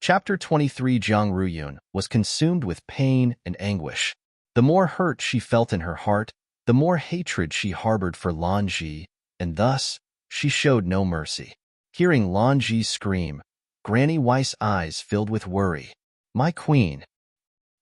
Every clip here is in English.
Chapter 23. Jiang Ruyun was consumed with pain and anguish. The more hurt she felt in her heart, the more hatred she harbored for Lan Ji, and thus she showed no mercy. Hearing Lan Ji scream, Granny Weiss' eyes filled with worry. "My queen."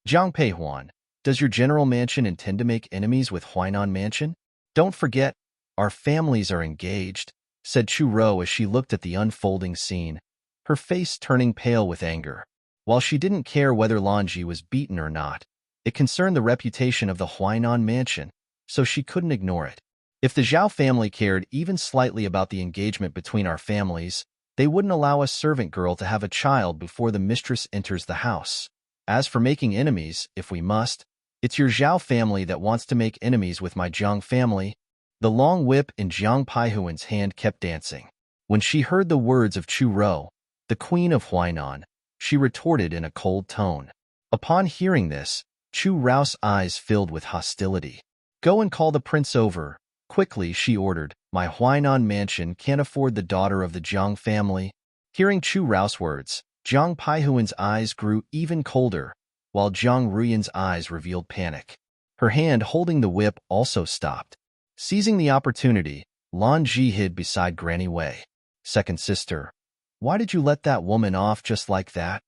"Jiang Peihuan, does your general mansion intend to make enemies with Huainan Mansion? Don't forget, our families are engaged," said Chu Rou as she looked at the unfolding scene, her face turning pale with anger. While she didn't care whether Lan Ji was beaten or not, it concerned the reputation of the Huainan Mansion, so she couldn't ignore it. If the Zhao family cared even slightly about the engagement between our families, they wouldn't allow a servant girl to have a child before the mistress enters the house. As for making enemies, if we must, it's your Zhao family that wants to make enemies with my Jiang family. The long whip in Jiang Paihuan's hand kept dancing. When she heard the words of Chu Rou, the queen of Huainan, she retorted in a cold tone. Upon hearing this, Chu Rou's eyes filled with hostility. "Go and call the prince over." Quickly, she ordered. "My Huainan mansion can't afford the daughter of the Jiang family." Hearing Chu Rou's words, Jiang Paihuan's eyes grew even colder, while Jiang Ruyun's eyes revealed panic. Her hand holding the whip also stopped. Seizing the opportunity, Lan Ji hid beside Granny Wei. "Second sister, why did you let that woman off just like that?"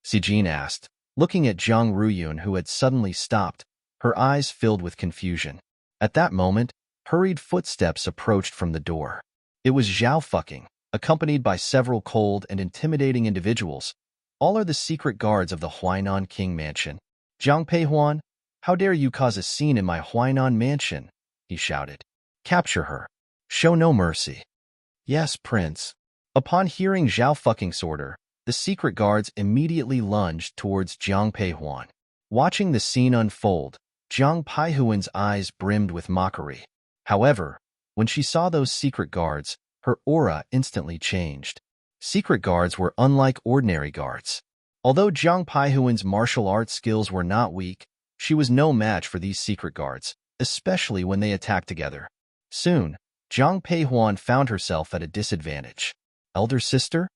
Sijin asked, looking at Jiang Ruyun, who had suddenly stopped, her eyes filled with confusion. At that moment, hurried footsteps approached from the door. It was Zhao Fucking, accompanied by several cold and intimidating individuals. All are the secret guards of the Huainan King Mansion. "Jiang Peihuan, how dare you cause a scene in my Huainan Mansion?" he shouted. "Capture her. Show no mercy." "Yes, Prince." Upon hearing Zhao Fucking's order, the secret guards immediately lunged towards Jiang Peihuan. Watching the scene unfold, Jiang Paihuan's eyes brimmed with mockery. However, when she saw those secret guards, her aura instantly changed. Secret guards were unlike ordinary guards. Although Jiang Paihuan's martial arts skills were not weak, she was no match for these secret guards, especially when they attacked together. Soon, Jiang Peihuan found herself at a disadvantage. "Elder sister?"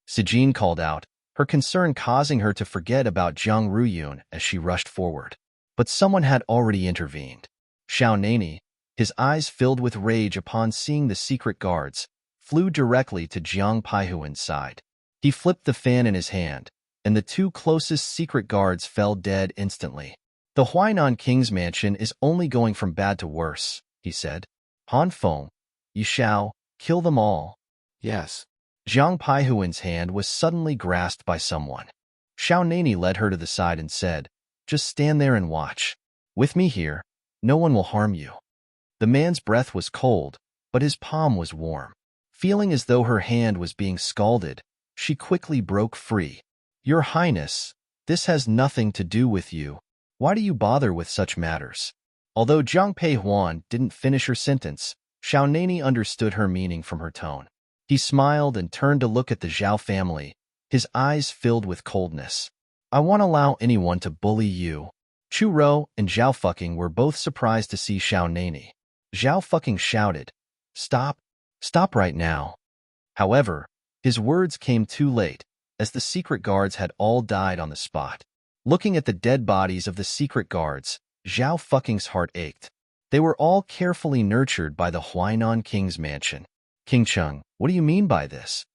Sijin called out, her concern causing her to forget about Jiang Ruyun as she rushed forward. But someone had already intervened. Xiao Nani, his eyes filled with rage upon seeing the secret guards, flew directly to Jiang Paihuan's side. He flipped the fan in his hand, and the two closest secret guards fell dead instantly. "The Huainan King's mansion is only going from bad to worse," he said. "Han Feng, Yishao, kill them all." "Yes." Jiang Paihuan's hand was suddenly grasped by someone. Xiao Nani led her to the side and said, "Just stand there and watch. With me here, no one will harm you." The man's breath was cold, but his palm was warm. Feeling as though her hand was being scalded, she quickly broke free. "Your Highness, this has nothing to do with you. Why do you bother with such matters?" Although Jiang Peihuan didn't finish her sentence, Xiao Nani understood her meaning from her tone. He smiled and turned to look at the Zhao family, his eyes filled with coldness. "I won't allow anyone to bully you." Chu Rou and Zhao Fucking were both surprised to see Xiao Nani. Zhao Fucking shouted, "Stop! Stop right now." However, his words came too late, as the secret guards had all died on the spot. Looking at the dead bodies of the secret guards, Zhao Fucking's heart ached. They were all carefully nurtured by the Huainan King's mansion. "King Cheng, what do you mean by this?"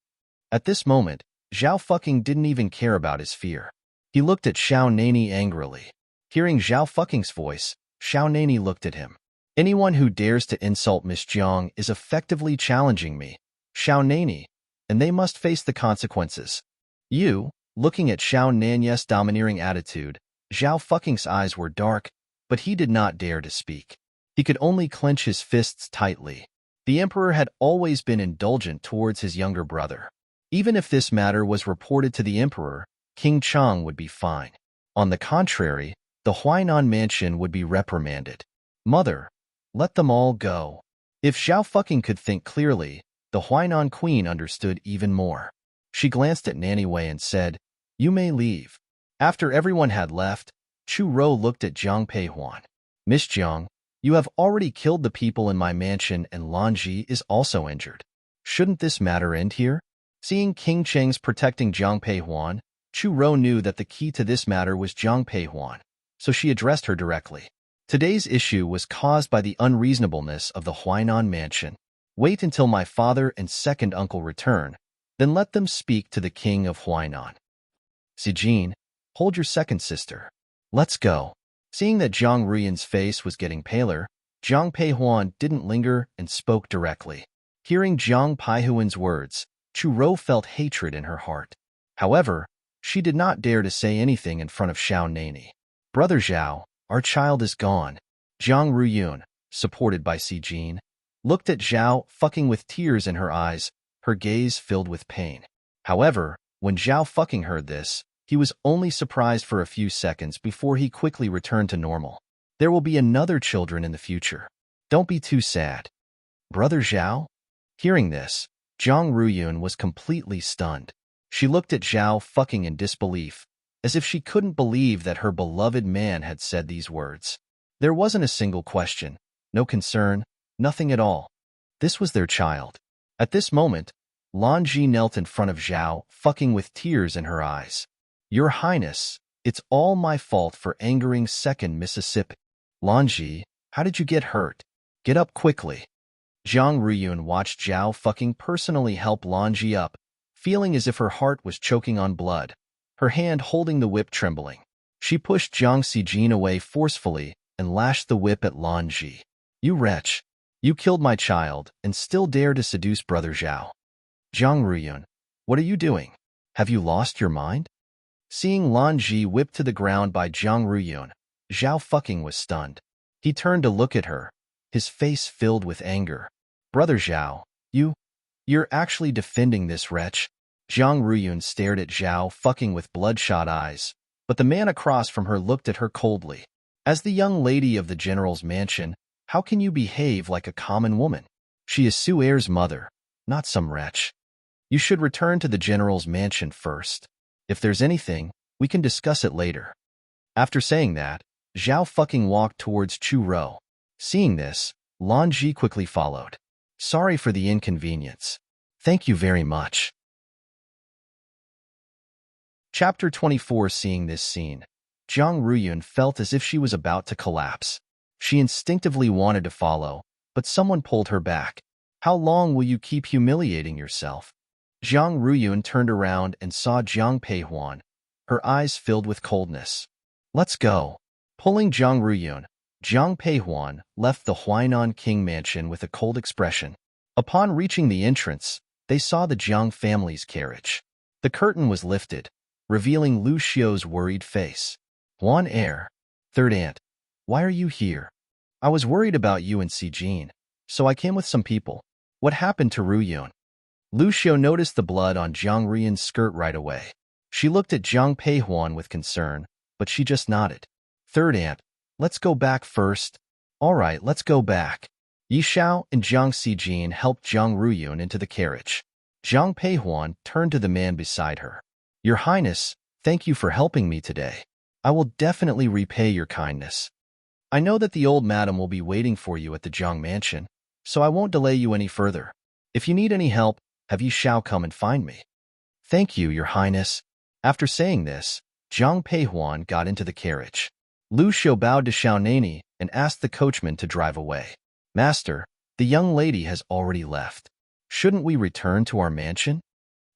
At this moment, Zhao Fucking didn't even care about his fear. He looked at Xiao Nani angrily. Hearing Zhao Fucking's voice, Xiao Nani looked at him. "Anyone who dares to insult Miss Jiang is effectively challenging me, Xiao Nani, and they must face the consequences." Looking at Xiao Nanye's domineering attitude, Zhao Fucking's eyes were dark, but he did not dare to speak. He could only clench his fists tightly. The emperor had always been indulgent towards his younger brother. Even if this matter was reported to the emperor, King Chang would be fine. On the contrary, the Huainan mansion would be reprimanded. "Mother, let them all go." If Zhao Fucking could think clearly, the Huainan queen understood even more. She glanced at Nani Wei and said, "You may leave." After everyone had left, Chu Rou looked at Jiang Peihuan. "Miss Jiang, you have already killed the people in my mansion and Lan Ji is also injured. Shouldn't this matter end here?" Seeing King Cheng's protecting Jiang Peihuan, Chu Rou knew that the key to this matter was Zhang Peihuan, so she addressed her directly. Today's issue was caused by the unreasonableness of the Huainan mansion. Wait until my father and second uncle return, then let them speak to the king of Huainan. Zijin, hold your second sister. Let's go. Seeing that Zhang Ruyan's face was getting paler, Zhang Peihuan didn't linger and spoke directly. Hearing Zhang Peihuan's words, Chu Rou felt hatred in her heart. However, she did not dare to say anything in front of Xiao Nani. Brother Zhao, our child is gone. Zhang Ruyun, supported by Zijin, looked at Zhao fucking with tears in her eyes, her gaze filled with pain. However, when Zhao fucking heard this, he was only surprised for a few seconds before he quickly returned to normal. There will be another children in the future. Don't be too sad. Brother Zhao? Hearing this, Zhang Ruyun was completely stunned. She looked at Zhao fucking in disbelief, as if she couldn't believe that her beloved man had said these words. There wasn't a single question, no concern, nothing at all. This was their child. At this moment, Lan Ji knelt in front of Zhao, fucking with tears in her eyes. Your Highness, it's all my fault for angering second Mississippi. Lan Ji, how did you get hurt? Get up quickly. Zhang Ruyun watched Zhao fucking personally help Lan Ji up, feeling as if her heart was choking on blood, her hand holding the whip trembling. She pushed Zhang Sijin away forcefully and lashed the whip at Lan Ji. You wretch! You killed my child and still dare to seduce Brother Zhao. Zhang Ruyun, what are you doing? Have you lost your mind? Seeing Lan Ji whipped to the ground by Zhang Ruyun, Zhao fucking was stunned. He turned to look at her, his face filled with anger. Brother Zhao, you're actually defending this wretch? Zhang Ruyun stared at Zhao fucking with bloodshot eyes, but the man across from her looked at her coldly. As the young lady of the general's mansion, how can you behave like a common woman? She is Su Er's mother, not some wretch. You should return to the general's mansion first. If there's anything, we can discuss it later. After saying that, Zhao fucking walked towards Chu Rou. Seeing this, Lan Ji quickly followed. Sorry for the inconvenience. Thank you very much. Chapter 24. Seeing this scene, Zhang Ruyun felt as if she was about to collapse. She instinctively wanted to follow, but someone pulled her back. How long will you keep humiliating yourself? Zhang Ruyun turned around and saw Zhang Peihuan, her eyes filled with coldness. Let's go. Pulling Zhang Ruyun, Zhang Peihuan left the Huainan King mansion with a cold expression. Upon reaching the entrance, they saw the Zhang family's carriage. The curtain was lifted, revealing Lu Xiu's worried face. Huan Er, third aunt, why are you here? I was worried about you and Sijin, so I came with some people. What happened to Ruyun? Lu Xiu noticed the blood on Zhang Ruyun's skirt right away. She looked at Zhang Peihuan with concern, but she just nodded. Third aunt, let's go back first. All right, let's go back. Yi Xiao and Zhang Sijin helped Zhang Ruyun into the carriage. Zhang Peihuan turned to the man beside her. Your Highness, thank you for helping me today. I will definitely repay your kindness. I know that the old madam will be waiting for you at the Zhang mansion, so I won't delay you any further. If you need any help, have Yi Xiao come and find me. Thank you, Your Highness. After saying this, Zhang Peihuan got into the carriage. Lu Xiu bowed to Xiao Nani and asked the coachman to drive away. Master, the young lady has already left. Shouldn't we return to our mansion?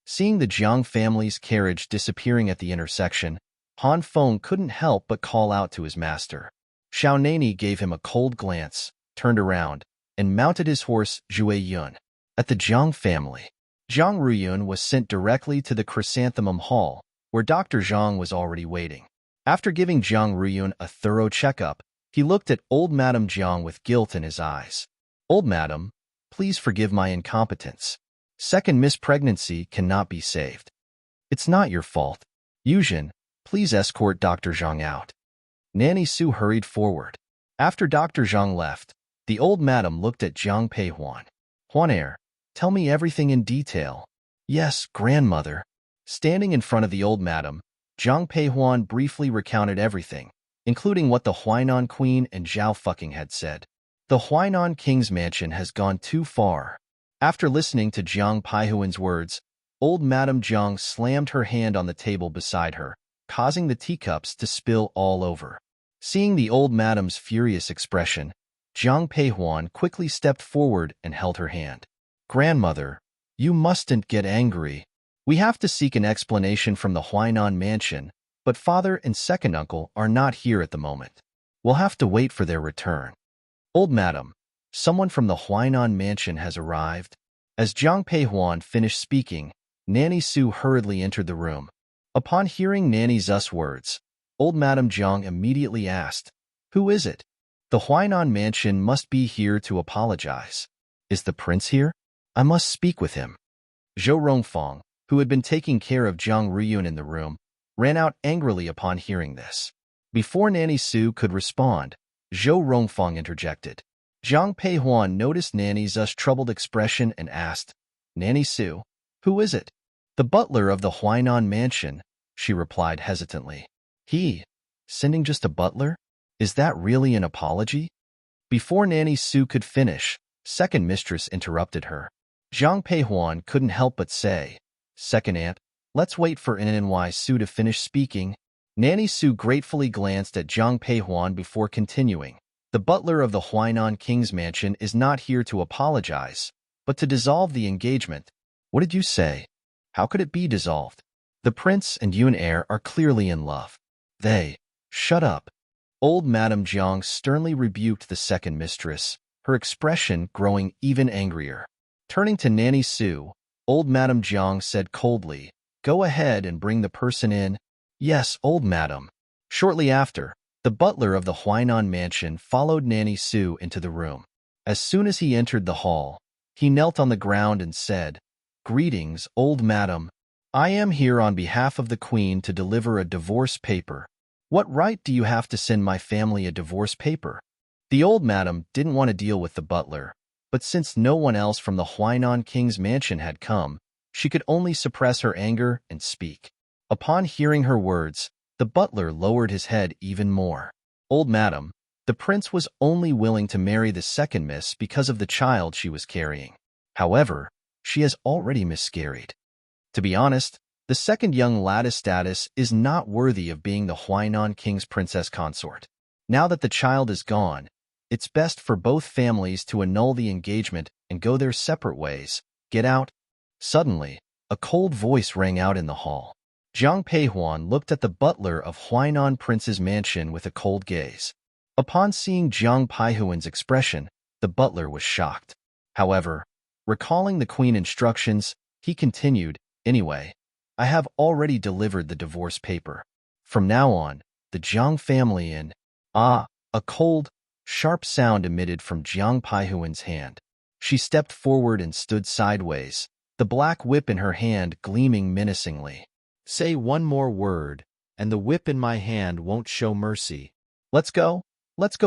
Seeing the Zhang family's carriage disappearing at the intersection, Han Feng couldn't help but call out to his master. Xiao Nani gave him a cold glance, turned around, and mounted his horse Zhui Yun. At the Zhang family, Zhang Ruyun was sent directly to the Chrysanthemum Hall, where Dr. Zhang was already waiting. After giving Zhang Ruyun a thorough checkup, he looked at old Madame Jiang with guilt in his eyes. Old Madam, please forgive my incompetence. Second mispregnancy cannot be saved. It's not your fault. Yuzhen, please escort Dr. Zhang out. Nanny Su hurried forward. After Dr. Zhang left, the old madam looked at Zhang Peihuan. Huan Er, tell me everything in detail. Yes, grandmother. Standing in front of the old madam, Zhang Peihuan briefly recounted everything, including what the Huainan Queen and Zhao fucking had said. The Huainan King's mansion has gone too far. After listening to Zhang Peihuan's words, Old Madame Jiang slammed her hand on the table beside her, causing the teacups to spill all over. Seeing the old madame's furious expression, Jiang Peihuan quickly stepped forward and held her hand. "Grandmother, you mustn't get angry. We have to seek an explanation from the Huainan mansion, but father and second uncle are not here at the moment. We'll have to wait for their return." "Old madam, someone from the Huainan mansion has arrived." As Jiang Peihuan finished speaking, Nanny Su hurriedly entered the room. Upon hearing Nanny Zu's words, old Madame Jiang immediately asked, "Who is it? The Huainan mansion must be here to apologize. Is the prince here? I must speak with him." Zhou Rongfang, who had been taking care of Jiang Ruyun in the room, ran out angrily upon hearing this. Before Nanny Su could respond, Zhou Rongfang interjected. Jiang Peihuan noticed Nanny Zu's troubled expression and asked, "Nanny Su, who is it?" "The butler of the Huainan mansion," she replied hesitantly. "He? Sending just a butler? Is that really an apology?" Before Nanny Su could finish, second mistress interrupted her. Jiang Peihuan couldn't help but say, "Second aunt, let's wait for Nanny Su to finish speaking." Nanny Su gratefully glanced at Jiang Peihuan before continuing. "The butler of the Huainan King's mansion is not here to apologize, but to dissolve the engagement." "What did you say? How could it be dissolved? The prince and Yun heir are clearly in love." "They, shut up." Old Madame Jiang sternly rebuked the second mistress, her expression growing even angrier. Turning to Nanny Su, old Madame Jiang said coldly, "Go ahead and bring the person in." "Yes, old madam." Shortly after, the butler of the Huainan mansion followed Nanny Su into the room. As soon as he entered the hall, he knelt on the ground and said, "Greetings, old madam. I am here on behalf of the queen to deliver a divorce paper." "What right do you have to send my family a divorce paper?" The old madam didn't want to deal with the butler, but since no one else from the Huainan King's mansion had come, she could only suppress her anger and speak. Upon hearing her words, the butler lowered his head even more. "Old madam, the prince was only willing to marry the second miss because of the child she was carrying. However, she has already miscarried. To be honest, the second young lad's status is not worthy of being the Huainan King's princess consort. Now that the child is gone, it's best for both families to annul the engagement and go their separate ways. Get out." Suddenly, a cold voice rang out in the hall. Jiang Peihuan looked at the butler of Huainan Prince's mansion with a cold gaze. Upon seeing Jiang Peihuan's expression, the butler was shocked. However, recalling the queen instructions, he continued, "Anyway, I have already delivered the divorce paper. From now on, the Jiang family in—" "Ah!" A cold, sharp sound emitted from Jiang Peihuan's hand. She stepped forward and stood sideways, the black whip in her hand gleaming menacingly. "Say one more word, and the whip in my hand won't show mercy. Let's go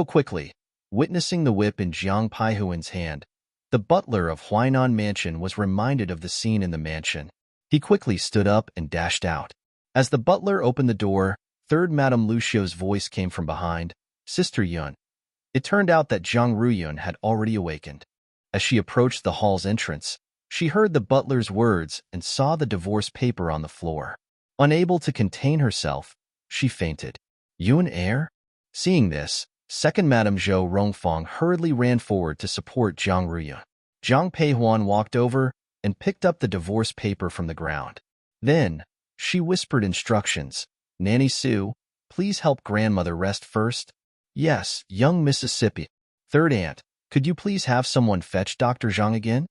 quickly." Witnessing the whip in Jiang Peihuan's hand, the butler of Huainan Mansion was reminded of the scene in the mansion. He quickly stood up and dashed out. As the butler opened the door, third Madame Lucio's voice came from behind, "Sister Yun." It turned out that Jiang Ruyun had already awakened. As she approached the hall's entrance, she heard the butler's words and saw the divorce paper on the floor. Unable to contain herself, she fainted. "Yun heir?" Seeing this, second Madame Zhou Rongfang hurriedly ran forward to support Jiang Ruyun. Jiang Peihuan walked over and picked up the divorce paper from the ground. Then, she whispered instructions. "Nanny Su, please help grandmother rest first." "Yes, young Mississippi." "Third aunt, could you please have someone fetch Dr. Zhang again?"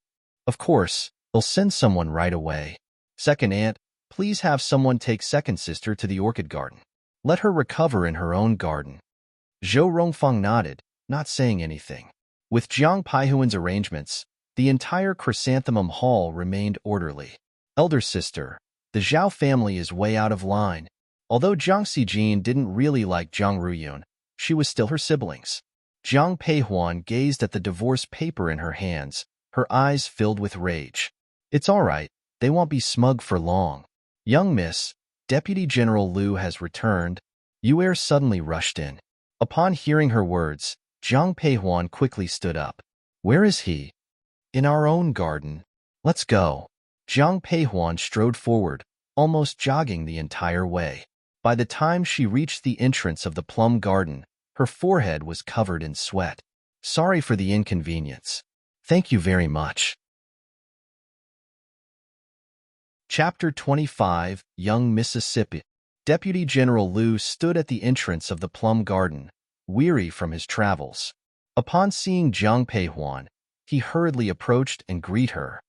"Of course, they'll send someone right away." "Second aunt, please have someone take second sister to the orchid garden. Let her recover in her own garden." Zhou Rongfang nodded, not saying anything. With Jiang Peihuan's arrangements, the entire chrysanthemum hall remained orderly. "Elder sister, the Zhao family is way out of line." Although Jiang Xijin didn't really like Jiang Ruyun, she was still her siblings. Jiang Peihuan gazed at the divorce paper in her hands, her eyes filled with rage. "It's all right, they won't be smug for long." "Young miss, Deputy General Liu has returned." Yue suddenly rushed in. Upon hearing her words, Jiang Peihuan quickly stood up. "Where is he?" "In our own garden. Let's go." Jiang Peihuan strode forward, almost jogging the entire way. By the time she reached the entrance of the plum garden, her forehead was covered in sweat. Sorry for the inconvenience. Thank you very much. Chapter 25, Young Mississippi. Deputy General Liu stood at the entrance of the plum garden, weary from his travels. Upon seeing Jiang Peihuan, he hurriedly approached and greeted her.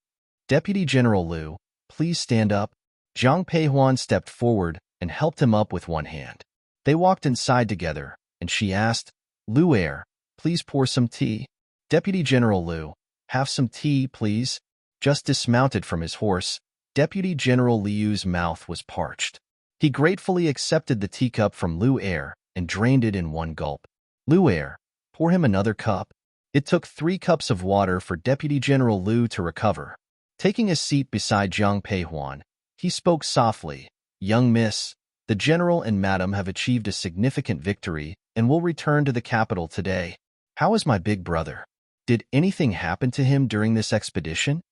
Deputy General Liu, please stand up. Jiang Peihuan stepped forward and helped him up with one hand. They walked inside together, and she asked, Liu Air, please pour some tea. Deputy General Liu, have some tea, please. Just dismounted from his horse, Deputy General Liu's mouth was parched. He gratefully accepted the teacup from Liu Air and drained it in one gulp. Liu Air, pour him another cup. It took 3 cups of water for Deputy General Liu to recover. Taking a seat beside Jiang Peihuan, he spoke softly, Young Miss, the General and Madam have achieved a significant victory and will return to the capital today. How is my big brother? Did anything happen to him during this expedition?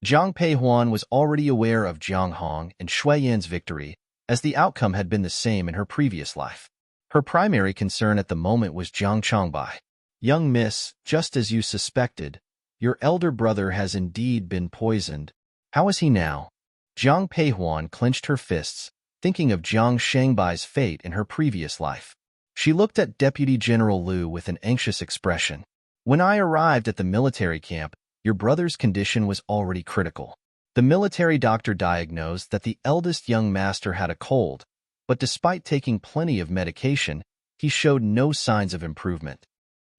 Jiang Peihuan was already aware of Jiang Hong and Shui Yan's victory, as the outcome had been the same in her previous life. Her primary concern at the moment was Jiang Changbai. Young Miss, just as you suspected, your elder brother has indeed been poisoned. How is he now? Jiang Peihuan clenched her fists, thinking of Jiang Shangbai's fate in her previous life. She looked at Deputy General Liu with an anxious expression. When I arrived at the military camp, your brother's condition was already critical. The military doctor diagnosed that the eldest young master had a cold, but despite taking plenty of medication, he showed no signs of improvement.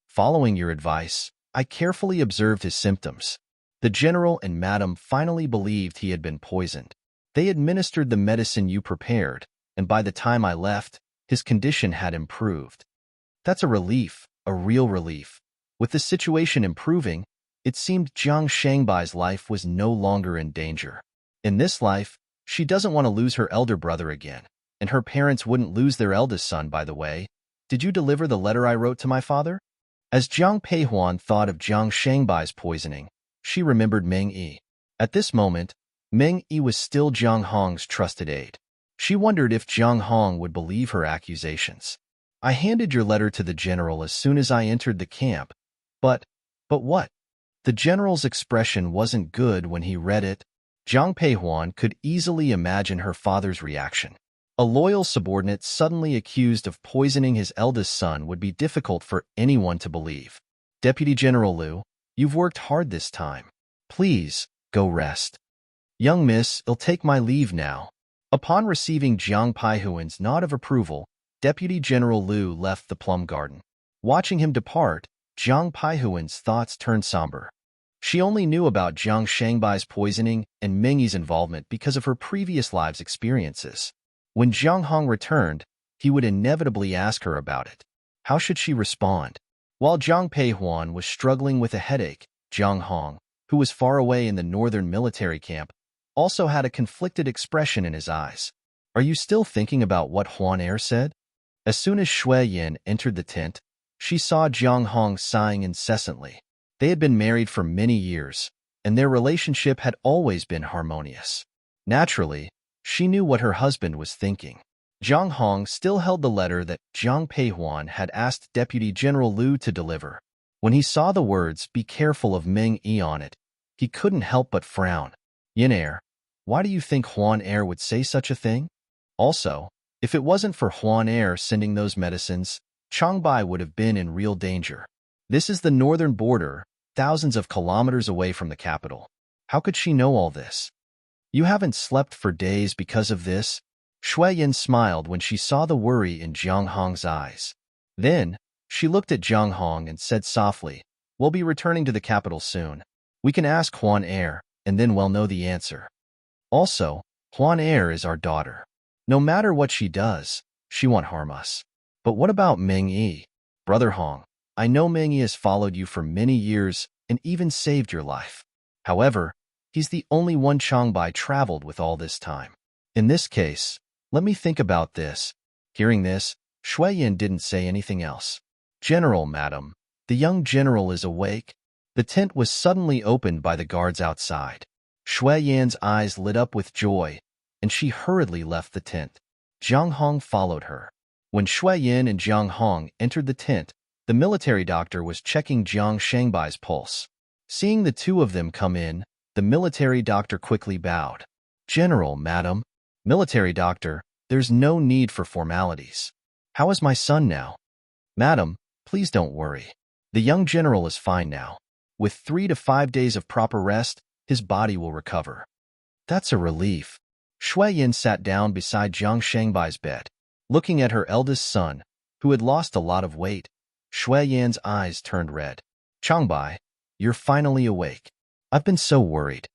Following your advice, I carefully observed his symptoms. The general and madam finally believed he had been poisoned. They administered the medicine you prepared, and by the time I left, his condition had improved. That's a relief, a real relief. With the situation improving, it seemed Jiang Shangbai's life was no longer in danger. In this life, she doesn't want to lose her elder brother again, and her parents wouldn't lose their eldest son, by the way. Did you deliver the letter I wrote to my father? As Jiang Peihuan thought of Jiang Shangbai's poisoning, she remembered Meng Yi. At this moment, Meng Yi was still Jiang Hong's trusted aide. She wondered if Jiang Hong would believe her accusations. I handed your letter to the general as soon as I entered the camp. But what? The general's expression wasn't good when he read it. Jiang Peihuan could easily imagine her father's reaction. A loyal subordinate suddenly accused of poisoning his eldest son would be difficult for anyone to believe. Deputy General Liu, you've worked hard this time. Please, go rest. Young miss, I'll take my leave now. Upon receiving Jiang Peihuan's nod of approval, Deputy General Liu left the plum garden. Watching him depart, Jiang Peihuan's thoughts turned somber. She only knew about Jiang Shangbai's poisoning and Meng Yi's involvement because of her previous lives' experiences. When Jiang Hong returned, he would inevitably ask her about it. How should she respond? While Jiang Peihuan was struggling with a headache, Jiang Hong, who was far away in the northern military camp, also had a conflicted expression in his eyes. Are you still thinking about what Huan Er said? As soon as Shui Yan entered the tent, she saw Jiang Hong sighing incessantly. They had been married for many years, and their relationship had always been harmonious. Naturally, she knew what her husband was thinking. Jiang Hong still held the letter that Jiang Peihuan had asked Deputy General Liu to deliver. When he saw the words, "Be careful of Meng Yi" on it, he couldn't help but frown. Yin Er, why do you think Huan Er would say such a thing? Also, if it wasn't for Huan Er sending those medicines, Changbai would have been in real danger. This is the northern border, thousands of kilometers away from the capital. How could she know all this? You haven't slept for days because of this? Shui Yan smiled when she saw the worry in Jiang Hong's eyes. Then, she looked at Jiang Hong and said softly, we'll be returning to the capital soon. We can ask Huan Er, and then we'll know the answer. Also, Huan Er is our daughter. No matter what she does, she won't harm us. But what about Meng Yi? Brother Hong, I know Meng Yi has followed you for many years and even saved your life. However, he's the only one Changbai traveled with all this time. In this case, let me think about this. Hearing this, Shui Yan didn't say anything else. General, madam, the young general is awake. The tent was suddenly opened by the guards outside. Shui Yan's eyes lit up with joy, and she hurriedly left the tent. Jiang Hong followed her. When Shui Yan and Jiang Hong entered the tent, the military doctor was checking Jiang Shangbai's pulse. Seeing the two of them come in, the military doctor quickly bowed. "General, madam." "Military doctor, there's no need for formalities. How is my son now?" "Madam, please don't worry. The young general is fine now. With 3 to 5 days of proper rest, his body will recover." "That's a relief." Shui Yan sat down beside Jiang Shangbai's bed. Looking at her eldest son, who had lost a lot of weight, Shui Yan's eyes turned red. "Changbai, you're finally awake. I've been so worried."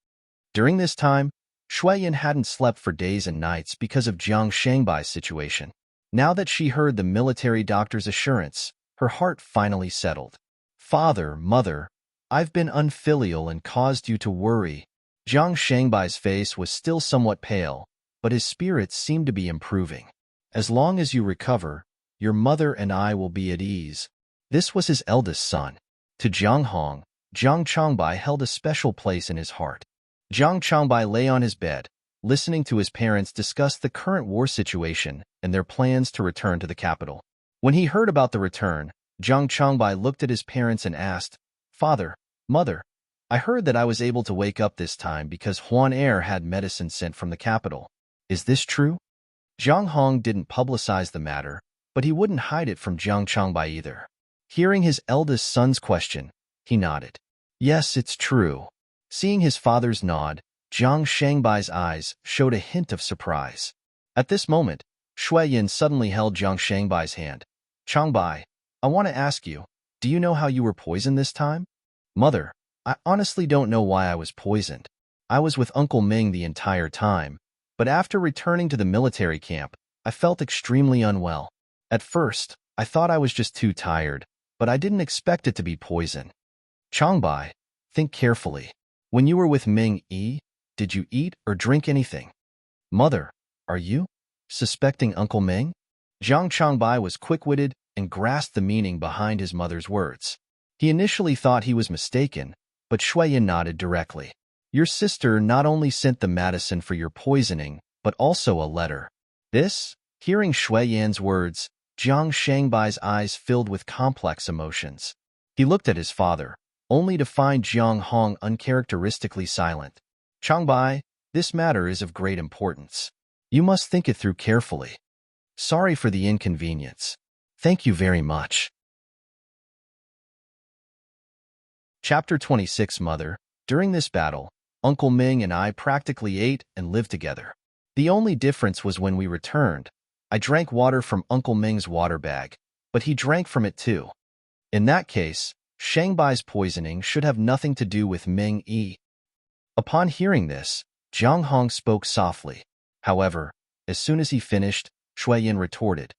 During this time, Shui Yan hadn't slept for days and nights because of Jiang Shangbai's situation. Now that she heard the military doctor's assurance, her heart finally settled. "Father, mother, I've been unfilial and caused you to worry." Jiang Shangbai's face was still somewhat pale, but his spirits seemed to be improving. "As long as you recover, your mother and I will be at ease." This was his eldest son. To Jiang Hong, Jiang Changbai held a special place in his heart. Jiang Changbai lay on his bed, listening to his parents discuss the current war situation and their plans to return to the capital. When he heard about the return, Jiang Changbai looked at his parents and asked, "Father, mother, I heard that I was able to wake up this time because Huan Air had medicine sent from the capital. Is this true?" Jiang Hong didn't publicize the matter, but he wouldn't hide it from Jiang Changbai either. Hearing his eldest son's question, he nodded. "Yes, it's true." Seeing his father's nod, Jiang Shangbai's eyes showed a hint of surprise. At this moment, Shui Yan suddenly held Jiang Shangbai's hand. "Changbai, I want to ask you, do you know how you were poisoned this time?" "Mother, I honestly don't know why I was poisoned. I was with Uncle Ming the entire time, but after returning to the military camp, I felt extremely unwell. At first, I thought I was just too tired, but I didn't expect it to be poison." "Changbai, think carefully. When you were with Ming Yi, did you eat or drink anything?" "Mother, are you suspecting Uncle Ming?" Jiang Changbai was quick-witted and grasped the meaning behind his mother's words. He initially thought he was mistaken, but Shui Yan nodded directly. "Your sister not only sent the medicine for your poisoning, but also a letter." Hearing Shui Yan's words, Jiang Shangbai's eyes filled with complex emotions. He looked at his father, only to find Jiang Hong uncharacteristically silent. "Changbai, this matter is of great importance. You must think it through carefully. Sorry for the inconvenience. Thank you very much." Chapter 26. Mother. During this battle, Uncle Ming and I practically ate and lived together. The only difference was when we returned, I drank water from Uncle Ming's water bag, but he drank from it too. In that case, Shangbai's poisoning should have nothing to do with Ming Yi. Upon hearing this, Jiang Hong spoke softly. However, as soon as he finished, Shui Yan retorted,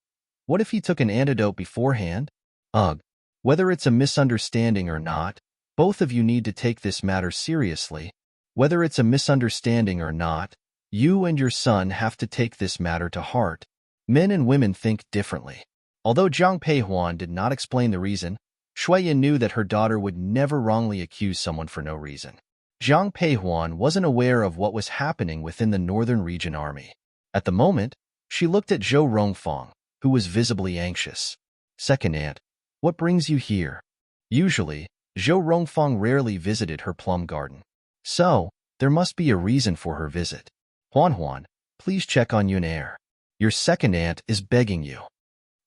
"What if he took an antidote beforehand?" "Ugh. Whether it's a misunderstanding or not, both of you need to take this matter seriously. Whether it's a misunderstanding or not, you and your son have to take this matter to heart. Men and women think differently." Although Jiang Peihuan did not explain the reason, Shui Yan knew that her daughter would never wrongly accuse someone for no reason. Jiang Peihuan wasn't aware of what was happening within the Northern Region Army. At the moment, she looked at Zhou Rongfang, who was visibly anxious. "Second aunt, what brings you here?" Usually, Zhou Rongfang rarely visited her plum garden. So, there must be a reason for her visit. "Huan, please check on Yun Air. Your second aunt is begging you."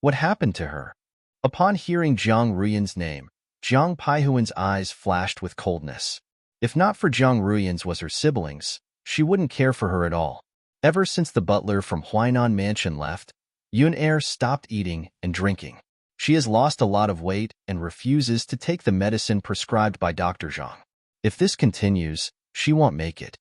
"What happened to her?" Upon hearing Jiang Ruyan's name, Jiang Peihuan's eyes flashed with coldness. If not for Jiang Ruyan's was her siblings, she wouldn't care for her at all. Ever since the butler from Huainan Mansion left, Yun Air stopped eating and drinking. She has lost a lot of weight and refuses to take the medicine prescribed by Dr. Zhang. If this continues, she won't make it.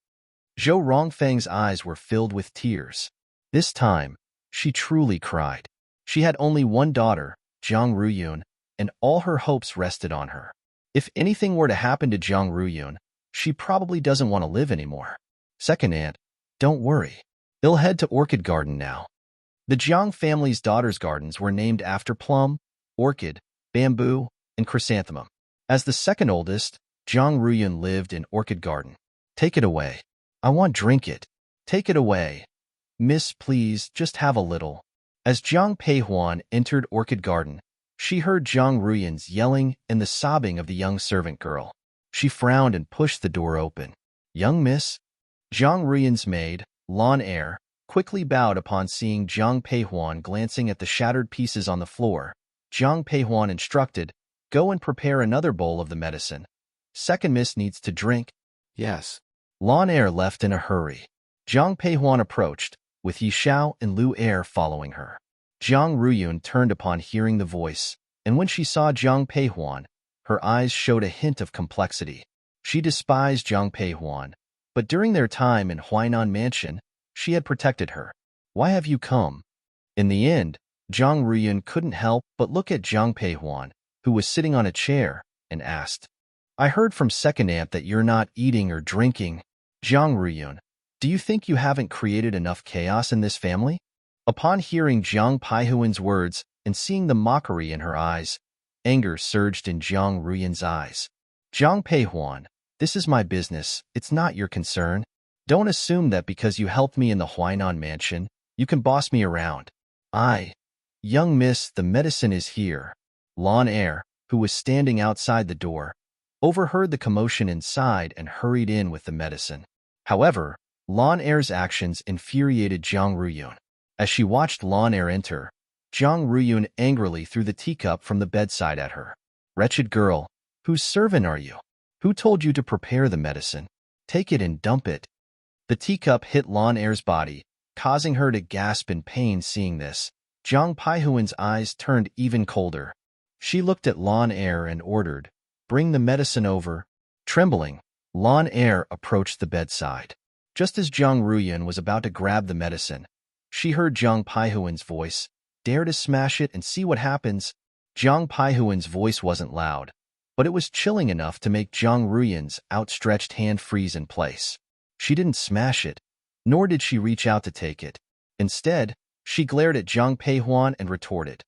Zhou Rongfang's eyes were filled with tears. This time, she truly cried. She had only one daughter, Jiang Ruyun, and all her hopes rested on her. If anything were to happen to Jiang Ruyun, she probably doesn't want to live anymore. "Second aunt, don't worry. They'll head to Orchid Garden now." The Jiang family's daughters' gardens were named after plum, orchid, bamboo, and chrysanthemum. As the second oldest, Jiang Ruyun lived in Orchid Garden. "Take it away." I want drink it. Take it away. Miss, please, just have a little. As Jiang Peihuan entered Orchid Garden, she heard Jiang Ruyan's yelling and the sobbing of the young servant girl. She frowned and pushed the door open. Young miss? Jiang Ruyan's maid, Lawn Air, quickly bowed upon seeing Jiang Peihuan glancing at the shattered pieces on the floor. Jiang Peihuan instructed, go and prepare another bowl of the medicine. Second miss needs to drink. Yes. Lawn Air left in a hurry. Jiang Peihuan approached, with Yishao and Lu Air following her. Jiang Ruyun turned upon hearing the voice, and when she saw Jiang Peihuan, her eyes showed a hint of complexity. She despised Jiang Peihuan, but during their time in Huainan Mansion, she had protected her. Why have you come? In the end, Jiang Ruyun couldn't help but look at Jiang Peihuan, who was sitting on a chair, and asked, I heard from Second Aunt that you're not eating or drinking. Jiang Ruyun, do you think you haven't created enough chaos in this family? Upon hearing Jiang Peihuan's words and seeing the mockery in her eyes, anger surged in Jiang Ruyun's eyes. Jiang Peihuan, this is my business, it's not your concern. Don't assume that because you helped me in the Huainan Mansion, you can boss me around. Young miss, the medicine is here. Lawn Air, who was standing outside the door, overheard the commotion inside and hurried in with the medicine. However, Lawn Air's actions infuriated Jiang Ruyun. As she watched Lawn Air enter, Jiang Ruyun angrily threw the teacup from the bedside at her. Wretched girl, whose servant are you? Who told you to prepare the medicine? Take it and dump it. The teacup hit Lawn Air's body, causing her to gasp in pain. Seeing this, Jiang Peihuan's eyes turned even colder. She looked at Lawn Air and ordered, bring the medicine over. Trembling, Lawn Air approached the bedside. Just as Jiang Ruyun was about to grab the medicine, she heard Jiang Peihuan's voice, dare to smash it and see what happens. Jiang Peihuan's voice wasn't loud, but it was chilling enough to make Jiang Ruyun's outstretched hand freeze in place. She didn't smash it, nor did she reach out to take it. Instead, she glared at Jiang Peihuan and retorted,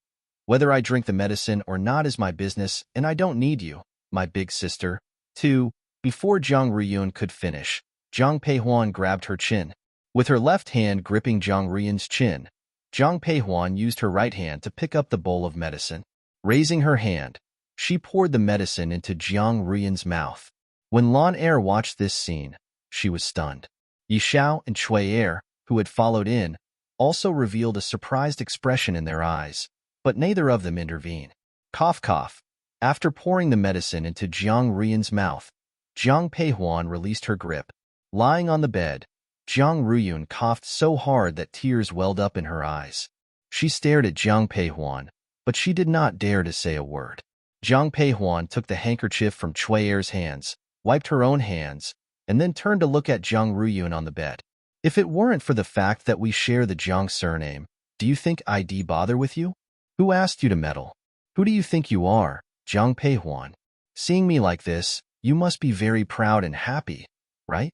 whether I drink the medicine or not is my business, and I don't need you, my big sister. 2. Before Jiang Ruyun could finish, Jiang Peihuan grabbed her chin. With her left hand gripping Jiang Ruyun's chin, Jiang Peihuan used her right hand to pick up the bowl of medicine. Raising her hand, she poured the medicine into Jiang Ruyun's mouth. When Lawn Air watched this scene, she was stunned. Yishao and Cui Air, who had followed in, also revealed a surprised expression in their eyes, but neither of them intervened. Cough cough. After pouring the medicine into Jiang Ruyun's mouth, Jiang Peihuan released her grip. Lying on the bed, Jiang Ruyun coughed so hard that tears welled up in her eyes. She stared at Jiang Peihuan, but she did not dare to say a word. Jiang Peihuan took the handkerchief from Cui Air's hands, wiped her own hands, and then turned to look at Jiang Ruyun on the bed. If it weren't for the fact that we share the Jiang surname, do you think I'd bother with you? Who asked you to meddle? Who do you think you are, Jiang Peihuan? Seeing me like this, you must be very proud and happy, right?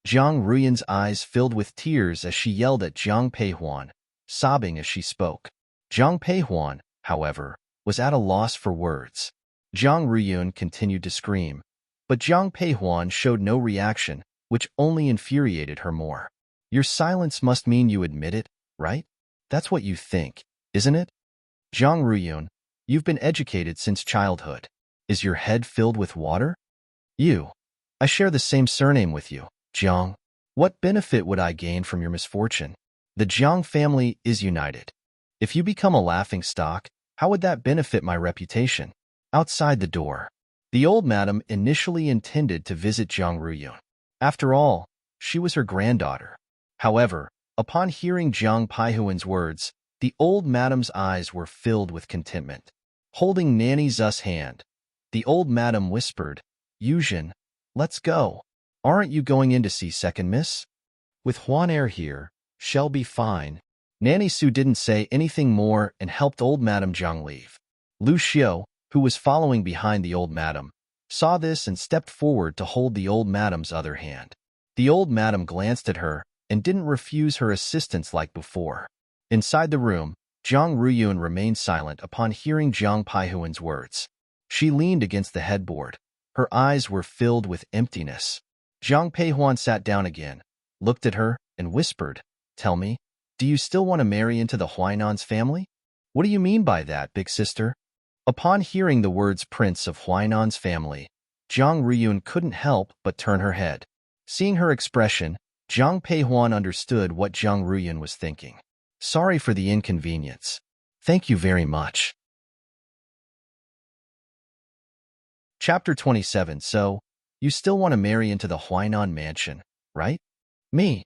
Jiang Ruyun's eyes filled with tears as she yelled at Jiang Peihuan, sobbing as she spoke. Jiang Peihuan, however, was at a loss for words. Jiang Ruyun continued to scream, but Jiang Peihuan showed no reaction, which only infuriated her more. Your silence must mean you admit it, right? That's what you think, isn't it? Jiang Ruyun, you've been educated since childhood. Is your head filled with water? I share the same surname with you, Jiang. What benefit would I gain from your misfortune? The Jiang family is united. If you become a laughingstock, how would that benefit my reputation? Outside the door, the old madam initially intended to visit Jiang Ruyun. After all, she was her granddaughter. However, upon hearing Jiang Peihuan's words, the old madam's eyes were filled with contentment. Holding Nanny Zu's hand, the old madam whispered, Yuzhen, let's go. Aren't you going in to see Second Miss? With Huan Air here, she'll be fine. Nanny Su didn't say anything more and helped old Madam Zhang leave. Lu Xiu, who was following behind the old madam, saw this and stepped forward to hold the old madam's other hand. The old madam glanced at her and didn't refuse her assistance like before. Inside the room, Jiang Ruyun remained silent upon hearing Jiang Peihuan's words. She leaned against the headboard. Her eyes were filled with emptiness. Jiang Peihuan sat down again, looked at her, and whispered, "Tell me, do you still want to marry into the Huainan's family?" "What do you mean by that, big sister?" Upon hearing the words Prince of Huainan's family, Jiang Ruyun couldn't help but turn her head. Seeing her expression, Jiang Peihuan understood what Jiang Ruyun was thinking. "Sorry for the inconvenience. Thank you very much." Chapter 27. So, you still want to marry into the Huainan mansion, right? Me.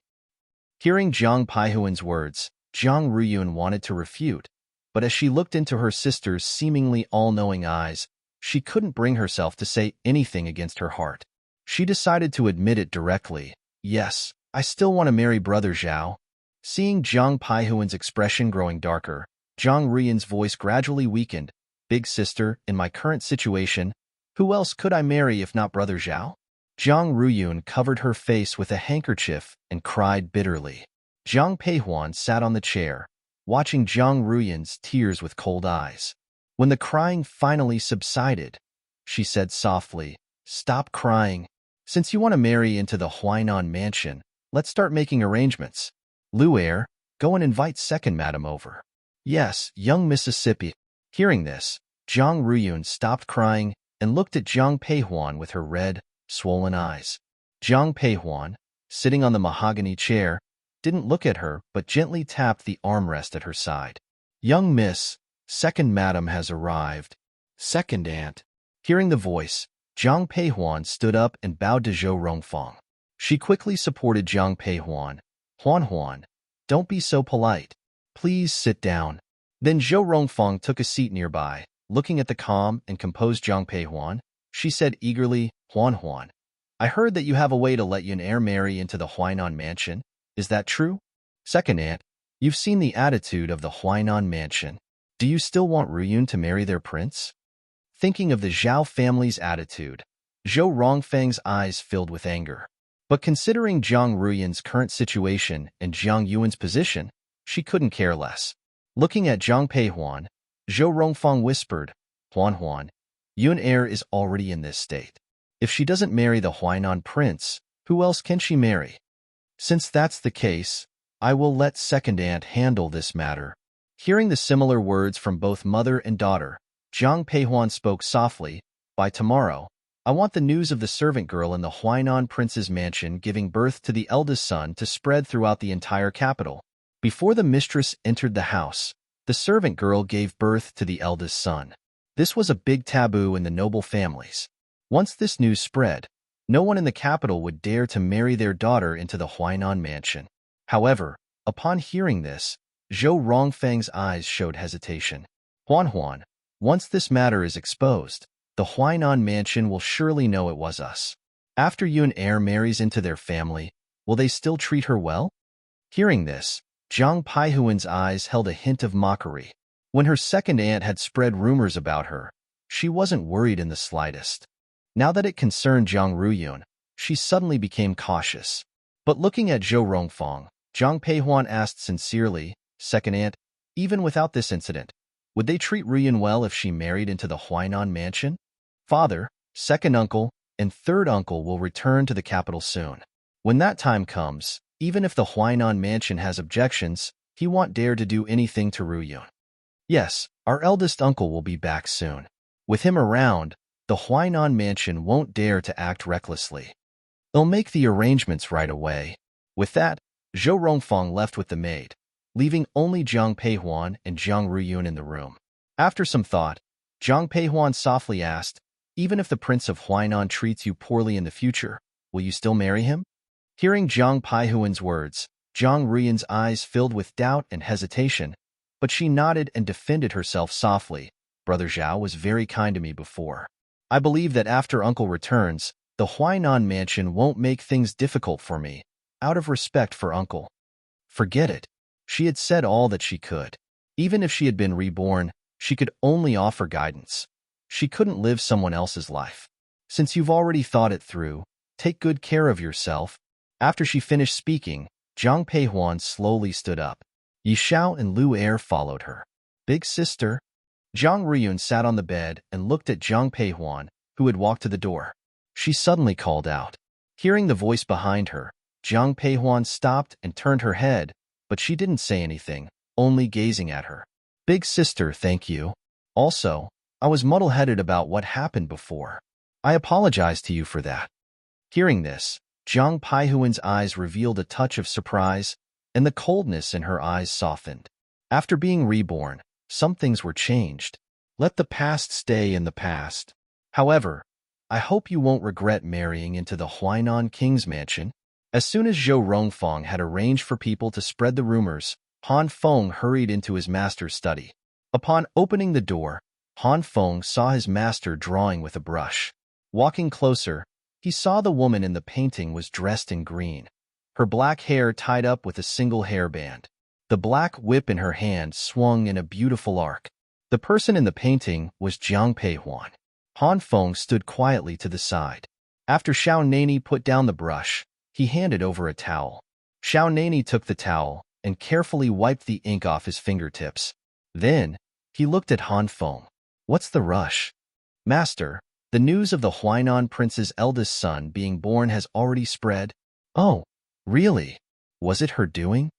Hearing Jiang Peihuan's words, Jiang Ruyun wanted to refute, but as she looked into her sister's seemingly all-knowing eyes, she couldn't bring herself to say anything against her heart. She decided to admit it directly. "Yes, I still want to marry Brother Zhao." Seeing Jiang Peihuan's expression growing darker, Jiang Ruyun's voice gradually weakened. "Big sister, in my current situation, who else could I marry if not Brother Zhao?" Jiang Ruyun covered her face with a handkerchief and cried bitterly. Jiang Peihuan sat on the chair, watching Jiang Ruyun's tears with cold eyes. When the crying finally subsided, she said softly, "Stop crying. Since you want to marry into the Huainan mansion, let's start making arrangements. Lu Air, go and invite second madam over." "Yes, young Mississippi." Hearing this, Jiang Ruyun stopped crying and looked at Jiang Peihuan with her red, swollen eyes. Jiang Peihuan, sitting on the mahogany chair, didn't look at her but gently tapped the armrest at her side. "Young miss, second madam has arrived." "Second aunt." Hearing the voice, Jiang Peihuan stood up and bowed to Zhou Rongfang. She quickly supported Jiang Peihuan. "Huan, don't be so polite. Please sit down." Then Zhou Rongfang took a seat nearby. Looking at the calm and composed Jiang Peihuan, she said eagerly, Huan, I heard that you have a way to let Yun Heir marry into the Huainan mansion. Is that true?" "Second aunt, you've seen the attitude of the Huainan mansion. Do you still want Ruyun to marry their prince?" Thinking of the Zhao family's attitude, Zhou Rongfang's eyes filled with anger. But considering Jiang Ruyun's current situation and Jiang Yuan's position, she couldn't care less. Looking at Jiang Peihuan, Zhou Rongfang whispered, Huan, Yun Heir is already in this state. If she doesn't marry the Huainan prince, who else can she marry? Since that's the case, I will let second aunt handle this matter." Hearing the similar words from both mother and daughter, Jiang Peihuan spoke softly, "By tomorrow, I want the news of the servant girl in the Huainan prince's mansion giving birth to the eldest son to spread throughout the entire capital." Before the mistress entered the house, the servant girl gave birth to the eldest son. This was a big taboo in the noble families. Once this news spread, no one in the capital would dare to marry their daughter into the Huainan mansion. However, upon hearing this, Zhou Rongfang's eyes showed hesitation. Huan, once this matter is exposed, the Huainan mansion will surely know it was us. After Yun Heir marries into their family, will they still treat her well? Hearing this, Jiang Peihuan's eyes held a hint of mockery. When her second aunt had spread rumors about her, she wasn't worried in the slightest. Now that it concerned Jiang Ruyun, she suddenly became cautious. But looking at Zhou Rongfang, Jiang Peihuan asked sincerely, "Second aunt, even without this incident, would they treat Ruyun well if she married into the Huainan mansion?" "Father, second uncle, and third uncle will return to the capital soon. When that time comes, even if the Huainan mansion has objections, he won't dare to do anything to Ruyun. Yes, our eldest uncle will be back soon. With him around, the Huainan mansion won't dare to act recklessly. They'll make the arrangements right away." With that, Zhou Rongfang left with the maid, leaving only Jiang Peihuan and Jiang Ruyun in the room. After some thought, Jiang Peihuan softly asked, "Even if the Prince of Huainan treats you poorly in the future, will you still marry him?" Hearing Jiang Peihuan's words, Jiang Ruyun's eyes filled with doubt and hesitation, but she nodded and defended herself softly. "Brother Zhao was very kind to me before. I believe that after uncle returns, the Huainan mansion won't make things difficult for me, out of respect for uncle." Forget it. She had said all that she could. Even if she had been reborn, she could only offer guidance. She couldn't live someone else's life. Since you've already thought it through, take good care of yourself. After she finished speaking, Jiang Peihuan slowly stood up. Yi Xiao and Lu Air followed her. "Big sister." Jiang Ruyun sat on the bed and looked at Jiang Peihuan, who had walked to the door. She suddenly called out. Hearing the voice behind her, Jiang Peihuan stopped and turned her head, but she didn't say anything, only gazing at her. Big sister, thank you. Also, I was muddle-headed about what happened before. I apologize to you for that. Hearing this, Jiang Peihuan's eyes revealed a touch of surprise, and the coldness in her eyes softened. After being reborn, some things were changed. Let the past stay in the past. However, I hope you won't regret marrying into the Huainan King's mansion. As soon as Zhou Rongfang had arranged for people to spread the rumors, Han Feng hurried into his master's study. Upon opening the door, Han Feng saw his master drawing with a brush. Walking closer, he saw the woman in the painting was dressed in green, her black hair tied up with a single hairband. The black whip in her hand swung in a beautiful arc. The person in the painting was Jiang Peihuan. Han Feng stood quietly to the side. After Xiao Nani put down the brush, he handed over a towel. Xiao Nani took the towel and carefully wiped the ink off his fingertips. Then, he looked at Han Feng. What's the rush? Master, the news of the Huainan prince's eldest son being born has already spread. Oh, really? Was it her doing?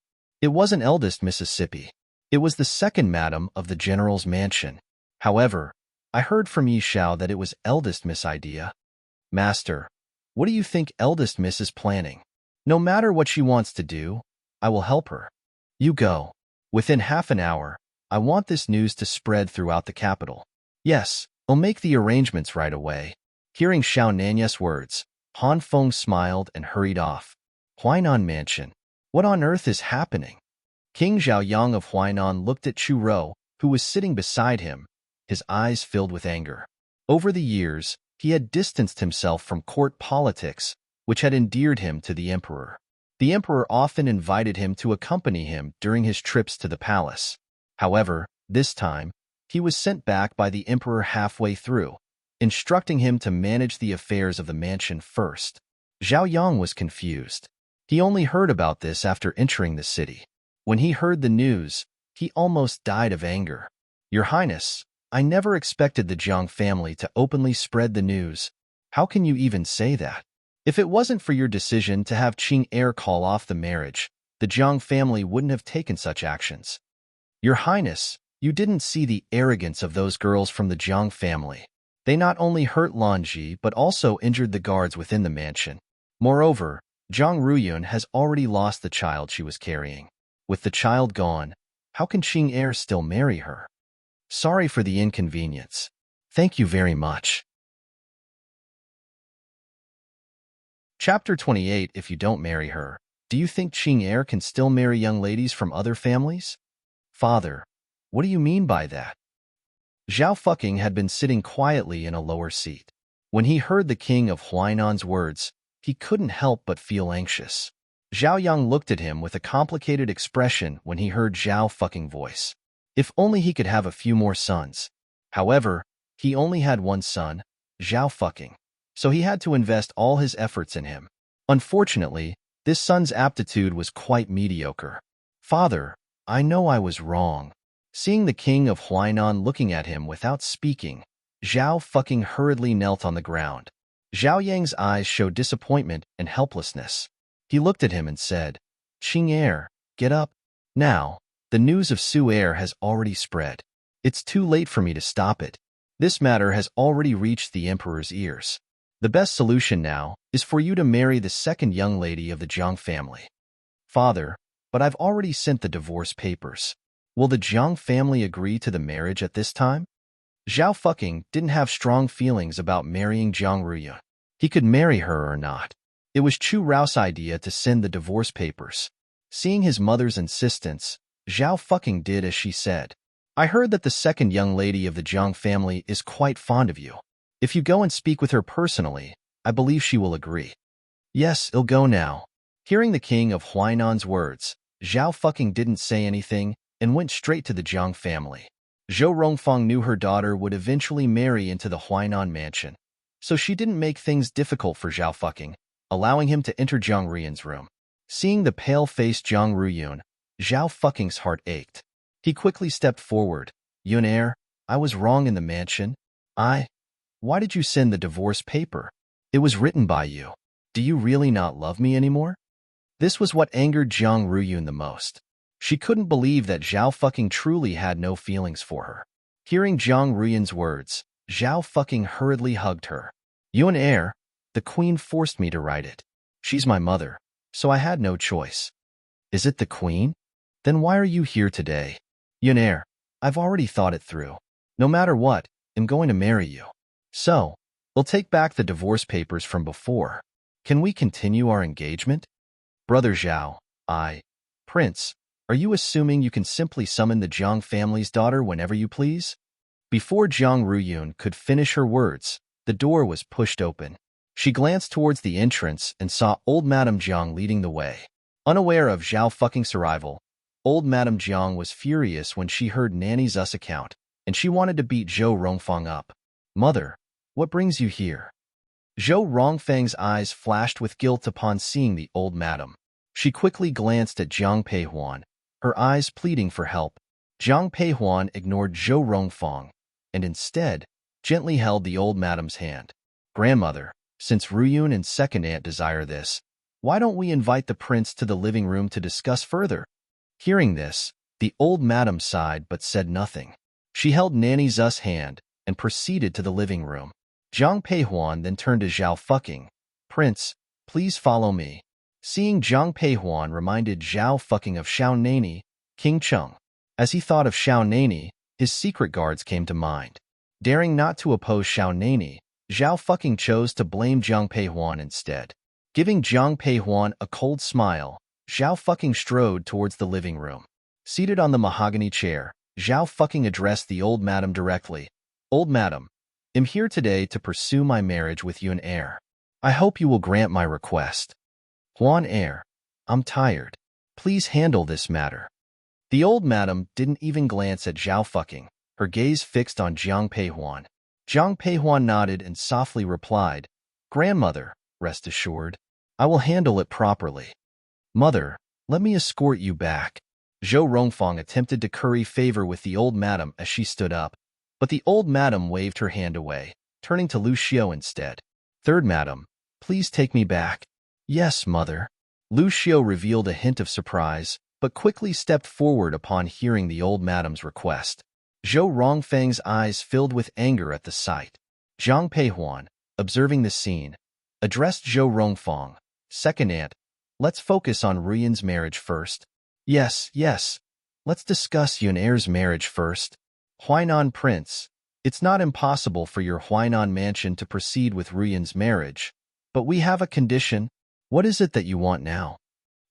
It wasn't eldest Mississippi. It was the second madam of the general's mansion. However, I heard from Yi Xiao that it was eldest Miss idea. Master, what do you think eldest Miss is planning? No matter what she wants to do, I will help her. You go. Within half an hour, I want this news to spread throughout the capital. Yes, I'll make the arrangements right away. Hearing Xiao Nanya's words, Han Feng smiled and hurried off. Huainan Mansion. What on earth is happening? King Zhaoyang of Huainan looked at Chu Rou, who was sitting beside him, his eyes filled with anger. Over the years, he had distanced himself from court politics, which had endeared him to the emperor. The emperor often invited him to accompany him during his trips to the palace. However, this time, he was sent back by the emperor halfway through, instructing him to manage the affairs of the mansion first. Zhao Yang was confused. He only heard about this after entering the city. When he heard the news, he almost died of anger. Your Highness, I never expected the Jiang family to openly spread the news. How can you even say that? If it wasn't for your decision to have Qing heir call off the marriage, the Jiang family wouldn't have taken such actions. Your Highness, you didn't see the arrogance of those girls from the Jiang family. They not only hurt Lanji but also injured the guards within the mansion. Moreover, Zhang Ruyun has already lost the child she was carrying. With the child gone, how can Qing heir still marry her? Sorry for the inconvenience. Thank you very much. Chapter 28. If you don't marry her, do you think Qing heir can still marry young ladies from other families? Father, what do you mean by that? Zhao Fucking had been sitting quietly in a lower seat. When he heard the king of Huainan's words, he couldn't help but feel anxious. Zhao Yang looked at him with a complicated expression when he heard Zhao Fucking voice. If only he could have a few more sons. However, he only had one son, Zhao Fucking, so he had to invest all his efforts in him. Unfortunately, this son's aptitude was quite mediocre. Father, I know I was wrong. Seeing the king of Huainan looking at him without speaking, Zhao Fucking hurriedly knelt on the ground. Zhao Yang's eyes showed disappointment and helplessness. He looked at him and said, Qing heir, get up. Now, the news of Su heir has already spread. It's too late for me to stop it. This matter has already reached the emperor's ears. The best solution now is for you to marry the second young lady of the Jiang family. Father, but I've already sent the divorce papers. Will the Jiang family agree to the marriage at this time? Zhao Fucking didn't have strong feelings about marrying Jiang Ruyun. He could marry her or not. It was Chu Rao's idea to send the divorce papers. Seeing his mother's insistence, Zhao Fucking did as she said. I heard that the second young lady of the Jiang family is quite fond of you. If you go and speak with her personally, I believe she will agree. Yes, I'll go now. Hearing the king of Huainan's words, Zhao Fucking didn't say anything and went straight to the Jiang family. Zhou Rongfang knew her daughter would eventually marry into the Huainan mansion, so she didn't make things difficult for Zhao Fucking, allowing him to enter Jiang Ruyun's room. Seeing the pale-faced Jiang Ruyun, Zhao Fucking's heart ached. He quickly stepped forward. Yun heir, I was wrong in the mansion. Why did you send the divorce paper? It was written by you. Do you really not love me anymore? This was what angered Jiang Ruyun the most. She couldn't believe that Zhao fucking truly had no feelings for her. Hearing Jiang Ruyun's words, Zhao fucking hurriedly hugged her. Yun heir, the queen forced me to write it. She's my mother, so I had no choice. Is it the queen? Then why are you here today? Yun heir, I've already thought it through. No matter what, I'm going to marry you. So, we'll take back the divorce papers from before. Can we continue our engagement? Brother Zhao, Prince, are you assuming you can simply summon the Jiang family's daughter whenever you please? Before Jiang Ruyun could finish her words, the door was pushed open. She glanced towards the entrance and saw old Madame Jiang leading the way. Unaware of Zhao fucking's arrival, old Madame Jiang was furious when she heard Nanny Zu's account, and she wanted to beat Zhou Rongfang up. Mother, what brings you here? Zhou Rongfang's eyes flashed with guilt upon seeing the old madam. She quickly glanced at Jiang Peihuan, her eyes pleading for help. Jiang Peihuan ignored Zhou Rongfang, and instead, gently held the old madam's hand. Grandmother, since Ruyun and second aunt desire this, why don't we invite the prince to the living room to discuss further? Hearing this, the old madam sighed but said nothing. She held Nanny Zu's hand and proceeded to the living room. Jiang Peihuan then turned to Zhao fucking. Prince, please follow me. Seeing Jiang Peihuan reminded Zhao fucking of Xiao Nani, King Cheng. As he thought of Xiao Nani, his secret guards came to mind. Daring not to oppose Xiao Nani, Zhao fucking chose to blame Jiang Peihuan instead. Giving Jiang Peihuan a cold smile, Zhao fucking strode towards the living room. Seated on the mahogany chair, Zhao fucking addressed the old madam directly. Old madam, I'm here today to pursue my marriage with Yun heir. I hope you will grant my request. Huan heir, I'm tired. Please handle this matter. The old madam didn't even glance at Zhao fucking, her gaze fixed on Jiang Peihuan. Jiang Peihuan nodded and softly replied, Grandmother, rest assured, I will handle it properly. Mother, let me escort you back. Zhou Rongfang attempted to curry favor with the old madam as she stood up, but the old madam waved her hand away, turning to Lu Xiu instead. Third madam, please take me back. Yes, mother. Lu Xiu revealed a hint of surprise, but quickly stepped forward upon hearing the old madam's request. Zhou Rongfang's eyes filled with anger at the sight. Jiang Peihuan, observing the scene, addressed Zhou Rongfang. Second aunt, let's focus on Ruyun's marriage first. Yes, let's discuss Yun heir's marriage first. Huainan Prince, it's not impossible for your Huainan mansion to proceed with Ruyun's marriage, but we have a condition. What is it that you want now?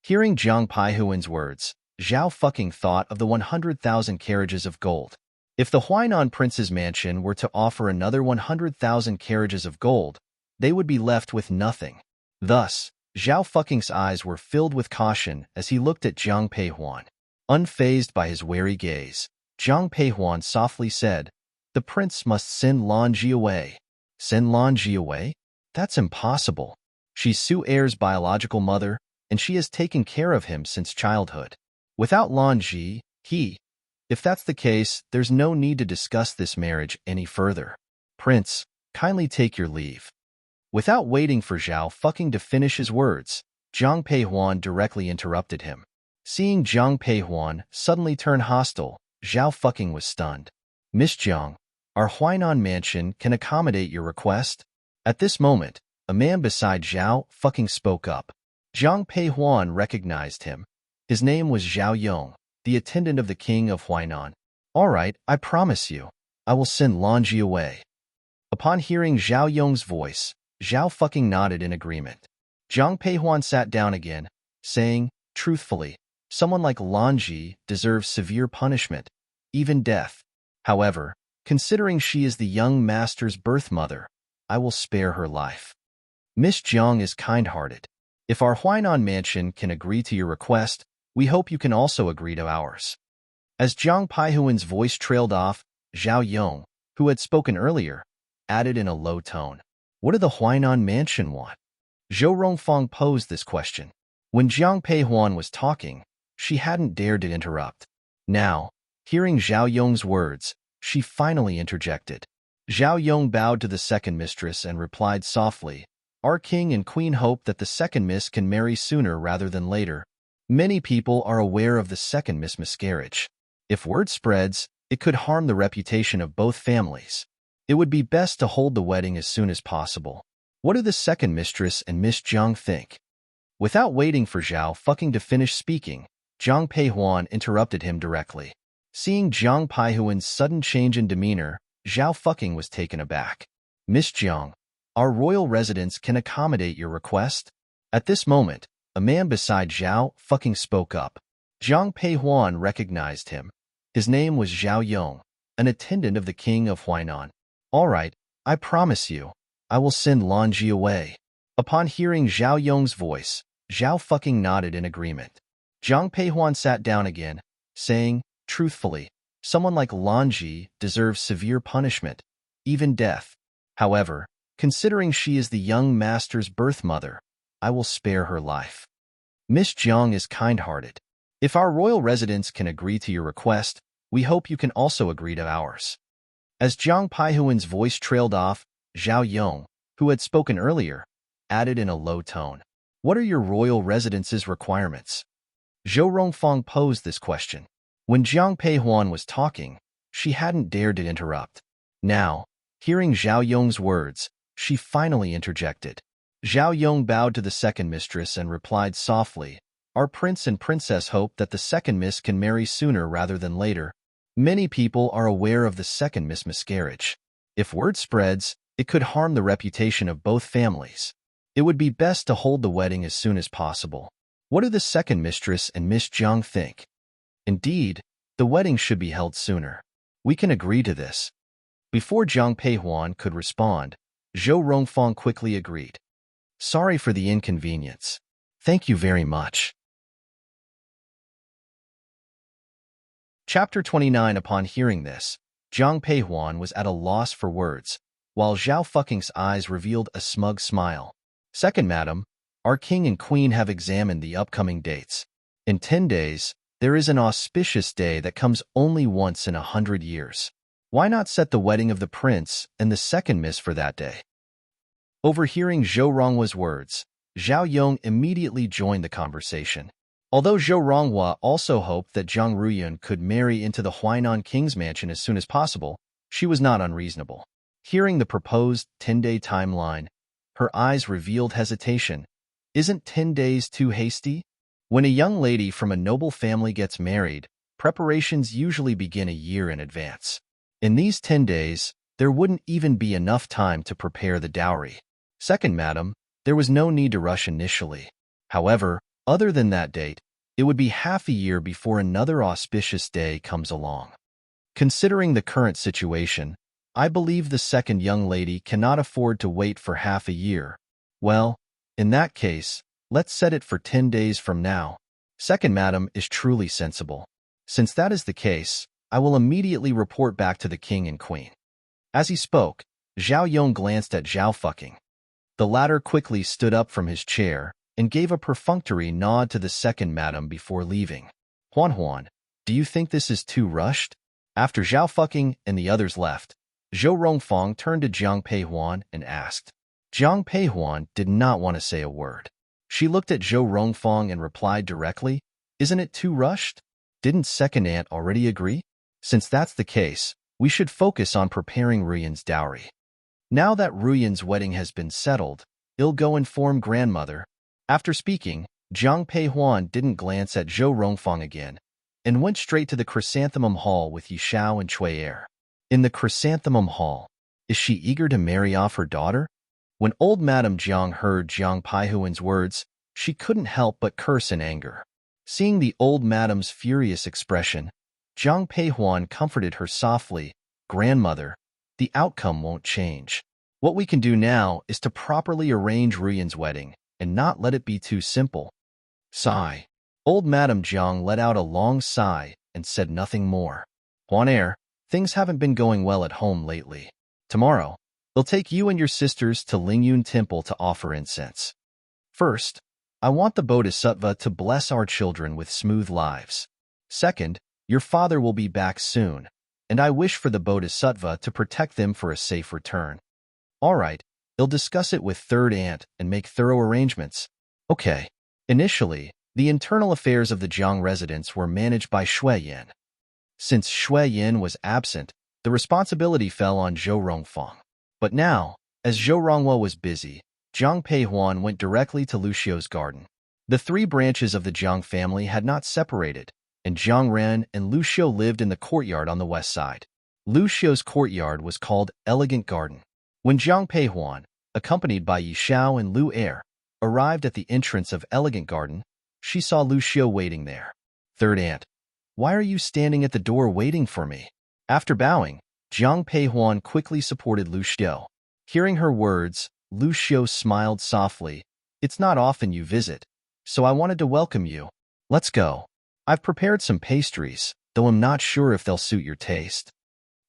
Hearing Jiang Peihuan's words, Zhao fucking thought of the 100,000 carriages of gold. If the Huainan Prince's mansion were to offer another 100,000 carriages of gold, they would be left with nothing. Thus, Zhao fucking's eyes were filled with caution as he looked at Jiang Peihuan. Unfazed by his wary gaze, Jiang Peihuan softly said, The prince must send Lanji away. Send Lanji away? That's impossible. She's Su heir's biological mother, and she has taken care of him since childhood. Without Lanji, if that's the case, there's no need to discuss this marriage any further. Prince, kindly take your leave. Without waiting for Zhao fucking to finish his words, Jiang Peihuan directly interrupted him. Seeing Jiang Peihuan suddenly turn hostile, Zhao fucking was stunned. Miss Jiang, our Huainan mansion can accommodate your request? At this moment, a man beside Zhao fucking spoke up. Jiang Peihuan recognized him. His name was Zhao Yong, the attendant of the king of Huainan. All right, I promise you, I will send Lanji away. Upon hearing Zhao Yong's voice, Zhao fucking nodded in agreement. Jiang Peihuan sat down again, saying, truthfully, someone like Lanji deserves severe punishment, even death. However, considering she is the young master's birth mother, I will spare her life. Miss Jiang is kind-hearted. If our Huainan mansion can agree to your request, we hope you can also agree to ours. As Jiang Peihuan's voice trailed off, Zhao Yong, who had spoken earlier, added in a low tone, What do the Huainan mansion want? Zhou Rongfang posed this question. When Jiang Peihuan was talking, she hadn't dared to interrupt. Now, hearing Zhao Yong's words, she finally interjected. Zhao Yong bowed to the second mistress and replied softly, our king and queen hope that the second miss can marry sooner rather than later. Many people are aware of the second miss miscarriage. If word spreads, it could harm the reputation of both families. It would be best to hold the wedding as soon as possible. What do the second mistress and Miss Jiang think? Without waiting for Zhao Fucking to finish speaking, Jiang Peihuan interrupted him directly. Seeing Jiang Peihuan's sudden change in demeanor, Zhao Fucking was taken aback. Miss Jiang, our royal residence can accommodate your request? At this moment, a man beside Zhao Fucking spoke up. Jiang Peihuan recognized him. His name was Zhao Yong, an attendant of the king of Huainan. All right, I promise you, I will send Lanji away. Upon hearing Zhao Yong's voice, Zhao Fucking nodded in agreement. Jiang Peihuan sat down again, saying, truthfully, someone like Lanji deserves severe punishment, even death. However, considering she is the young master's birth mother, I will spare her life. Miss Jiang is kind-hearted. If our royal residence can agree to your request, we hope you can also agree to ours. As Jiang Peihuan's voice trailed off, Zhao Yong, who had spoken earlier, added in a low tone, what are your royal residence's requirements? Zhou Rongfang posed this question. When Jiang Peihuan was talking, she hadn't dared to interrupt. Now, hearing Zhao Yong's words, she finally interjected. Zhao Yong bowed to the second mistress and replied softly, our prince and princess hope that the second miss can marry sooner rather than later. Many people are aware of the second miss miscarriage. If word spreads, it could harm the reputation of both families. It would be best to hold the wedding as soon as possible. What do the second mistress and Miss Jiang think? Indeed, the wedding should be held sooner. We can agree to this. Before Jiang Peihuan could respond, Zhou Rongfang quickly agreed. Sorry for the inconvenience. Thank you very much. Chapter 29. Upon hearing this, Jiang Peihuan was at a loss for words, while Zhao Fucking's eyes revealed a smug smile. Second, madam, our king and queen have examined the upcoming dates. In 10 days, there is an auspicious day that comes only once in 100 years. Why not set the wedding of the prince and the second miss for that day? Overhearing Zhou Ronghua's words, Zhao Yong immediately joined the conversation. Although Zhou Ronghua also hoped that Zhang Ruyun could marry into the Huainan king's mansion as soon as possible, she was not unreasonable. Hearing the proposed 10-day timeline, her eyes revealed hesitation. Isn't 10 days too hasty? When a young lady from a noble family gets married, preparations usually begin a year in advance. In these 10 days, there wouldn't even be enough time to prepare the dowry. Second, madam, there was no need to rush initially. However, other than that date, it would be half a year before another auspicious day comes along. Considering the current situation, I believe the second young lady cannot afford to wait for half a year. Well, in that case, let's set it for 10 days from now. Second, madam, is truly sensible. Since that is the case, I will immediately report back to the king and queen. As he spoke, Zhao Yong glanced at Zhao Fucking. The latter quickly stood up from his chair and gave a perfunctory nod to the second madam before leaving. Huan, do you think this is too rushed? After Zhao Fucking and the others left, Zhou Rongfang turned to Jiang Peihuan and asked. Jiang Peihuan did not want to say a word. She looked at Zhou Rongfang and replied directly, Isn't it too rushed? Didn't second aunt already agree? Since that's the case, we should focus on preparing Ruyun's dowry. Now that Ruyun's wedding has been settled, I'll go inform grandmother. After speaking, Jiang Peihuan didn't glance at Zhou Rongfang again, and went straight to the Chrysanthemum Hall with Yishao and Cui Er. In the Chrysanthemum Hall, is she eager to marry off her daughter? When old Madame Jiang heard Jiang Peihuan's words, she couldn't help but curse in anger. Seeing the old madame's furious expression, Jiang Peihuan comforted her softly, Grandmother, the outcome won't change. What we can do now is to properly arrange Ruyun's wedding and not let it be too simple. Sigh. Old Madame Jiang let out a long sigh and said nothing more. Huan Er, things haven't been going well at home lately. Tomorrow, they'll take you and your sisters to Lingyun Temple to offer incense. First, I want the Bodhisattva to bless our children with smooth lives. Second, your father will be back soon, and I wish for the Bodhisattva to protect them for a safe return. All right, I'll discuss it with third aunt and make thorough arrangements. Okay. Initially, the internal affairs of the Jiang residence were managed by Shui Yin. Since Shui Yin was absent, the responsibility fell on Zhou Rongfang. But now, as Zhou Rongwo was busy, Jiang Peihuan went directly to Lu Xiu's garden. The three branches of the Jiang family had not separated, and Jiang Ren and Lu Xiu lived in the courtyard on the west side. Lu Xiu's courtyard was called Elegant Garden. When Jiang Peihuan, accompanied by Yi Xiao and Lu Er, arrived at the entrance of Elegant Garden, she saw Lu Xiu waiting there. Third aunt, why are you standing at the door waiting for me? After bowing, Jiang Peihuan quickly supported Lu Xiu. Hearing her words, Lu Xiu smiled softly. It's not often you visit, so I wanted to welcome you. Let's go. I've prepared some pastries, though I'm not sure if they'll suit your taste.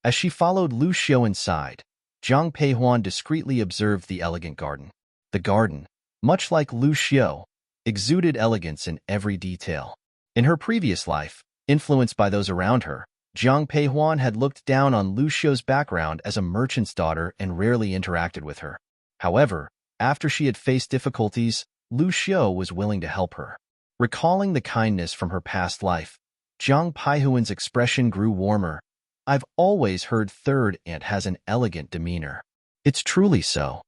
As she followed Lu Xiu inside, Jiang Peihuan discreetly observed the elegant garden. The garden, much like Lu Xiu, exuded elegance in every detail. In her previous life, influenced by those around her, Jiang Peihuan had looked down on Lu Xiu's background as a merchant's daughter and rarely interacted with her. However, after she had faced difficulties, Lu Xiu was willing to help her. Recalling the kindness from her past life, Jiang Peihuan's expression grew warmer. I've always heard third aunt has an elegant demeanor. It's truly so.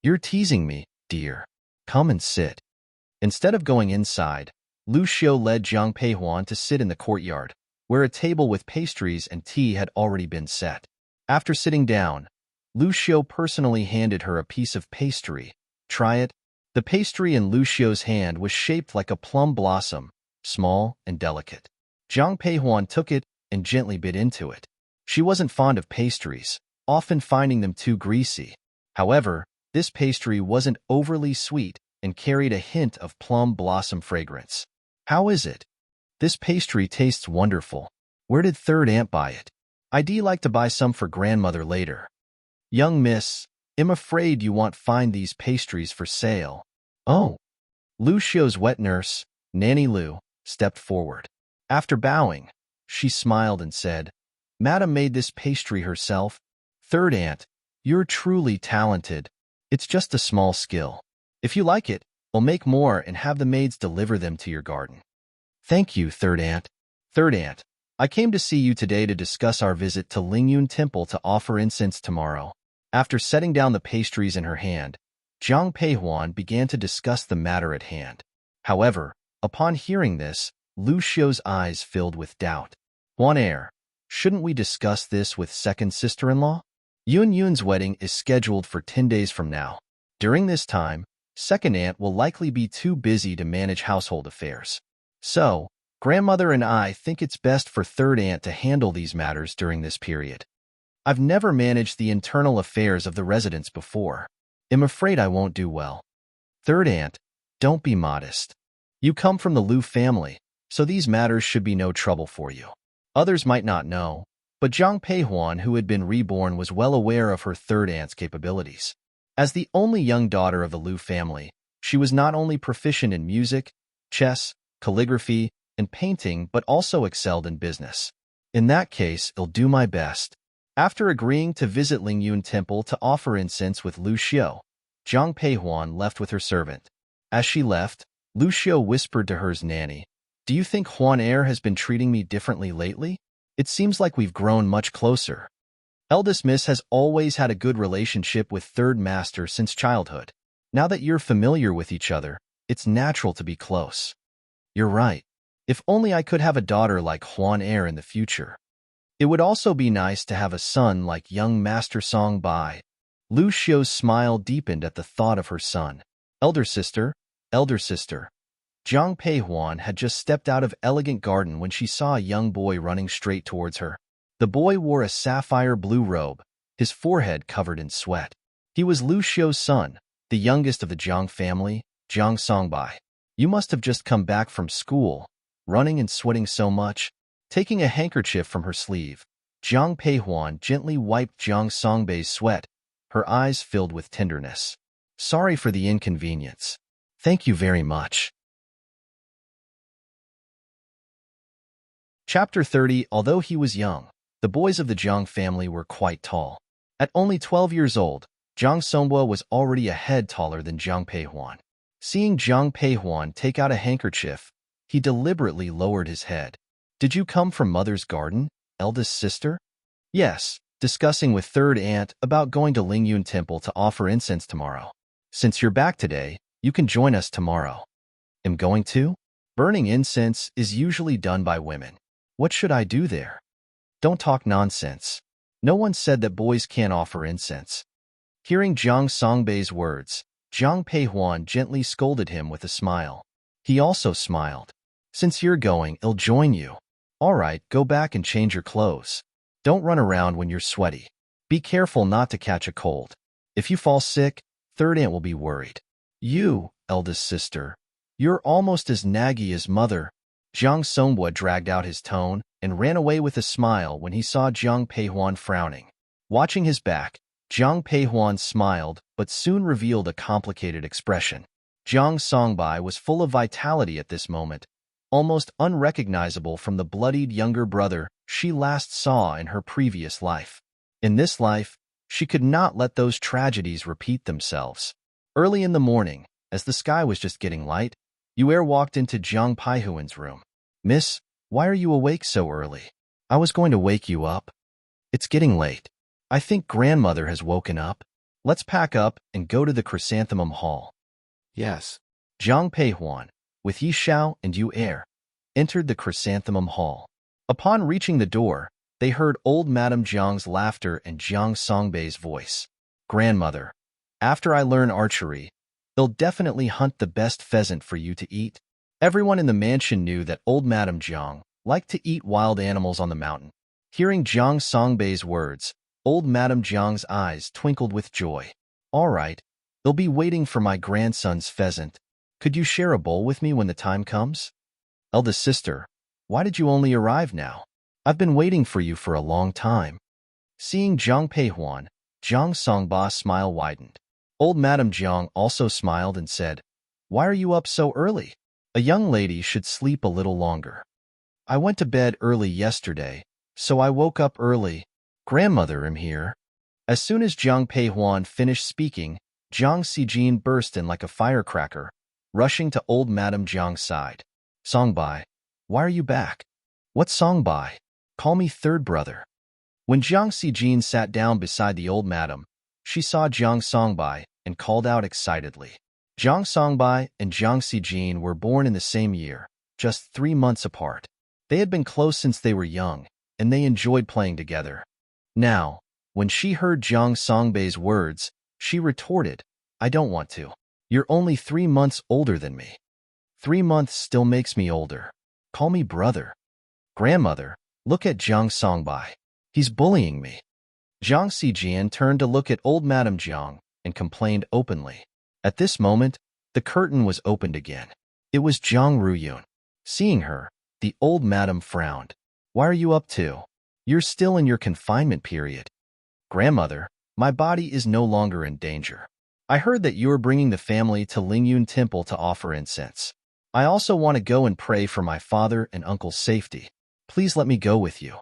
You're teasing me, dear. Come and sit. Instead of going inside, Lu Xiu led Jiang Peihuan to sit in the courtyard, where a table with pastries and tea had already been set. After sitting down, Lu Xiu personally handed her a piece of pastry. Try it. The pastry in Lu Xiu's hand was shaped like a plum blossom, small and delicate. Jiang Peihuan took it and gently bit into it. She wasn't fond of pastries, often finding them too greasy. However, this pastry wasn't overly sweet and carried a hint of plum blossom fragrance. How is it? This pastry tastes wonderful. Where did third aunt buy it? I'd like to buy some for grandmother later. Young miss, I'm afraid you won't find these pastries for sale. Oh. Lu Xiu's wet nurse, Nanny Lu, stepped forward. After bowing, she smiled and said, Madam made this pastry herself. Third aunt, you're truly talented. It's just a small skill. If you like it, I'll make more and have the maids deliver them to your garden. Thank you, third aunt. Third aunt, I came to see you today to discuss our visit to Lingyun Temple to offer incense tomorrow. After setting down the pastries in her hand, Jiang Peihuan began to discuss the matter at hand. However, upon hearing this, Lu Xiu's eyes filled with doubt. Huan Er, shouldn't we discuss this with second sister-in-law? Yun's wedding is scheduled for 10 days from now. During this time, second aunt will likely be too busy to manage household affairs. So, grandmother and I think it's best for third aunt to handle these matters during this period. I've never managed the internal affairs of the residence before. I'm afraid I won't do well. Third aunt, don't be modest. You come from the Lu family, so these matters should be no trouble for you. Others might not know, but Jiang Peihuan, who had been reborn, was well aware of her third aunt's capabilities. As the only young daughter of the Lu family, she was not only proficient in music, chess, calligraphy, and painting, but also excelled in business. In that case, I'll do my best. After agreeing to visit Lingyun Temple to offer incense with Lu Xiu, Jiang Peihuan left with her servant. As she left, Lu Xiu whispered to her nanny, Do you think Huan Er has been treating me differently lately? It seems like we've grown much closer. Eldest Miss has always had a good relationship with Third Master since childhood. Now that you're familiar with each other, it's natural to be close. You're right. If only I could have a daughter like Huan Er in the future. It would also be nice to have a son like young Master Song Bai. Lu Xiu's smile deepened at the thought of her son. Elder sister, elder sister. Jiang Peihuan had just stepped out of Elegant Garden when she saw a young boy running straight towards her. The boy wore a sapphire blue robe, his forehead covered in sweat. He was Lu Xiu's son, the youngest of the Jiang family, Jiang Songbai. You must have just come back from school, running and sweating so much. Taking a handkerchief from her sleeve, Jiang Peihuan gently wiped Jiang Songbei's sweat, her eyes filled with tenderness. Sorry for the inconvenience. Thank you very much. Chapter 30. Although he was young, the boys of the Jiang family were quite tall. At only 12 years old, Jiang Songhua was already a head taller than Jiang Peihuan. Seeing Jiang Peihuan take out a handkerchief, he deliberately lowered his head. Did you come from Mother's garden, eldest sister? Yes, discussing with third aunt about going to Lingyun Temple to offer incense tomorrow. Since you're back today, you can join us tomorrow. Am going to? Burning incense is usually done by women. What should I do there? Don't talk nonsense. No one said that boys can't offer incense. Hearing Jiang Songbei's words, Jiang Peihuan gently scolded him with a smile. He also smiled. Since you're going, I'll join you. All right, go back and change your clothes. Don't run around when you're sweaty. Be careful not to catch a cold. If you fall sick, third aunt will be worried. You, eldest sister, you're almost as naggy as mother. Jiang Songhua dragged out his tone and ran away with a smile when he saw Jiang Peihuan frowning. Watching his back, Jiang Peihuan smiled but soon revealed a complicated expression. Jiang Songbei was full of vitality at this moment, almost unrecognizable from the bloodied younger brother she last saw in her previous life. In this life, she could not let those tragedies repeat themselves. Early in the morning, as the sky was just getting light, Yue walked into Jiang Peihuan's room. Miss, why are you awake so early? I was going to wake you up. It's getting late. I think grandmother has woken up. Let's pack up and go to the Chrysanthemum Hall. Yes. Jiang Peihuan, with Yi Xiao and Yu entered the Chrysanthemum Hall. Upon reaching the door, they heard old Madame Jiang's laughter and Jiang Songbei's voice. Grandmother, after I learn archery, they'll definitely hunt the best pheasant for you to eat. Everyone in the mansion knew that old Madame Jiang liked to eat wild animals on the mountain. Hearing Jiang Songbei's words, old Madame Jiang's eyes twinkled with joy. All right, they'll be waiting for my grandson's pheasant. Could you share a bowl with me when the time comes? Eldest sister, why did you only arrive now? I've been waiting for you for a long time. Seeing Jiang Peihuan, Jiang Songbei's smile widened. Old Madame Jiang also smiled and said, Why are you up so early? A young lady should sleep a little longer. I went to bed early yesterday, so I woke up early. Grandmother, I'm here. As soon as Jiang Peihuan finished speaking, Jiang Xijin burst in like a firecracker, rushing to old Madame Jiang's side. Songbei, why are you back? What Songbei? Call me third brother. When Jiang Xijin sat down beside the old madam, she saw Jiang Songbei and called out excitedly. Jiang Songbei and Jiang Xijin were born in the same year, just 3 months apart. They had been close since they were young, and they enjoyed playing together. Now, when she heard Jiang Songbei's words, she retorted, I don't want to. You're only 3 months older than me. 3 months still makes me older. Call me brother. Grandmother, look at Jiang Songbei. He's bullying me. Jiang Xijin turned to look at old Madame Jiang and complained openly. At this moment, the curtain was opened again. It was Jiang Ruyun. Seeing her, the old madam frowned. Why are you up to? You're still in your confinement period. Grandmother, my body is no longer in danger. I heard that you are bringing the family to Lingyun Temple to offer incense. I also want to go and pray for my father and uncle's safety. Please let me go with you.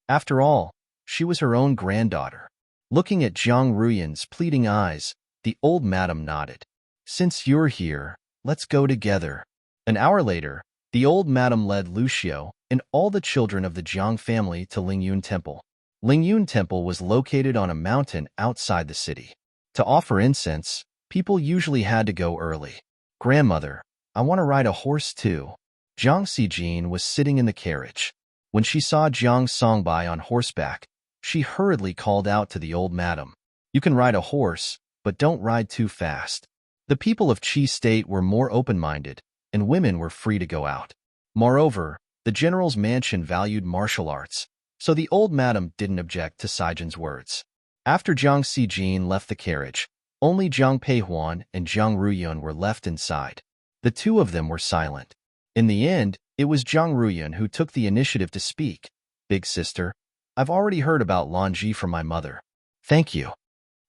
After all, she was her own granddaughter. Looking at Jiang Ruyun's pleading eyes, the old madam nodded. Since you're here, let's go together. An hour later, the old madam led Lucio and all the children of the Jiang family to Lingyun Temple. Lingyun Temple was located on a mountain outside the city. To offer incense, people usually had to go early. Grandmother, I want to ride a horse too. Jiang Xijin was sitting in the carriage. When she saw Jiang Songbei on horseback, she hurriedly called out to the old madam. You can ride a horse, but don't ride too fast. The people of Qi State were more open-minded, and women were free to go out. Moreover, the general's mansion valued martial arts, so the old madam didn't object to Saijin's words. After Jiang Xijin left the carriage, only Jiang Peihuan and Jiang Ruyun were left inside. The two of them were silent. In the end, it was Jiang Ruyun who took the initiative to speak. Big sister, I've already heard about Lanji from my mother. Thank you.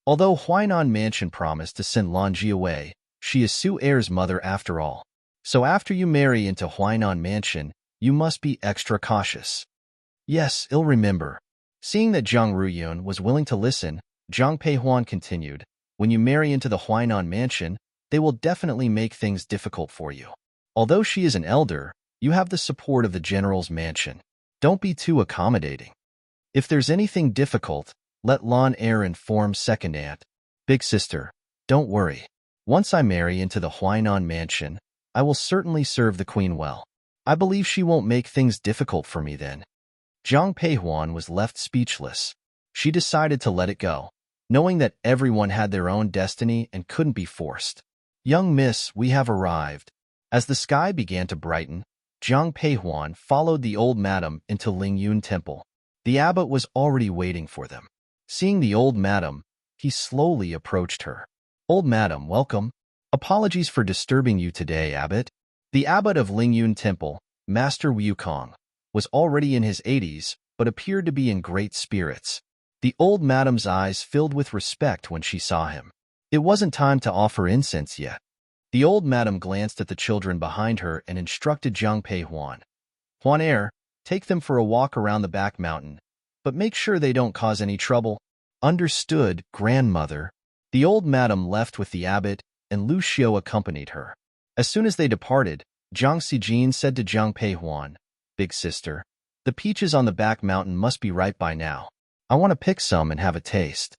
Although Huainan Mansion promised to send Lanji away, she is Su Er's mother after all. So after you marry into Huainan Mansion, you must be extra cautious. Yes, I'll remember. Seeing that Jiang Ruyun was willing to listen, Jiang Peihuan continued, When you marry into the Huainan mansion, they will definitely make things difficult for you. Although she is an elder, you have the support of the general's mansion. Don't be too accommodating. If there's anything difficult, let Lan Er inform second aunt. Big sister, don't worry. Once I marry into the Huainan mansion, I will certainly serve the queen well. I believe she won't make things difficult for me then. Zhang Peihuan was left speechless. She decided to let it go, knowing that everyone had their own destiny and couldn't be forced. Young miss, we have arrived. As the sky began to brighten, Zhang Peihuan followed the old madam into Lingyun Temple. The abbot was already waiting for them. Seeing the old madam, he slowly approached her. Old madam, welcome. Apologies for disturbing you today, abbot. The abbot of Lingyun Temple, Master Wukong, was already in his 80s, but appeared to be in great spirits. The old madam's eyes filled with respect when she saw him. It wasn't time to offer incense yet. The old madam glanced at the children behind her and instructed Zhang Peihuan. Huan Er, take them for a walk around the back mountain, but make sure they don't cause any trouble. Understood, grandmother. The old madam left with the abbot, and Lu Xiu accompanied her. As soon as they departed, Zhang Xijin said to Zhang Peihuan, Big sister, the peaches on the back mountain must be ripe by now. I want to pick some and have a taste.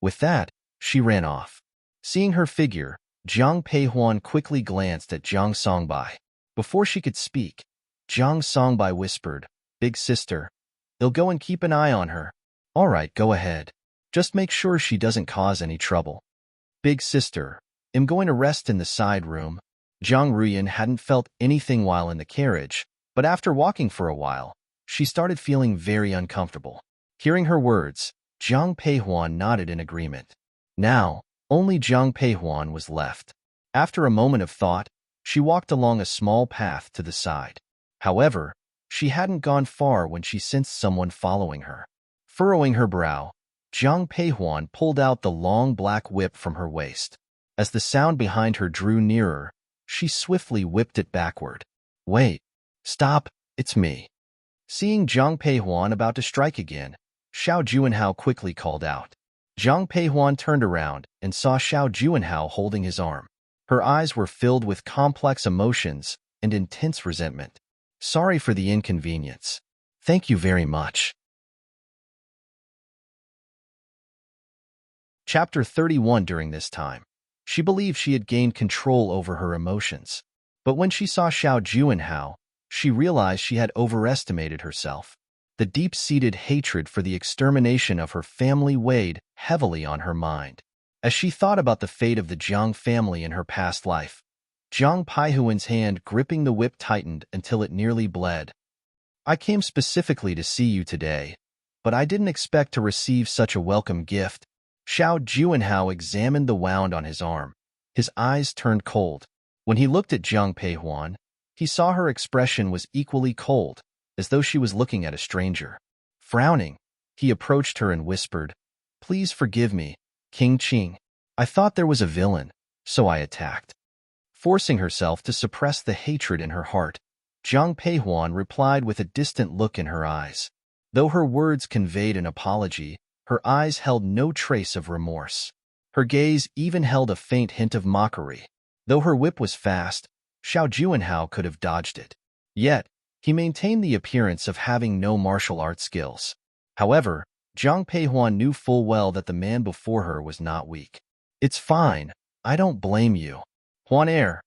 With that, she ran off. Seeing her figure, Zhang Peihuan quickly glanced at Zhang Songbai. Before she could speak, Zhang Songbai whispered, Big sister, they'll go and keep an eye on her. All right, go ahead. Just make sure she doesn't cause any trouble. Big sister, I'm going to rest in the side room. Zhang Ruyan hadn't felt anything while in the carriage, but after walking for a while, she started feeling very uncomfortable. Hearing her words, Zhang Peihuan nodded in agreement. Now, only Zhang Peihuan was left. After a moment of thought, she walked along a small path to the side. However, she hadn't gone far when she sensed someone following her. Furrowing her brow, Zhang Peihuan pulled out the long black whip from her waist. As the sound behind her drew nearer, she swiftly whipped it backward. Wait, stop, it's me. Seeing Zhang Peihuan about to strike again, Xiao Juanhao quickly called out. Zhang Peihuan turned around and saw Xiao Juanhao holding his arm. Her eyes were filled with complex emotions and intense resentment. Sorry for the inconvenience. Thank you very much. Chapter 31. During this time, she believed she had gained control over her emotions. But when she saw Xiao Juanhao, she realized she had overestimated herself. The deep-seated hatred for the extermination of her family weighed heavily on her mind. As she thought about the fate of the Jiang family in her past life, Zhang Peihuan's hand gripping the whip tightened until it nearly bled. I came specifically to see you today, but I didn't expect to receive such a welcome gift. Xiao Juanhao examined the wound on his arm. His eyes turned cold. When he looked at Zhang Peihuan, he saw her expression was equally cold, as though she was looking at a stranger. Frowning, he approached her and whispered, Please forgive me, King Qing. I thought there was a villain, so I attacked. Forcing herself to suppress the hatred in her heart, Zhang Peihuan replied with a distant look in her eyes. Though her words conveyed an apology, her eyes held no trace of remorse. Her gaze even held a faint hint of mockery. Though her whip was fast, Xiao Juanhao could have dodged it. Yet, he maintained the appearance of having no martial arts skills. However, Zhang Peihuan knew full well that the man before her was not weak. It's fine, I don't blame you. Huan Er,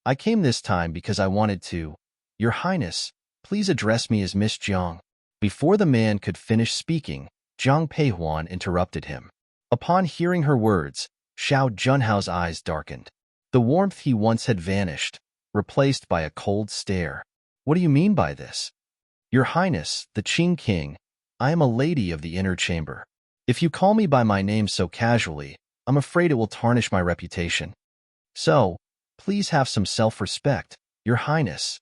I came this time because I wanted to. Your Highness, please address me as Miss Jiang. Before the man could finish speaking, Zhang Peihuan interrupted him. Upon hearing her words, Xiao Junhao's eyes darkened. The warmth he once had vanished, replaced by a cold stare. What do you mean by this? Your Highness, the Qing King, I am a lady of the inner chamber. If you call me by my name so casually, I'm afraid it will tarnish my reputation. So, please have some self-respect, Your Highness.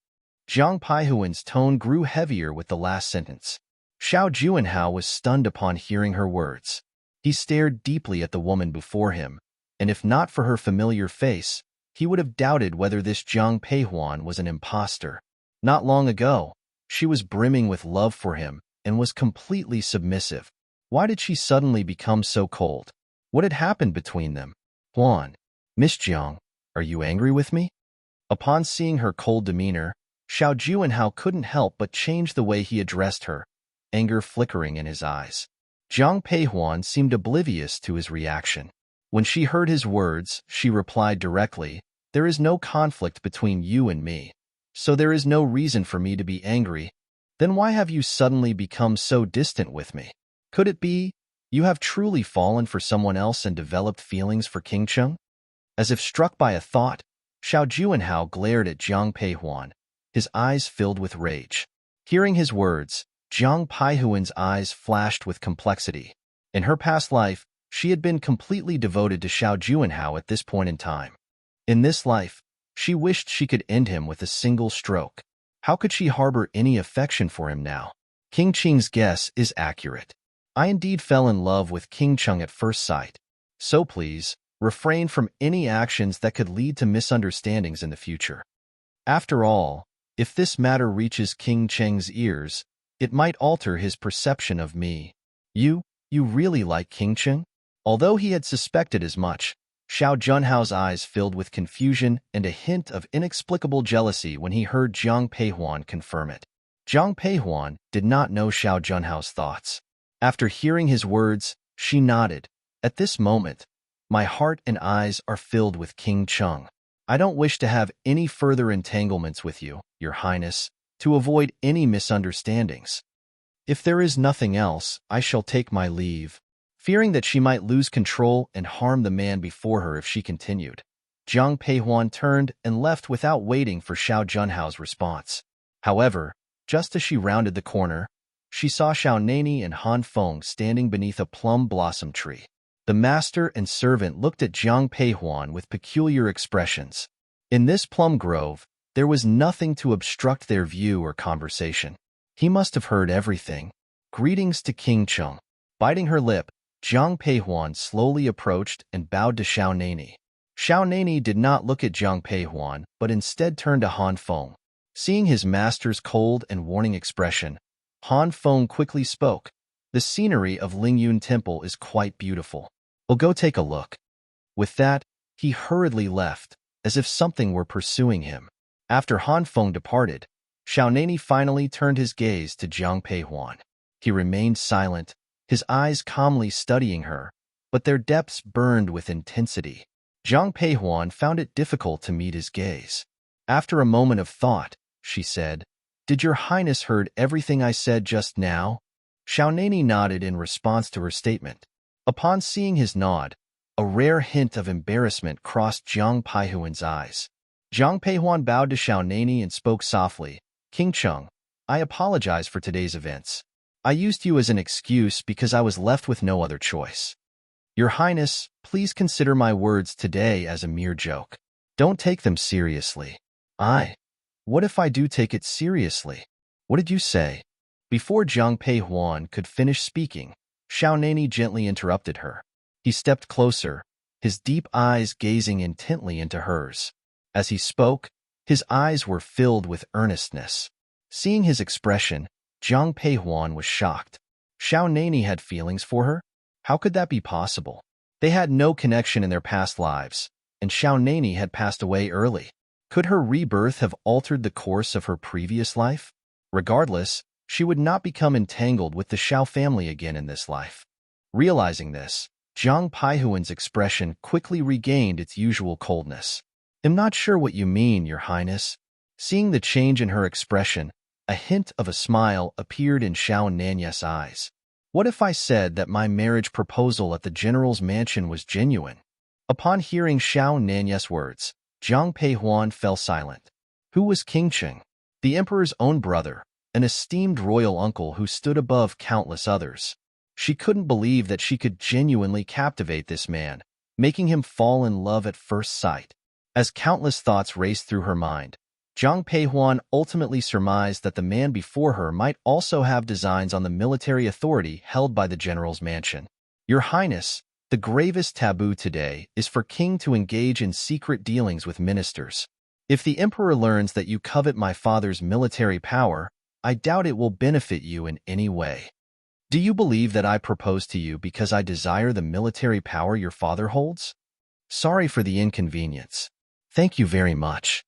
Zhang Peihuan's tone grew heavier with the last sentence. Xiao Juanhao was stunned upon hearing her words. He stared deeply at the woman before him, and if not for her familiar face, he would have doubted whether this Zhang Peihuan was an impostor. Not long ago, she was brimming with love for him and was completely submissive. Why did she suddenly become so cold? What had happened between them? Huan, Miss Jiang, are you angry with me? Upon seeing her cold demeanor, Xiao Juanhao couldn't help but change the way he addressed her, anger flickering in his eyes. Jiang Peihuan seemed oblivious to his reaction. When she heard his words, she replied directly, "There is no conflict between you and me, so there is no reason for me to be angry. Then why have you suddenly become so distant with me? Could it be you have truly fallen for someone else and developed feelings for King Cheng?" As if struck by a thought, Xiao Juanhao glared at Jiang Peihuan, his eyes filled with rage. Hearing his words, Jiang Peihuan's eyes flashed with complexity. In her past life, she had been completely devoted to Xiao Juanhao at this point in time. In this life, she wished she could end him with a single stroke. How could she harbor any affection for him now? King Cheng's guess is accurate. I indeed fell in love with King Cheng at first sight. So please, refrain from any actions that could lead to misunderstandings in the future. After all, if this matter reaches King Cheng's ears, it might alter his perception of me. You really like King Cheng? Although he had suspected as much, Xiao Junhao's eyes filled with confusion and a hint of inexplicable jealousy when he heard Jiang Peihuan confirm it. Jiang Peihuan did not know Xiao Junhao's thoughts. After hearing his words, she nodded. At this moment, my heart and eyes are filled with King Cheng. I don't wish to have any further entanglements with you, Your Highness, to avoid any misunderstandings. If there is nothing else, I shall take my leave. Fearing that she might lose control and harm the man before her if she continued, Jiang Peihuan turned and left without waiting for Xiao Junhao's response. However, just as she rounded the corner, she saw Xiao Nani and Han Feng standing beneath a plum blossom tree. The master and servant looked at Jiang Peihuan with peculiar expressions. In this plum grove, there was nothing to obstruct their view or conversation. He must have heard everything. Greetings to King Cheng. Biting her lip, Jiang Peihuan slowly approached and bowed to Xiao Nani. Xiao Nani did not look at Jiang Peihuan, but instead turned to Han Feng. Seeing his master's cold and warning expression, Han Feng quickly spoke. The scenery of Lingyun Temple is quite beautiful. We'll go take a look. With that, he hurriedly left, as if something were pursuing him. After Han Feng departed, Xiao Nani finally turned his gaze to Jiang Peihuan. He remained silent, his eyes calmly studying her, but their depths burned with intensity. Jiang Peihuan found it difficult to meet his gaze. After a moment of thought, she said, "Did Your Highness heard everything I said just now?" Xiao Nani nodded in response to her statement. Upon seeing his nod, a rare hint of embarrassment crossed Jiang Peihuan's eyes. Jiang Peihuan bowed to Xiao Nani and spoke softly, "King Cheng, I apologize for today's events. I used you as an excuse because I was left with no other choice. Your Highness, please consider my words today as a mere joke. Don't take them seriously." What if I do take it seriously? What did you say? Before Jiang Peihuan could finish speaking, Xiao Nani gently interrupted her. He stepped closer, his deep eyes gazing intently into hers. As he spoke, his eyes were filled with earnestness. Seeing his expression, Jiang Peihuan was shocked. Xiao Nani had feelings for her? How could that be possible? They had no connection in their past lives, and Xiao Nani had passed away early. Could her rebirth have altered the course of her previous life? Regardless, she would not become entangled with the Xiao family again in this life. Realizing this, Jiang Peihuan's expression quickly regained its usual coldness. "I'm not sure what you mean, Your Highness." Seeing the change in her expression, a hint of a smile appeared in Xiao Nani's eyes. "What if I said that my marriage proposal at the general's mansion was genuine?" Upon hearing Xiao Nani's words, Jiang Peihuan fell silent. Who was King Cheng? The emperor's own brother, an esteemed royal uncle who stood above countless others. She couldn't believe that she could genuinely captivate this man, making him fall in love at first sight. As countless thoughts raced through her mind, Jiang Peihuan ultimately surmised that the man before her might also have designs on the military authority held by the general's mansion. "Your Highness, the gravest taboo today is for king to engage in secret dealings with ministers. If the emperor learns that you covet my father's military power, I doubt it will benefit you in any way. Do you believe that I propose to you because I desire the military power your father holds?" Sorry for the inconvenience. Thank you very much.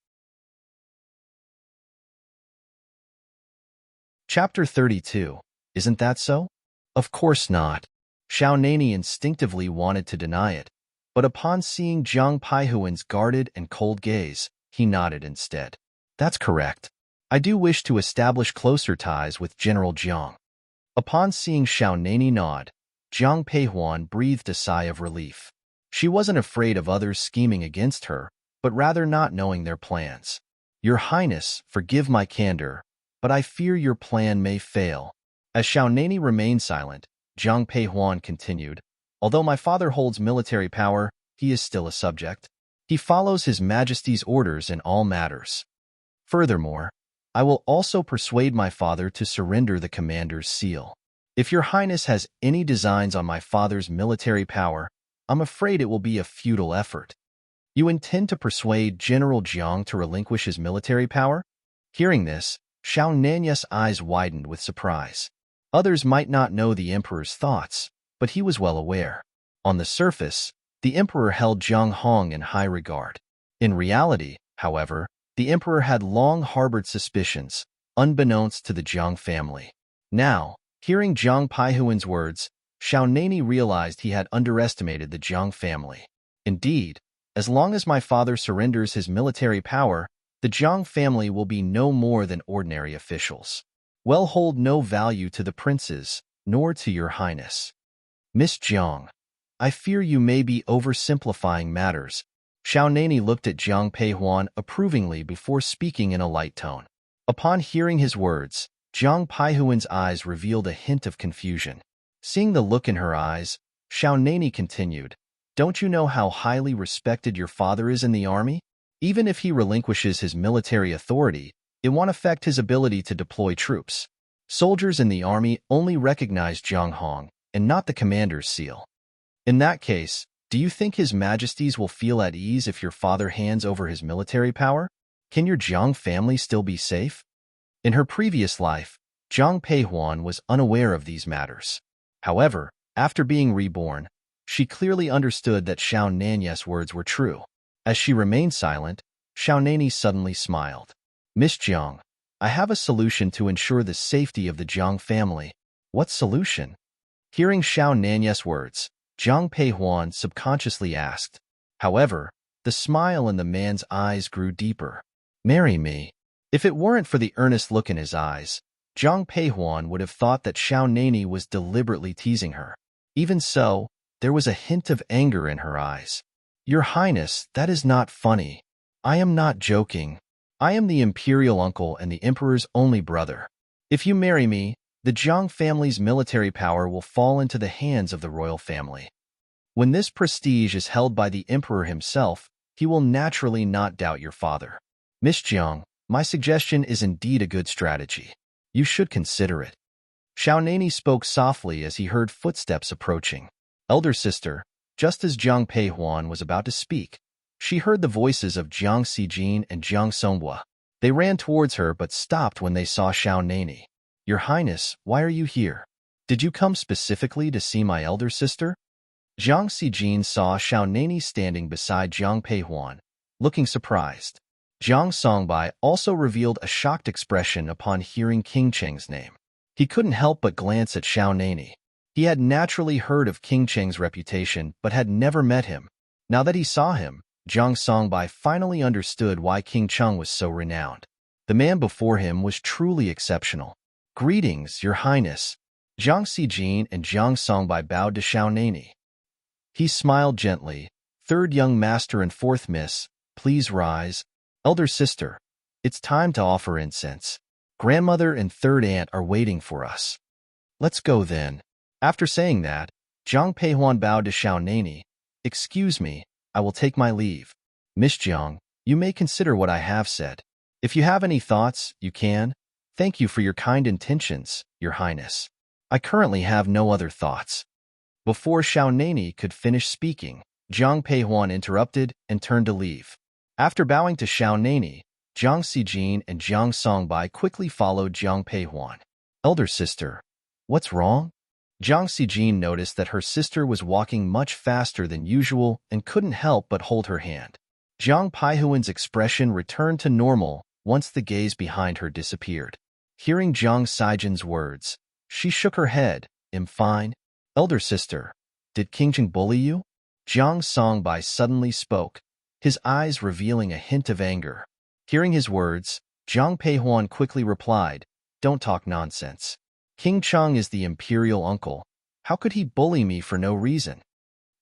Chapter 32. Isn't that so? Of course not. Xiao Nani instinctively wanted to deny it, but upon seeing Jiang Paihuan's guarded and cold gaze, he nodded instead. That's correct. I do wish to establish closer ties with General Jiang. Upon seeing Xiao Nani nod, Jiang Peihuan breathed a sigh of relief. She wasn't afraid of others scheming against her, but rather not knowing their plans. Your Highness, forgive my candor, but I fear your plan may fail. As Xiao Nani remained silent, Jiang Peihuan continued, although my father holds military power, he is still a subject. He follows His Majesty's orders in all matters. Furthermore, I will also persuade my father to surrender the commander's seal. If your Highness has any designs on my father's military power, I'm afraid it will be a futile effort. You intend to persuade General Jiang to relinquish his military power? Hearing this, Xiao Nani's eyes widened with surprise. Others might not know the emperor's thoughts, but he was well aware. On the surface, the emperor held Jiang Hong in high regard. In reality, however, the emperor had long harbored suspicions, unbeknownst to the Jiang family. Now, hearing Jiang Paihuan's words, Xiao Nani realized he had underestimated the Jiang family. Indeed, as long as my father surrenders his military power, the Jiang family will be no more than ordinary officials. Will hold no value to the princes, nor to your Highness. Miss Jiang, I fear you may be oversimplifying matters. Xiao Nani looked at Jiang Peihuan approvingly before speaking in a light tone. Upon hearing his words, Jiang Peihuan's eyes revealed a hint of confusion. Seeing the look in her eyes, Xiao Nani continued, Don't you know how highly respected your father is in the army? Even if he relinquishes his military authority, it won't affect his ability to deploy troops. Soldiers in the army only recognize Jiang Hong, and not the commander's seal. In that case, do you think His Majesties will feel at ease if your father hands over his military power? Can your Jiang family still be safe? In her previous life, Jiang Peihuan was unaware of these matters. However, after being reborn, she clearly understood that Xiao Nani's words were true. As she remained silent, Xiao Nani suddenly smiled. Miss Jiang, I have a solution to ensure the safety of the Jiang family. What solution? Hearing Xiao Nani's words, Jiang Peihuan subconsciously asked. However, the smile in the man's eyes grew deeper. Marry me. If it weren't for the earnest look in his eyes, Jiang Peihuan would have thought that Xiao Nani was deliberately teasing her. Even so, there was a hint of anger in her eyes. Your Highness, that is not funny. I am not joking. I am the imperial uncle and the emperor's only brother. If you marry me, the Jiang family's military power will fall into the hands of the royal family. When this prestige is held by the emperor himself, he will naturally not doubt your father. Miss Jiang, my suggestion is indeed a good strategy. You should consider it. Xiao Nani spoke softly as he heard footsteps approaching. Elder sister, just as Jiang Peihuan was about to speak, she heard the voices of Jiang Xijin and Jiang Songhua. They ran towards her but stopped when they saw Xiao Nani. Your Highness, why are you here? Did you come specifically to see my elder sister? Jiang Xijin saw Xiao Nani standing beside Jiang Peihuan, looking surprised. Jiang Songbai also revealed a shocked expression upon hearing King Cheng's name. He couldn't help but glance at Xiao Nani. He had naturally heard of King Cheng's reputation but had never met him. Now that he saw him, Jiang Songbai finally understood why King Cheng was so renowned. The man before him was truly exceptional. Greetings, Your Highness. Jiang Xijin and Jiang Songbai bowed to Xiao Nani. He smiled gently. Third young master and fourth miss, please rise. Elder sister, it's time to offer incense. Grandmother and third aunt are waiting for us. Let's go then. After saying that, Jiang Peihuan bowed to Xiao Nani. Excuse me, I will take my leave. Miss Jiang, you may consider what I have said. If you have any thoughts, you can. Thank you for your kind intentions, Your Highness. I currently have no other thoughts. Before Xiao Nani could finish speaking, Jiang Peihuan interrupted and turned to leave. After bowing to Xiao Nani, Jiang Xijin and Jiang Songbai quickly followed Jiang Peihuan. Elder sister, what's wrong? Jiang Xijin noticed that her sister was walking much faster than usual and couldn't help but hold her hand. Jiang Paihuan's expression returned to normal once the gaze behind her disappeared. Hearing Jiang Xijin's words, she shook her head. "I'm fine." "Elder sister, did Qingjing bully you?" Jiang Songbai suddenly spoke, his eyes revealing a hint of anger. Hearing his words, Jiang Peihuan quickly replied, "Don't talk nonsense. King Cheng is the imperial uncle. How could he bully me for no reason?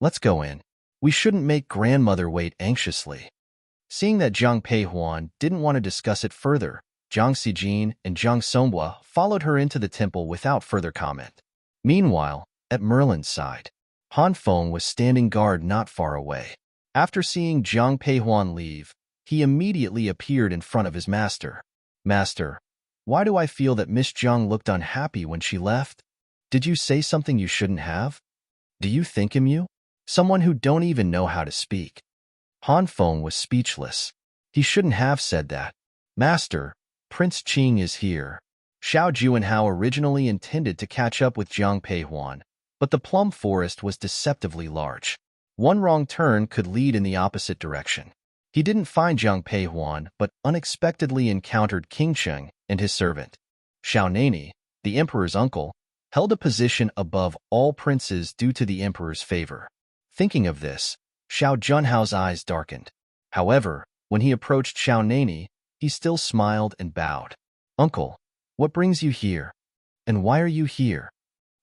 Let's go in. We shouldn't make grandmother wait anxiously." Seeing that Jiang Peihuan didn't want to discuss it further, Jiang Xijin and Jiang Songhua followed her into the temple without further comment. Meanwhile, at Merlin's side, Han Feng was standing guard not far away. After seeing Jiang Peihuan leave, he immediately appeared in front of his master. "Master, why do I feel that Miss Jiang looked unhappy when she left? Did you say something you shouldn't have? Do you think him you? Someone who don't even know how to speak." Han Feng was speechless. He shouldn't have said that. "Master, Prince Qing is here." Xiao Juanhao originally intended to catch up with Jiang Peihuan, but the plum forest was deceptively large. One wrong turn could lead in the opposite direction. He didn't find Jiang Peihuan, but unexpectedly encountered King Cheng and his servant. Xiao Nani, the emperor's uncle, held a position above all princes due to the emperor's favor. Thinking of this, Xiao Junhao's eyes darkened. However, when he approached Xiao Nani, he still smiled and bowed. "Uncle, what brings you here? And why are you here?"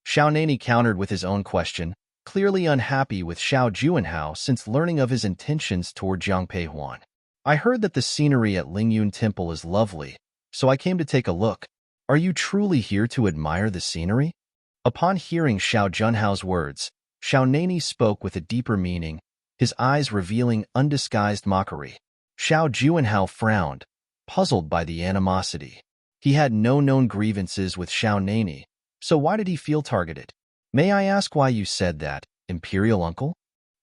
Xiao Nani countered with his own question, clearly unhappy with Xiao Juanhao since learning of his intentions toward Jiang Peihuan. "I heard that the scenery at Lingyun Temple is lovely, so I came to take a look. Are you truly here to admire the scenery?" Upon hearing Xiao Junhao's words, Xiao Nani spoke with a deeper meaning, his eyes revealing undisguised mockery. Xiao Juanhao frowned, puzzled by the animosity. He had no known grievances with Xiao Nani, so why did he feel targeted? "May I ask why you said that, imperial uncle?"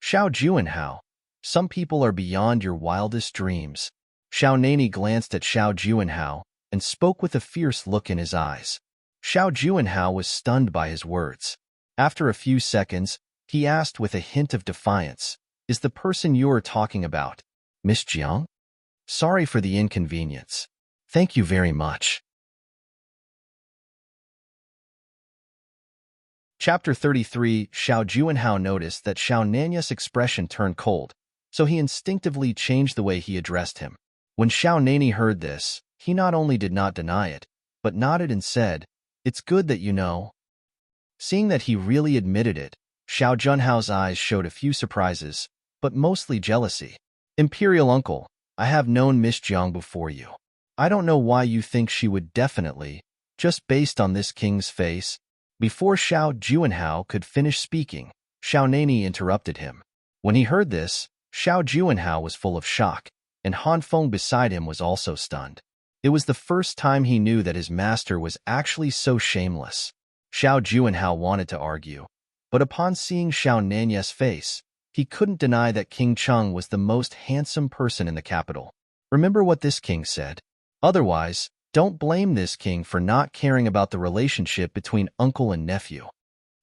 "Xiao Juanhao, some people are beyond your wildest dreams." Xiao Nani glanced at Xiao Juanhao and spoke with a fierce look in his eyes. Xiao Juanhao was stunned by his words. After a few seconds, he asked with a hint of defiance, "Is the person you're talking about Miss Jiang?" "Sorry for the inconvenience. Thank you very much." Chapter 33. Xiao Juanhao noticed that Xiao Nanya's expression turned cold, so he instinctively changed the way he addressed him. When Xiao Nani heard this, he not only did not deny it, but nodded and said, "It's good that you know." Seeing that he really admitted it, Xiao Junhao's eyes showed a few surprises, but mostly jealousy. "Imperial uncle, I have known Miss Jiang before you. I don't know why you think she would definitely, just based on this king's face." Before Xiao Juanhao could finish speaking, Xiao Nani interrupted him. When he heard this, Xiao Juanhao was full of shock, and Han Feng beside him was also stunned. It was the first time he knew that his master was actually so shameless. Xiao Juanhao wanted to argue, but upon seeing Xiao Nanya's face, he couldn't deny that King Cheng was the most handsome person in the capital. Remember what this king said. Otherwise, don't blame this king for not caring about the relationship between uncle and nephew.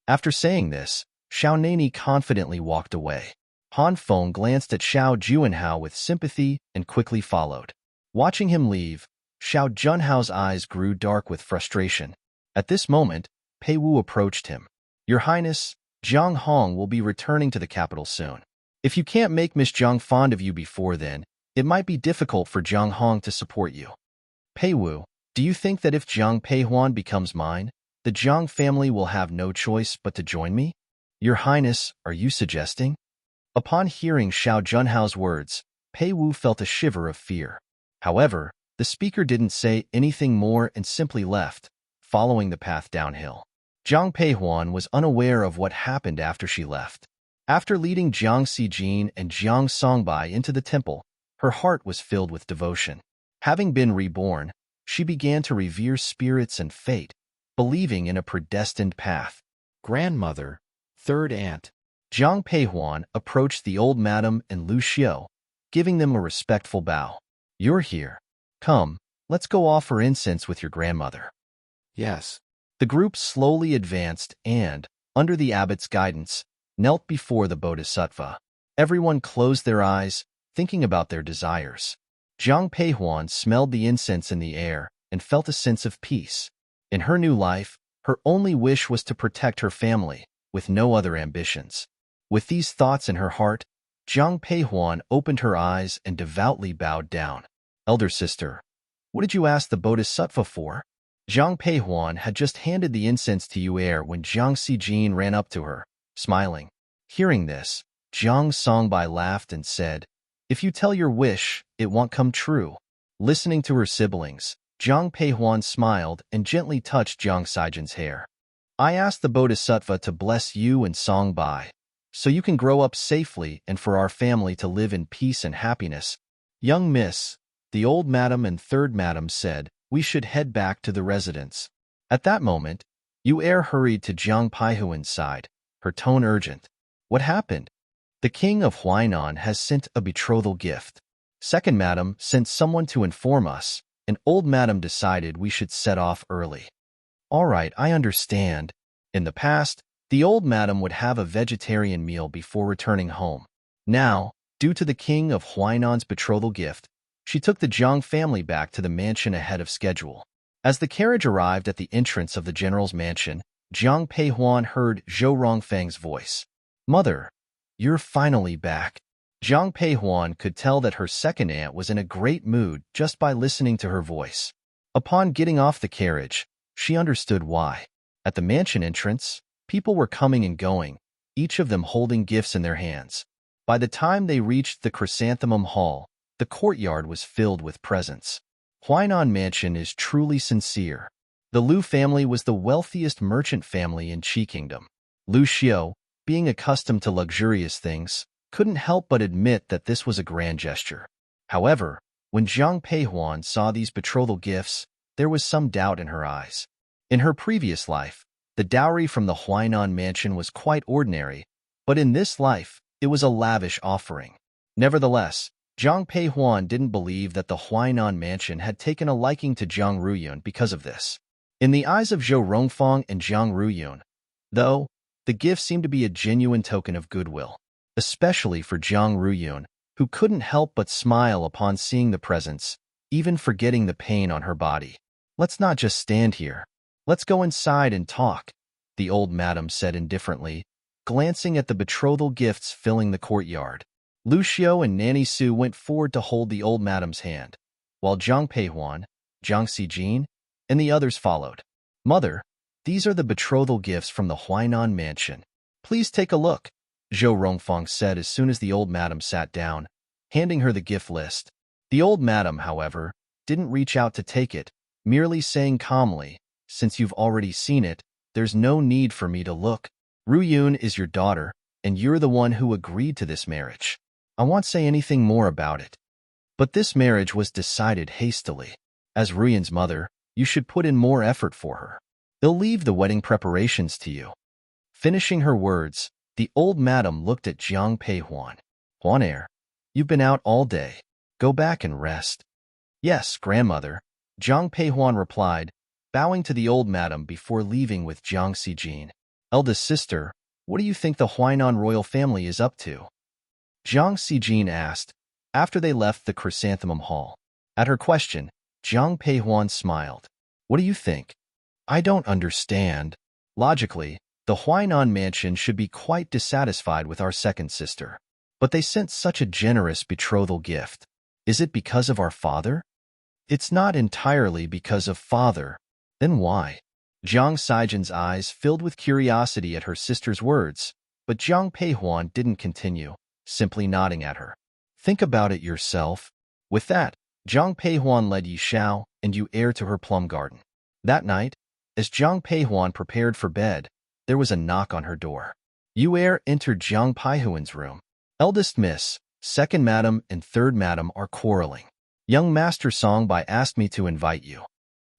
After saying this, Xiao Nani confidently walked away. Han Feng glanced at Xiao Juanhao with sympathy and quickly followed. Watching him leave, Xiao Junhao's eyes grew dark with frustration. At this moment, Pei Wu approached him. "Your Highness, Jiang Hong will be returning to the capital soon. If you can't make Miss Jiang fond of you before then, it might be difficult for Jiang Hong to support you. Pei Wu, do you think that if Jiang Peihuan becomes mine, the Jiang family will have no choice but to join me?" "Your Highness, are you suggesting?" Upon hearing Xiao Junhao's words, Pei Wu felt a shiver of fear. However, the speaker didn't say anything more and simply left, following the path downhill. Jiang Peihuan was unaware of what happened after she left. After leading Jiang Xijin and Jiang Songbai into the temple, her heart was filled with devotion. Having been reborn, she began to revere spirits and fate, believing in a predestined path. Grandmother, third aunt. Jiang Peihuan approached the old madam and Lu Xiu, giving them a respectful bow. "You're here. Come, let's go offer incense with your grandmother." Yes. The group slowly advanced and, under the abbot's guidance, knelt before the bodhisattva. Everyone closed their eyes, thinking about their desires. Jiang Peihuan smelled the incense in the air and felt a sense of peace. In her new life, her only wish was to protect her family, with no other ambitions. With these thoughts in her heart, Jiang Peihuan opened her eyes and devoutly bowed down. Elder sister, what did you ask the bodhisattva for? Jiang Peihuan had just handed the incense to Yu'er when Jiang Xijin ran up to her, smiling. Hearing this, Jiang Songbai laughed and said, "If you tell your wish, it won't come true." Listening to her siblings, Jiang Peihuan smiled and gently touched Jiang Xijin's hair. "I asked the bodhisattva to bless you and Songbai, so you can grow up safely and for our family to live in peace and happiness." "Young miss," the old madam and third madam said, "we should head back to the residence." At that moment, Yu'er hurried to Jiang Peihuan's side, her tone urgent. "What happened?" "The king of Huainan has sent a betrothal gift. Second madam sent someone to inform us, and old madam decided we should set off early." "All right, I understand." In the past, the old madam would have a vegetarian meal before returning home. Now, due to the king of Huainan's betrothal gift, she took the Jiang family back to the mansion ahead of schedule. As the carriage arrived at the entrance of the general's mansion, Jiang Peihuan heard Zhou Rongfang's voice. "Mother, you're finally back." Jiang Peihuan could tell that her second aunt was in a great mood just by listening to her voice. Upon getting off the carriage, she understood why. At the mansion entrance, people were coming and going, each of them holding gifts in their hands. By the time they reached the Chrysanthemum Hall, the courtyard was filled with presents. Huainan Mansion is truly sincere. The Liu family was the wealthiest merchant family in Qi Kingdom. Liu Xiao, being accustomed to luxurious things, couldn't help but admit that this was a grand gesture. However, when Jiang Peihuan saw these betrothal gifts, there was some doubt in her eyes. In her previous life, the dowry from the Huainan Mansion was quite ordinary, but in this life, it was a lavish offering. Nevertheless, Jiang Peihuan didn't believe that the Huainan Mansion had taken a liking to Jiang Ruyun because of this. In the eyes of Zhou Rongfang and Jiang Ruyun, though, the gift seemed to be a genuine token of goodwill, especially for Jiang Ruyun, who couldn't help but smile upon seeing the presents, even forgetting the pain on her body. "Let's not just stand here. Let's go inside and talk," the old madam said indifferently, glancing at the betrothal gifts filling the courtyard. Liu Xiao and Nanny Su went forward to hold the old madam's hand, while Jiang Peihuan, Jiang Xijin, and the others followed. "Mother, these are the betrothal gifts from the Huainan Mansion. Please take a look," Zhou Rongfang said as soon as the old madam sat down, handing her the gift list. The old madam, however, didn't reach out to take it, merely saying calmly, "Since you've already seen it, there's no need for me to look. Ruyun is your daughter, and you're the one who agreed to this marriage. I won't say anything more about it." But this marriage was decided hastily. As Ruyun's mother, you should put in more effort for her. They'll leave the wedding preparations to you. Finishing her words, the old madam looked at Jiang Peihuan. "Huanair, you've been out all day. Go back and rest." "Yes, grandmother," Jiang Peihuan replied, bowing to the old madam before leaving with Jiang Xijin. "Eldest sister, what do you think the Huainan royal family is up to?" Jiang Xijin asked, after they left the Chrysanthemum Hall. At her question, Jiang Peihuan smiled. "What do you think?" "I don't understand. Logically, the Huainan Mansion should be quite dissatisfied with our second sister. But they sent such a generous betrothal gift. Is it because of our father?" "It's not entirely because of father." "Then why?" Jiang Xijin's eyes filled with curiosity at her sister's words, but Jiang Peihuan didn't continue, simply nodding at her. "Think about it yourself." With that, Jiang Peihuan led Yi Xiao and Yu'er to her plum garden. That night, as Jiang Peihuan prepared for bed, there was a knock on her door. Yu'er entered Jiang Peihuan's room. "Eldest miss, second madam, and third madam are quarreling. Young Master Songbai asked me to invite you."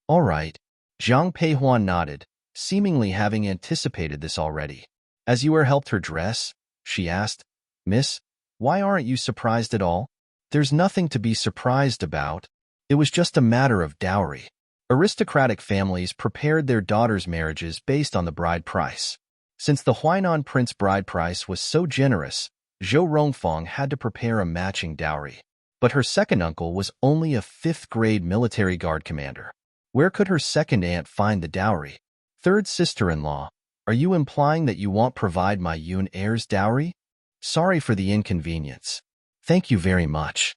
"All right." Jiang Peihuan nodded, seemingly having anticipated this already. As Yu'er helped her dress, she asked, "Miss, why aren't you surprised at all?" "There's nothing to be surprised about. It was just a matter of dowry." Aristocratic families prepared their daughters' marriages based on the bride price. Since the Huainan prince bride price was so generous, Zhou Rongfang had to prepare a matching dowry. But her second uncle was only a fifth-grade military guard commander. Where could her second aunt find the dowry? Third sister-in-law, are you implying that you won't provide my Yun heir's dowry? Sorry for the inconvenience. Thank you very much.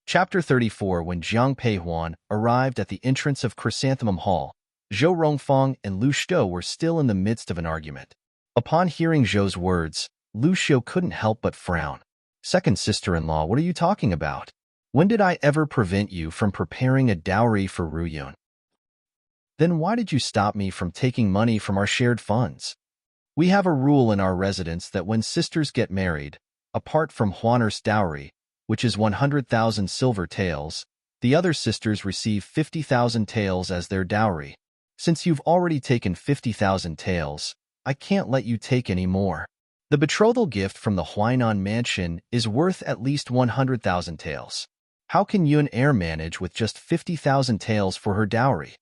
Chapter 34. When Jiang Peihuan arrived at the entrance of Chrysanthemum Hall, Zhou Rongfang and Lu Xiu were still in the midst of an argument. Upon hearing Zhou's words, Lu Xiu couldn't help but frown. Second sister-in-law, what are you talking about? When did I ever prevent you from preparing a dowry for Ruyun? Then why did you stop me from taking money from our shared funds? We have a rule in our residence that when sisters get married, apart from Huaner's dowry, which is 100,000 silver taels, the other sisters receive 50,000 taels as their dowry. Since you've already taken 50,000 taels, I can't let you take any more. The betrothal gift from the Huainan mansion is worth at least 100,000 taels. How can Yun heir manage with just 50,000 taels for her dowry?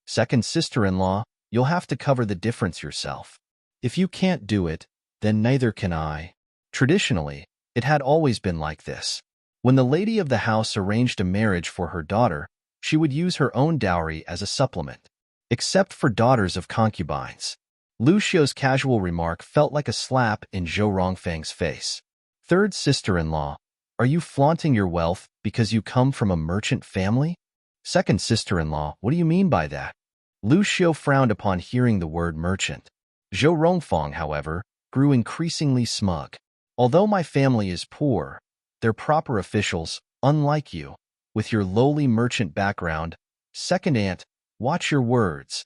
Second sister-in-law, you'll have to cover the difference yourself. If you can't do it, then neither can I. Traditionally, it had always been like this. When the lady of the house arranged a marriage for her daughter, she would use her own dowry as a supplement. Except for daughters of concubines. Lu Xiu's casual remark felt like a slap in Zhou Rongfang's face. Third sister-in-law, are you flaunting your wealth because you come from a merchant family? Second sister-in-law, what do you mean by that? Lu Xiu frowned upon hearing the word merchant. Zhou Rongfang, however, grew increasingly smug. Although my family is poor, they're proper officials, unlike you. With your lowly merchant background, second aunt, watch your words.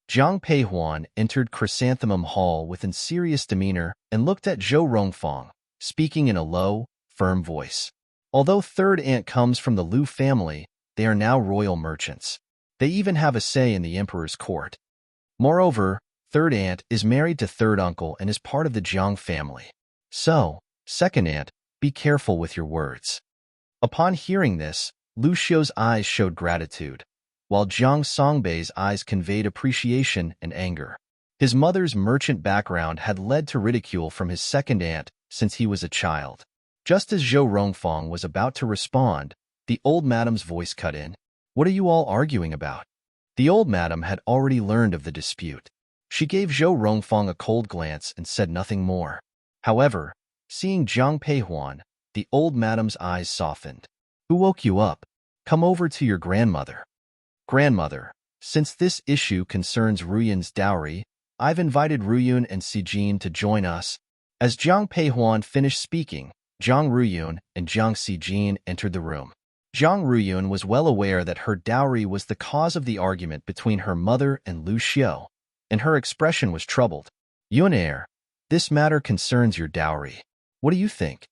Jiang Peihuan entered Chrysanthemum Hall with a serious demeanor and looked at Zhou Rongfang, speaking in a low, firm voice. Although third aunt comes from the Lu family, they are now royal merchants. They even have a say in the emperor's court. Moreover, third aunt is married to third uncle and is part of the Jiang family. So, second aunt, be careful with your words. Upon hearing this, Lu Xiu's eyes showed gratitude, while Jiang Songbei's eyes conveyed appreciation and anger. His mother's merchant background had led to ridicule from his second aunt since he was a child. Just as Zhou Rongfang was about to respond, the old madam's voice cut in. What are you all arguing about? The old madam had already learned of the dispute. She gave Zhou Rongfang a cold glance and said nothing more. However, seeing Jiang Peihuan, the old madam's eyes softened. Who woke you up? Come over to your grandmother. Grandmother, since this issue concerns Ruyun's dowry, I've invited Ruyun and Sijin to join us. As Jiang Peihuan finished speaking, Jiang Ruyun and Jiang Sijin entered the room. Jiang Ruyun was well aware that her dowry was the cause of the argument between her mother and Lu Xiu, and her expression was troubled. Yun heir, this matter concerns your dowry. What do you think?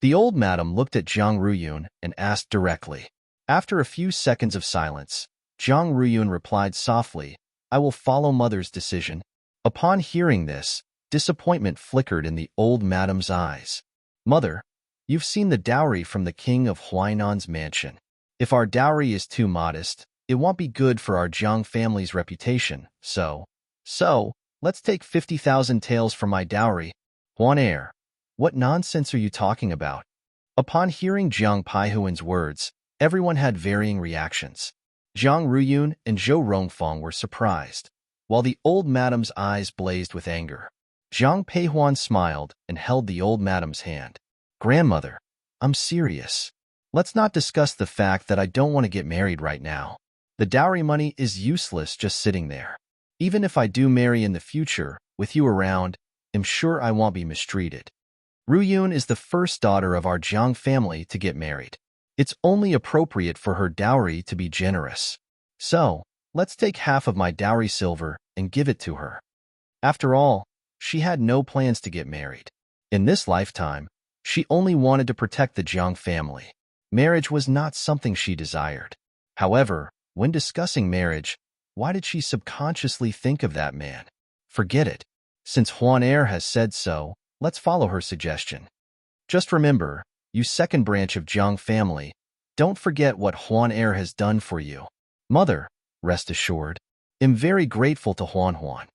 The old madam looked at Jiang Ruyun and asked directly. After a few seconds of silence, Jiang Ruyun replied softly, I will follow mother's decision. Upon hearing this, disappointment flickered in the old madam's eyes. Mother, you've seen the dowry from the king of Huainan's mansion. If our dowry is too modest, it won't be good for our Jiang family's reputation, so, let's take 50,000 taels from my dowry. Huan heir, what nonsense are you talking about? Upon hearing Jiang Peihuan's words, everyone had varying reactions. Jiang Ruyun and Zhou Rongfang were surprised, while the old madam's eyes blazed with anger. Jiang Peihuan smiled and held the old madam's hand. Grandmother, I'm serious. Let's not discuss the fact that I don't want to get married right now. The dowry money is useless just sitting there. Even if I do marry in the future, with you around, I'm sure I won't be mistreated. Ruyun is the first daughter of our Jiang family to get married. It's only appropriate for her dowry to be generous. So, let's take half of my dowry silver and give it to her. After all, she had no plans to get married. In this lifetime, she only wanted to protect the Jiang family. Marriage was not something she desired. However, when discussing marriage, why did she subconsciously think of that man? Forget it. Since Huan heir has said so, let's follow her suggestion. Just remember, you second branch of Jiang family, don't forget what Huan heir has done for you. Mother, rest assured, Am very grateful to Huan Huan.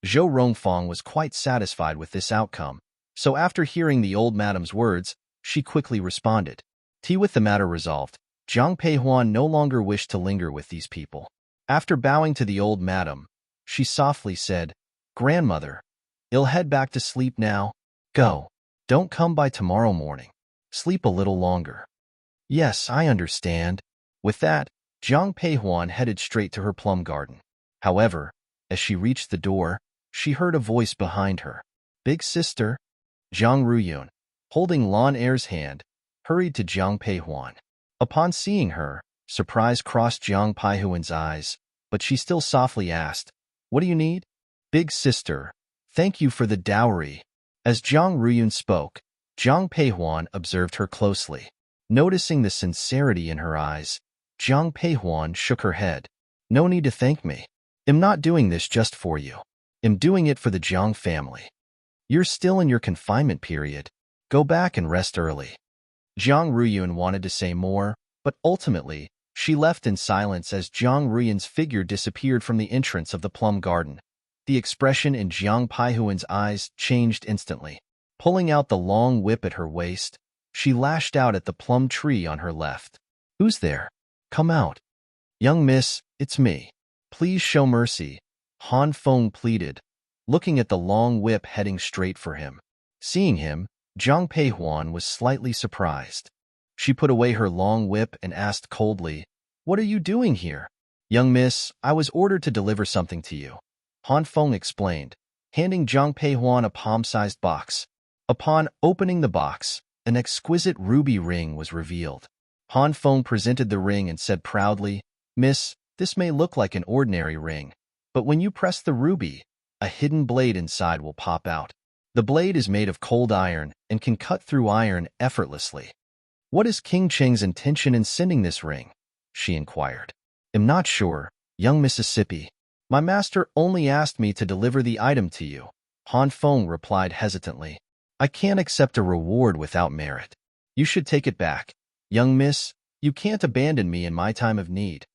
Zhou Rongfang was quite satisfied with this outcome, so after hearing the old madam's words, she quickly responded. With the matter resolved, Zhang Peihuan no longer wished to linger with these people. After bowing to the old madam, she softly said, Grandmother, I'll head back to sleep now. Go. Don't come by tomorrow morning. Sleep a little longer. Yes, I understand. With that, Zhang Peihuan headed straight to her plum garden. However, as she reached the door, she heard a voice behind her. Big sister? Zhang Ruyun, holding Lan Er's hand, hurried to Zhang Peihuan. Upon seeing her, surprise crossed Zhang Peihuan's eyes, but she still softly asked, What do you need? Big sister, thank you for the dowry. As Zhang Ruyun spoke, Zhang Peihuan observed her closely. Noticing the sincerity in her eyes, Zhang Peihuan shook her head. No need to thank me. I'm not doing this just for you. I'm doing it for the Zhang family. You're still in your confinement period. Go back and rest early. Zhang Ruyun wanted to say more, but ultimately, she left in silence as Zhang Ruyun's figure disappeared from the entrance of the plum garden. The expression in Zhang Peihuan's eyes changed instantly. Pulling out the long whip at her waist, she lashed out at the plum tree on her left. Who's there? Come out. Young miss, it's me. Please show mercy, Han Feng pleaded, looking at the long whip heading straight for him. Seeing him, Zhang Peihuan was slightly surprised. She put away her long whip and asked coldly, What are you doing here? Young miss, I was ordered to deliver something to you. Han Feng explained, handing Zhang Peihuan a palm-sized box. Upon opening the box, an exquisite ruby ring was revealed. Han Feng presented the ring and said proudly, Miss, this may look like an ordinary ring, but when you press the ruby, a hidden blade inside will pop out. The blade is made of cold iron and can cut through iron effortlessly. What is King Cheng's intention in sending this ring? She inquired. I'm not sure, young Mississippi. My master only asked me to deliver the item to you. Han Feng replied hesitantly. I can't accept a reward without merit. You should take it back. Young miss, you can't abandon me in my time of need.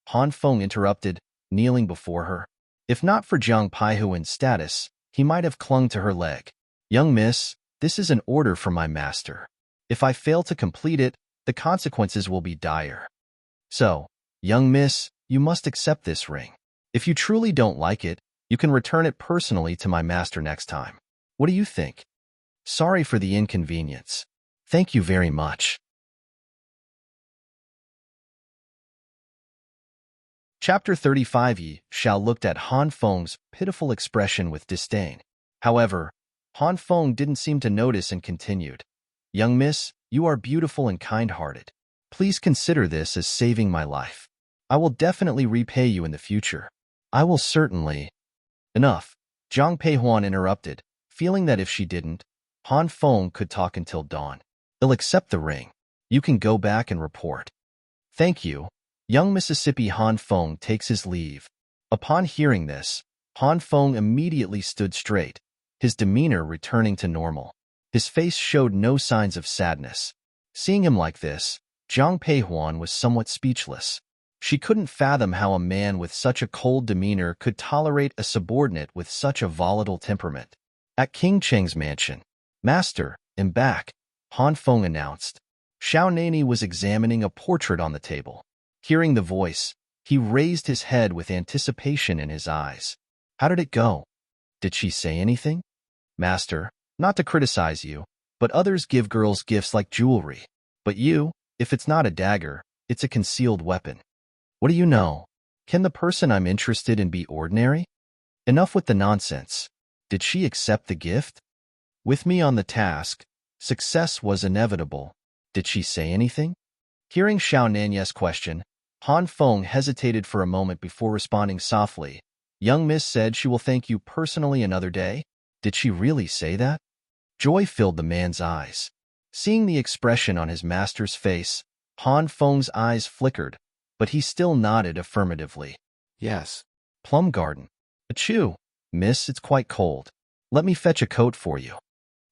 Han Feng interrupted, kneeling before her. If not for Zhang Peihuan's status, he might have clung to her leg. Young miss, this is an order from my master. If I fail to complete it, the consequences will be dire. So, young miss, you must accept this ring. If you truly don't like it, you can return it personally to my master next time. What do you think? Sorry for the inconvenience. Thank you very much. Chapter 35. Yi Xiao looked at Han Feng's pitiful expression with disdain. However, Han Feng didn't seem to notice and continued. Young miss, you are beautiful and kind-hearted. Please consider this as saving my life. I will definitely repay you in the future. I will certainly. Enough. Zhang Peihuan interrupted, feeling that if she didn't, Han Feng could talk until dawn. I'll accept the ring. You can go back and report. Thank you. Young Mississippi. Han Feng takes his leave. Upon hearing this, Han Feng immediately stood straight, his demeanor returning to normal. His face showed no signs of sadness. Seeing him like this, Zhang Peihuan was somewhat speechless. She couldn't fathom how a man with such a cold demeanor could tolerate a subordinate with such a volatile temperament. At King Cheng's mansion, Master, embark, Han Feng announced. Xiao Nani was examining a portrait on the table. Hearing the voice, he raised his head with anticipation in his eyes. How did it go? Did she say anything? Master, not to criticize you, but others give girls gifts like jewelry. But you, if it's not a dagger, it's a concealed weapon. What do you know? Can the person I'm interested in be ordinary? Enough with the nonsense. Did she accept the gift? With me on the task, success was inevitable. Did she say anything? Hearing Xiao Nanye's question, Han Feng hesitated for a moment before responding softly. Young miss said she will thank you personally another day. Did she really say that? Joy filled the man's eyes. Seeing the expression on his master's face, Han Feng's eyes flickered, but he still nodded affirmatively. Yes. Plum garden. Achoo, miss, it's quite cold. Let me fetch a coat for you.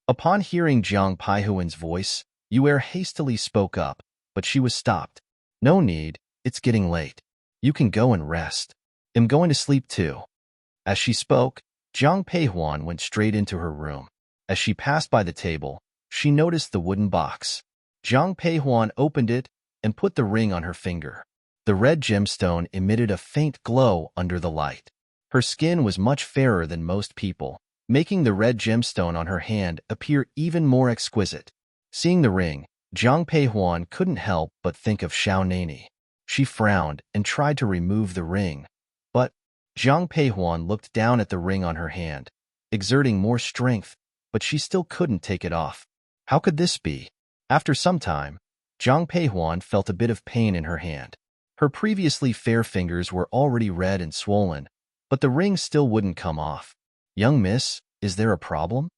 Upon hearing Zhang Peihuan's voice, Yue hastily spoke up, but she was stopped. No need, it's getting late. You can go and rest. am going to sleep too. As she spoke, Jiang Peihuan went straight into her room. As she passed by the table, she noticed the wooden box. Jiang Peihuan opened it and put the ring on her finger. The red gemstone emitted a faint glow under the light. Her skin was much fairer than most people, making the red gemstone on her hand appear even more exquisite. Seeing the ring, Jiang Peihuan couldn't help but think of Xiao Nani. She frowned and tried to remove the ring, but Jiang Peihuan looked down at the ring on her hand, exerting more strength, but she still couldn't take it off. How could this be? After some time, Jiang Peihuan felt a bit of pain in her hand. Her previously fair fingers were already red and swollen, but the ring still wouldn't come off. "Young miss, is there a problem?"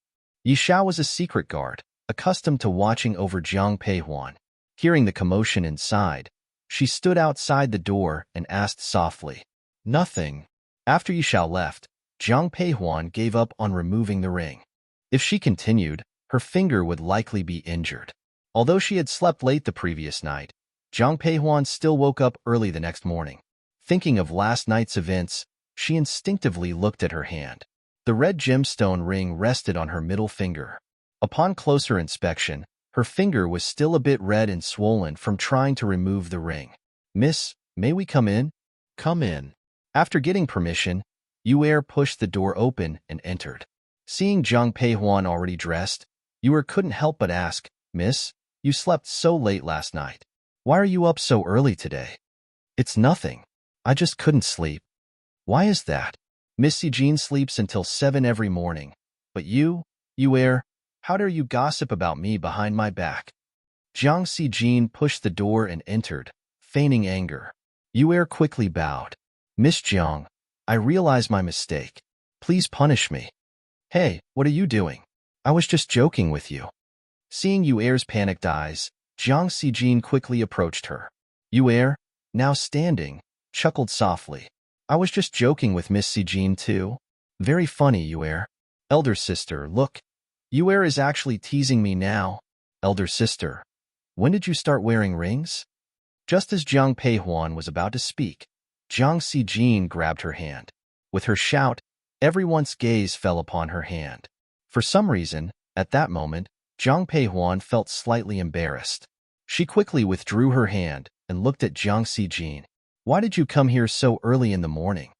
Yi Xiao was a secret guard, accustomed to watching over Jiang Peihuan. Hearing the commotion inside, she stood outside the door and asked softly, "Nothing." After Yi Xiao left, Jiang Peihuan gave up on removing the ring. If she continued, her finger would likely be injured. Although she had slept late the previous night, Jiang Peihuan still woke up early the next morning. Thinking of last night's events, she instinctively looked at her hand. The red gemstone ring rested on her middle finger. Upon closer inspection, her finger was still a bit red and swollen from trying to remove the ring. "Miss, may we come in?" Come in. After getting permission, Yue pushed the door open and entered. Seeing Jiang Peihuan already dressed, Yue couldn't help but ask, "Miss, you slept so late last night. Why are you up so early today?" "It's nothing. I just couldn't sleep." "Why is that?" "Miss Jean sleeps until 7 every morning. But Yue, how dare you gossip about me behind my back?" Jiang Jean pushed the door and entered, feigning anger. Yue quickly bowed. "Miss Jiang, I realize my mistake. Please punish me." "Hey, what are you doing? I was just joking with you." Seeing Yue's panicked eyes, Jiang Jean quickly approached her. Yue, now standing, chuckled softly. "I was just joking with Miss Jean too. Very funny, Yue. Elder sister, look. Yue is actually teasing me now." "Elder sister, when did you start wearing rings?" Just as Jiang Peihuan was about to speak, Jiang Jean grabbed her hand. With her shout, everyone's gaze fell upon her hand. For some reason, at that moment, Jiang Peihuan felt slightly embarrassed. She quickly withdrew her hand and looked at Jiang Jean. "Why did you come here so early in the morning?"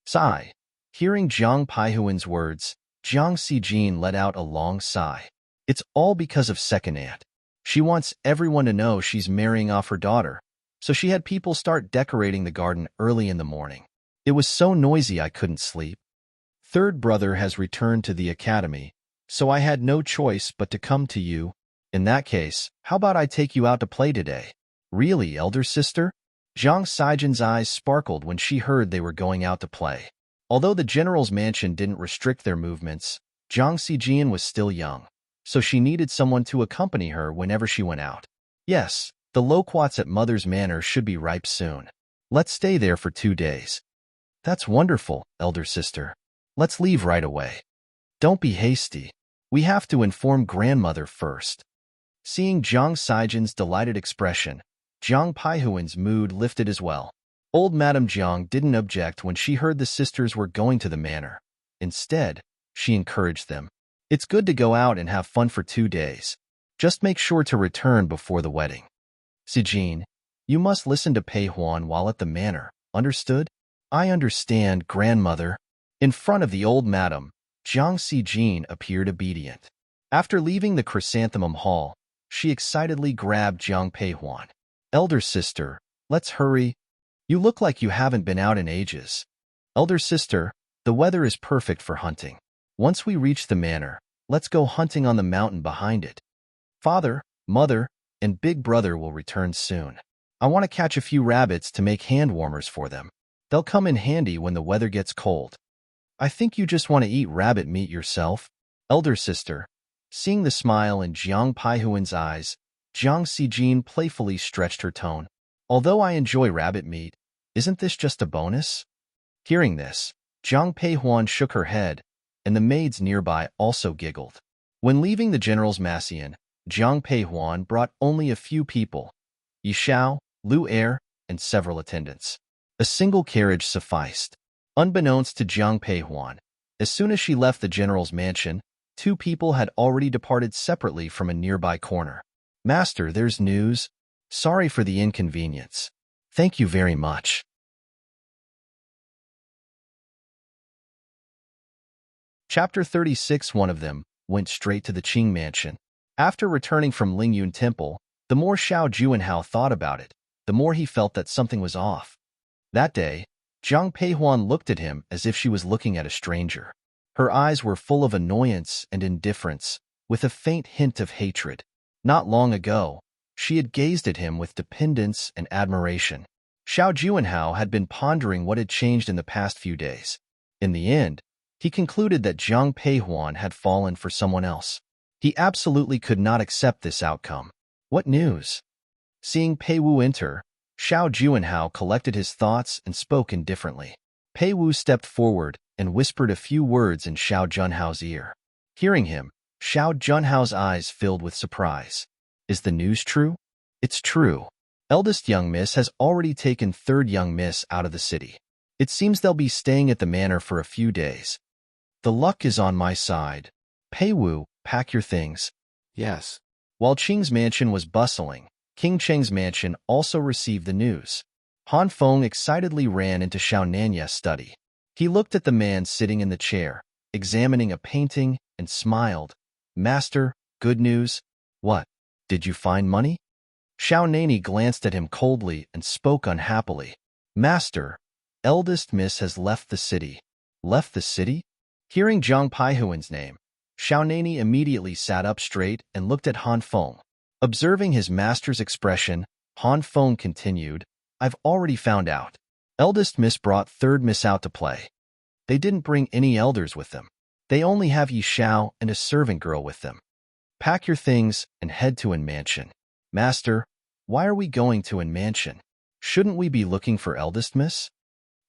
Sigh. Hearing Jiang Peihuan's words, Jiang Jean let out a long sigh. It's all because of second aunt. She wants everyone to know she's marrying off her daughter, so she had people start decorating the garden early in the morning. It was so noisy I couldn't sleep. Third brother has returned to the academy, so I had no choice but to come to you. In that case, how about I take you out to play today? Really, elder sister? Jiang Sijin's eyes sparkled when she heard they were going out to play. Although the general's mansion didn't restrict their movements, Jiang Sijin was still young, so she needed someone to accompany her whenever she went out. Yes, the loquats at Mother's Manor should be ripe soon. Let's stay there for 2 days. That's wonderful, elder sister. Let's leave right away. Don't be hasty. We have to inform grandmother first. Seeing Jiang Sijin's delighted expression, Jiang Peihuan's mood lifted as well. Old Madame Jiang didn't object when she heard the sisters were going to the manor. Instead, she encouraged them. It's good to go out and have fun for 2 days. Just make sure to return before the wedding. Sijin, you must listen to Peihuan while at the manor, understood? I understand, grandmother. In front of the old madam, Jiang Sijin appeared obedient. After leaving the chrysanthemum hall, she excitedly grabbed Jiang Peihuan. Elder sister, let's hurry. You look like you haven't been out in ages. Elder sister, the weather is perfect for hunting. Once we reach the manor, let's go hunting on the mountain behind it. Father, mother, and big brother will return soon. I want to catch a few rabbits to make hand warmers for them. They'll come in handy when the weather gets cold. I think you just want to eat rabbit meat yourself. Elder sister, seeing the smile in Jiang Peihuan's eyes, Jiang Sijin playfully stretched her tone. Although I enjoy rabbit meat, isn't this just a bonus? Hearing this, Jiang Peihuan shook her head, and the maids nearby also giggled. When leaving the general's mansion, Jiang Peihuan brought only a few people, Yi Xiao, Lu Er, and several attendants. A single carriage sufficed. Unbeknownst to Jiang Peihuan, as soon as she left the general's mansion, two people had already departed separately from a nearby corner. Master, there's news. Sorry for the inconvenience. Thank you very much. Chapter 36. One of them went straight to the Qing mansion. After returning from Lingyun Temple, the more Xiao Juanhao thought about it, the more he felt that something was off. That day, Jiang Peihuan looked at him as if she was looking at a stranger. Her eyes were full of annoyance and indifference, with a faint hint of hatred. Not long ago, she had gazed at him with dependence and admiration. Xiao Juanhao had been pondering what had changed in the past few days. In the end, he concluded that Jiang Peihuan had fallen for someone else. He absolutely could not accept this outcome. What news? Seeing Pei Wu enter, Xiao Juanhao collected his thoughts and spoke indifferently. Pei Wu stepped forward and whispered a few words in Xiao Junhao's ear. Hearing him, Xiao Junhao's eyes filled with surprise. Is the news true? It's true. Eldest young miss has already taken third young miss out of the city. It seems they'll be staying at the manor for a few days. The luck is on my side. Pei Wu, pack your things. Yes. While Qing's mansion was bustling, King Cheng's mansion also received the news. Han Feng excitedly ran into Xiao Nanya's study. He looked at the man sitting in the chair, examining a painting, and smiled. Master, good news? What? Did you find money? Xiao Nani glanced at him coldly and spoke unhappily. Master, eldest miss has left the city. Left the city? Hearing Jiang Peihuan's name, Xiao Nani immediately sat up straight and looked at Han Feng. Observing his master's expression, Han Feng continued, I've already found out. Eldest miss brought third miss out to play. They didn't bring any elders with them. They only have Yi Xiao and a servant girl with them. Pack your things and head to An Mansion. Master, why are we going to An Mansion? Shouldn't we be looking for eldest miss?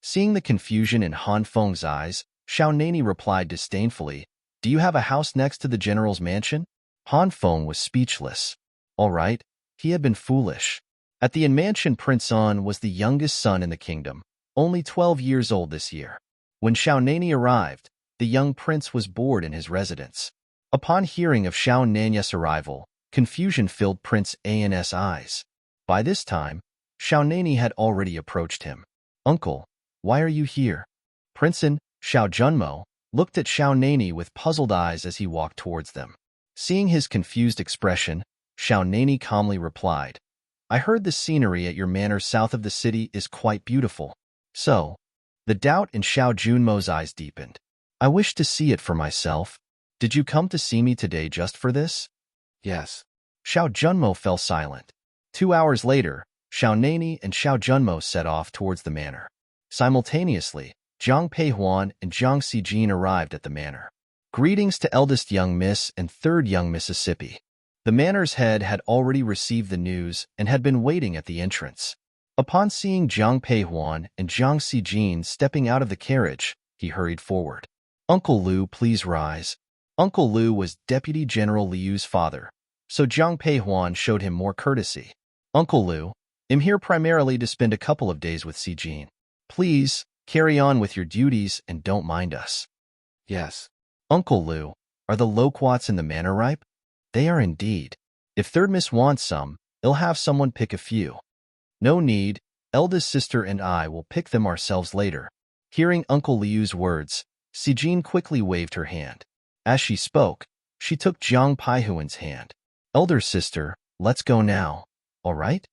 Seeing the confusion in Han Feng's eyes, Xiao Nani replied disdainfully, Do you have a house next to the general's mansion? Han Feng was speechless. All right, he had been foolish. At the An Mansion, Prince An was the youngest son in the kingdom, only 12 years old this year. When Xiao Nani arrived, the young prince was bored in his residence. Upon hearing of Xiao Nanya's arrival, confusion filled Prince An's eyes. By this time, Xiao Nani had already approached him. Uncle, why are you here? Prince An, Xiao Junmo, looked at Xiao Nani with puzzled eyes as he walked towards them. Seeing his confused expression, Xiao Nani calmly replied, I heard the scenery at your manor south of the city is quite beautiful. So, the doubt in Xiao Junmo's eyes deepened. I wish to see it for myself. Did you come to see me today just for this? Yes. Xiao Junmo fell silent. 2 hours later, Xiao Nani and Xiao Junmo set off towards the manor. Simultaneously, Jiang Peihuan and Jiang Xijin arrived at the manor. Greetings to eldest young miss and third young Mississippi. The manor's head had already received the news and had been waiting at the entrance. Upon seeing Jiang Peihuan and Jiang Xijin stepping out of the carriage, he hurried forward. Uncle Liu, please rise. Uncle Liu was Deputy General Liu's father, so Jiang Peihuan showed him more courtesy. Uncle Liu, I'm here primarily to spend a couple of days with Xijin. Please, carry on with your duties and don't mind us. Yes. Uncle Liu, are the loquats in the manor ripe? They are indeed. If third miss wants some, he'll have someone pick a few. No need, eldest sister and I will pick them ourselves later. Hearing Uncle Liu's words, Xijin quickly waved her hand. As she spoke, she took Jiang Peihuan's hand. Elder sister, let's go now. All right?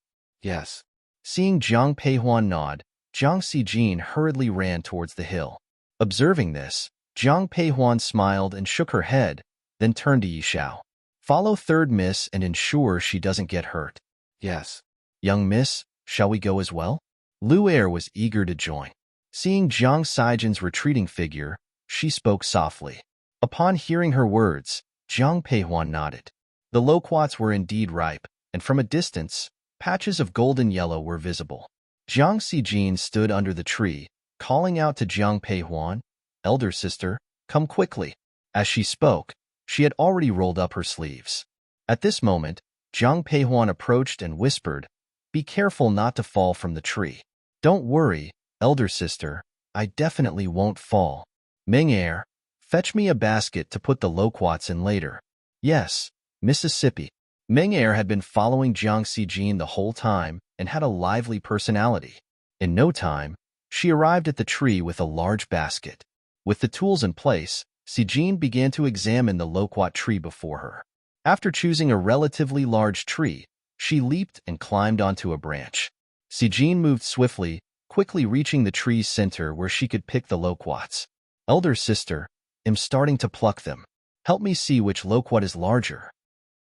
Yes. Seeing Jiang Peihuan nod, Jiang Xijin hurriedly ran towards the hill. Observing this, Jiang Peihuan smiled and shook her head, then turned to Yi Xiao. Follow third miss and ensure she doesn't get hurt. Yes. Young miss, shall we go as well? Lu Er was eager to join. Seeing Jiang Xijin's retreating figure, she spoke softly. Upon hearing her words, Jiang Peihuan nodded. The loquats were indeed ripe, and from a distance, patches of golden yellow were visible. Jiang Xijin stood under the tree, calling out to Jiang Peihuan, Elder sister, come quickly. As she spoke, she had already rolled up her sleeves. At this moment, Jiang Peihuan approached and whispered, Be careful not to fall from the tree. Don't worry, elder sister, I definitely won't fall. Ming fetch me a basket to put the loquats in later. Yes, Mississippi. Ming had been following Jiang Xijin the whole time and had a lively personality. In no time, she arrived at the tree with a large basket. With the tools in place, Xijin began to examine the loquat tree before her. After choosing a relatively large tree, she leaped and climbed onto a branch. Xijin moved swiftly, quickly reaching the tree's center where she could pick the loquats. Elder sister, I'm starting to pluck them. Help me see which loquat is larger.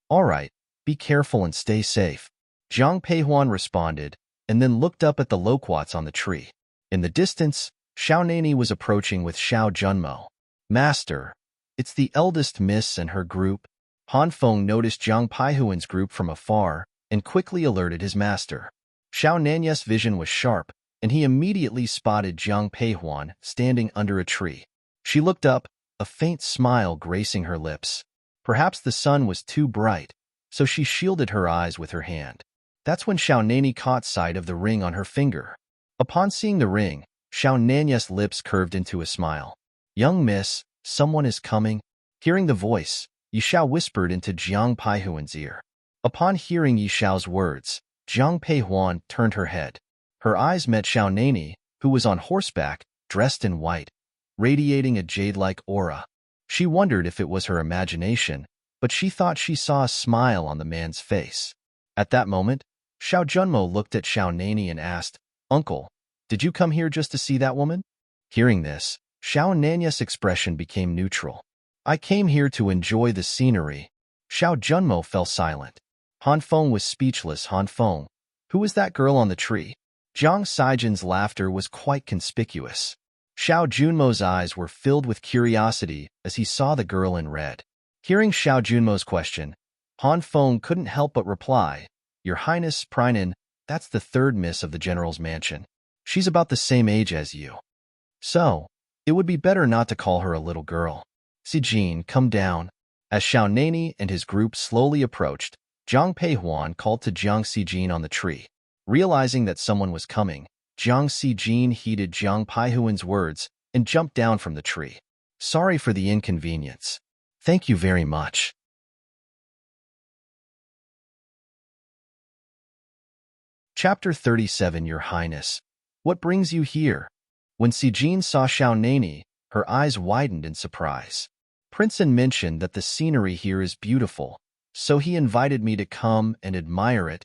All right, be careful and stay safe. Zhang Peihuan responded, and then looked up at the loquats on the tree. In the distance, Xiao Nani was approaching with Xiao Junmo. Master, it's the eldest miss and her group. Han Feng noticed Zhang Peihuan's group from afar and quickly alerted his master. Xiao Nanya's vision was sharp, and he immediately spotted Zhang Peihuan standing under a tree. She looked up, a faint smile gracing her lips. Perhaps the sun was too bright, so she shielded her eyes with her hand. That's when Xiao Nani caught sight of the ring on her finger. Upon seeing the ring, Xiao Nanya's lips curved into a smile. Young miss, someone is coming. Hearing the voice, Yishao whispered into Zhang Peihuan's ear. Upon hearing Yishao's words, Zhang Peihuan turned her head. Her eyes met Xiao Nani, who was on horseback, dressed in white, radiating a jade-like aura. She wondered if it was her imagination, but she thought she saw a smile on the man's face. At that moment, Xiao Junmo looked at Xiao Nani and asked, Uncle, did you come here just to see that woman? Hearing this, Xiao Nanya's expression became neutral. I came here to enjoy the scenery. Xiao Junmo fell silent. Han Feng was speechless. Han Feng, who was that girl on the tree? Zhang Sijin's laughter was quite conspicuous. Xiao Junmo's eyes were filled with curiosity as he saw the girl in red. Hearing Xiao Junmo's question, Han Feng couldn't help but reply, Your Highness Prinin, that's the third miss of the general's mansion. She's about the same age as you. So, it would be better not to call her a little girl. Xijin, come down. As Xiao Nani and his group slowly approached, Zhang Peihuan called to Jiang Xijin on the tree. Realizing that someone was coming, Jiang Xijin heeded Zhang Peihuan's words and jumped down from the tree. Sorry for the inconvenience. Thank you very much. Chapter 37 Your Highness, what brings you here? When Xijin saw Xiao Nani, her eyes widened in surprise. Prince An mentioned that the scenery here is beautiful, so he invited me to come and admire it.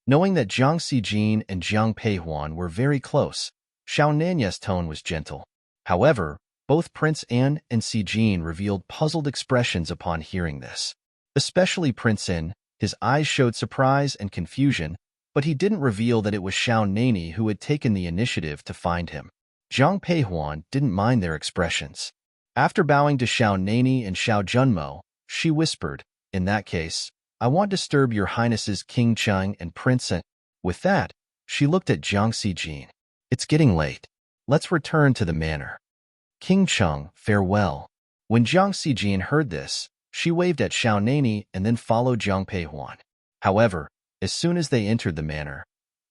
Knowing that Jiang Xijin and Zhang Peihuan were very close, Xiao Nanya's tone was gentle. However, both Prince An and Xijin revealed puzzled expressions upon hearing this. Especially Prince An, his eyes showed surprise and confusion, but he didn't reveal that it was Xiao Nani who had taken the initiative to find him. Zhang Peihuan didn't mind their expressions. After bowing to Xiao Nani and Xiao Junmo, she whispered, In that case, I won't disturb your highnesses King Cheng and Prince An. With that, she looked at Jiang Xijin. It's getting late. Let's return to the manor. King Cheng, farewell. When Jiang Xijin heard this, she waved at Xiao Nani and then followed Zhang Peihuan. However, as soon as they entered the manor,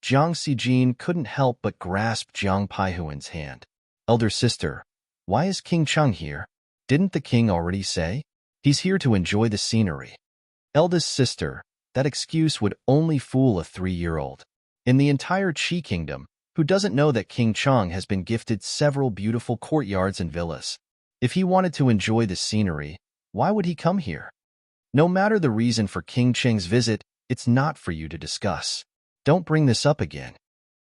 Jiang Xijin couldn't help but grasp Zhang Peihuan's hand. Elder sister, why is King Cheng here? Didn't the king already say? He's here to enjoy the scenery. Eldest sister, that excuse would only fool a 3-year-old. In the entire Qi kingdom, who doesn't know that King Cheng has been gifted several beautiful courtyards and villas? If he wanted to enjoy the scenery, why would he come here? No matter the reason for King Cheng's visit, it's not for you to discuss. Don't bring this up again.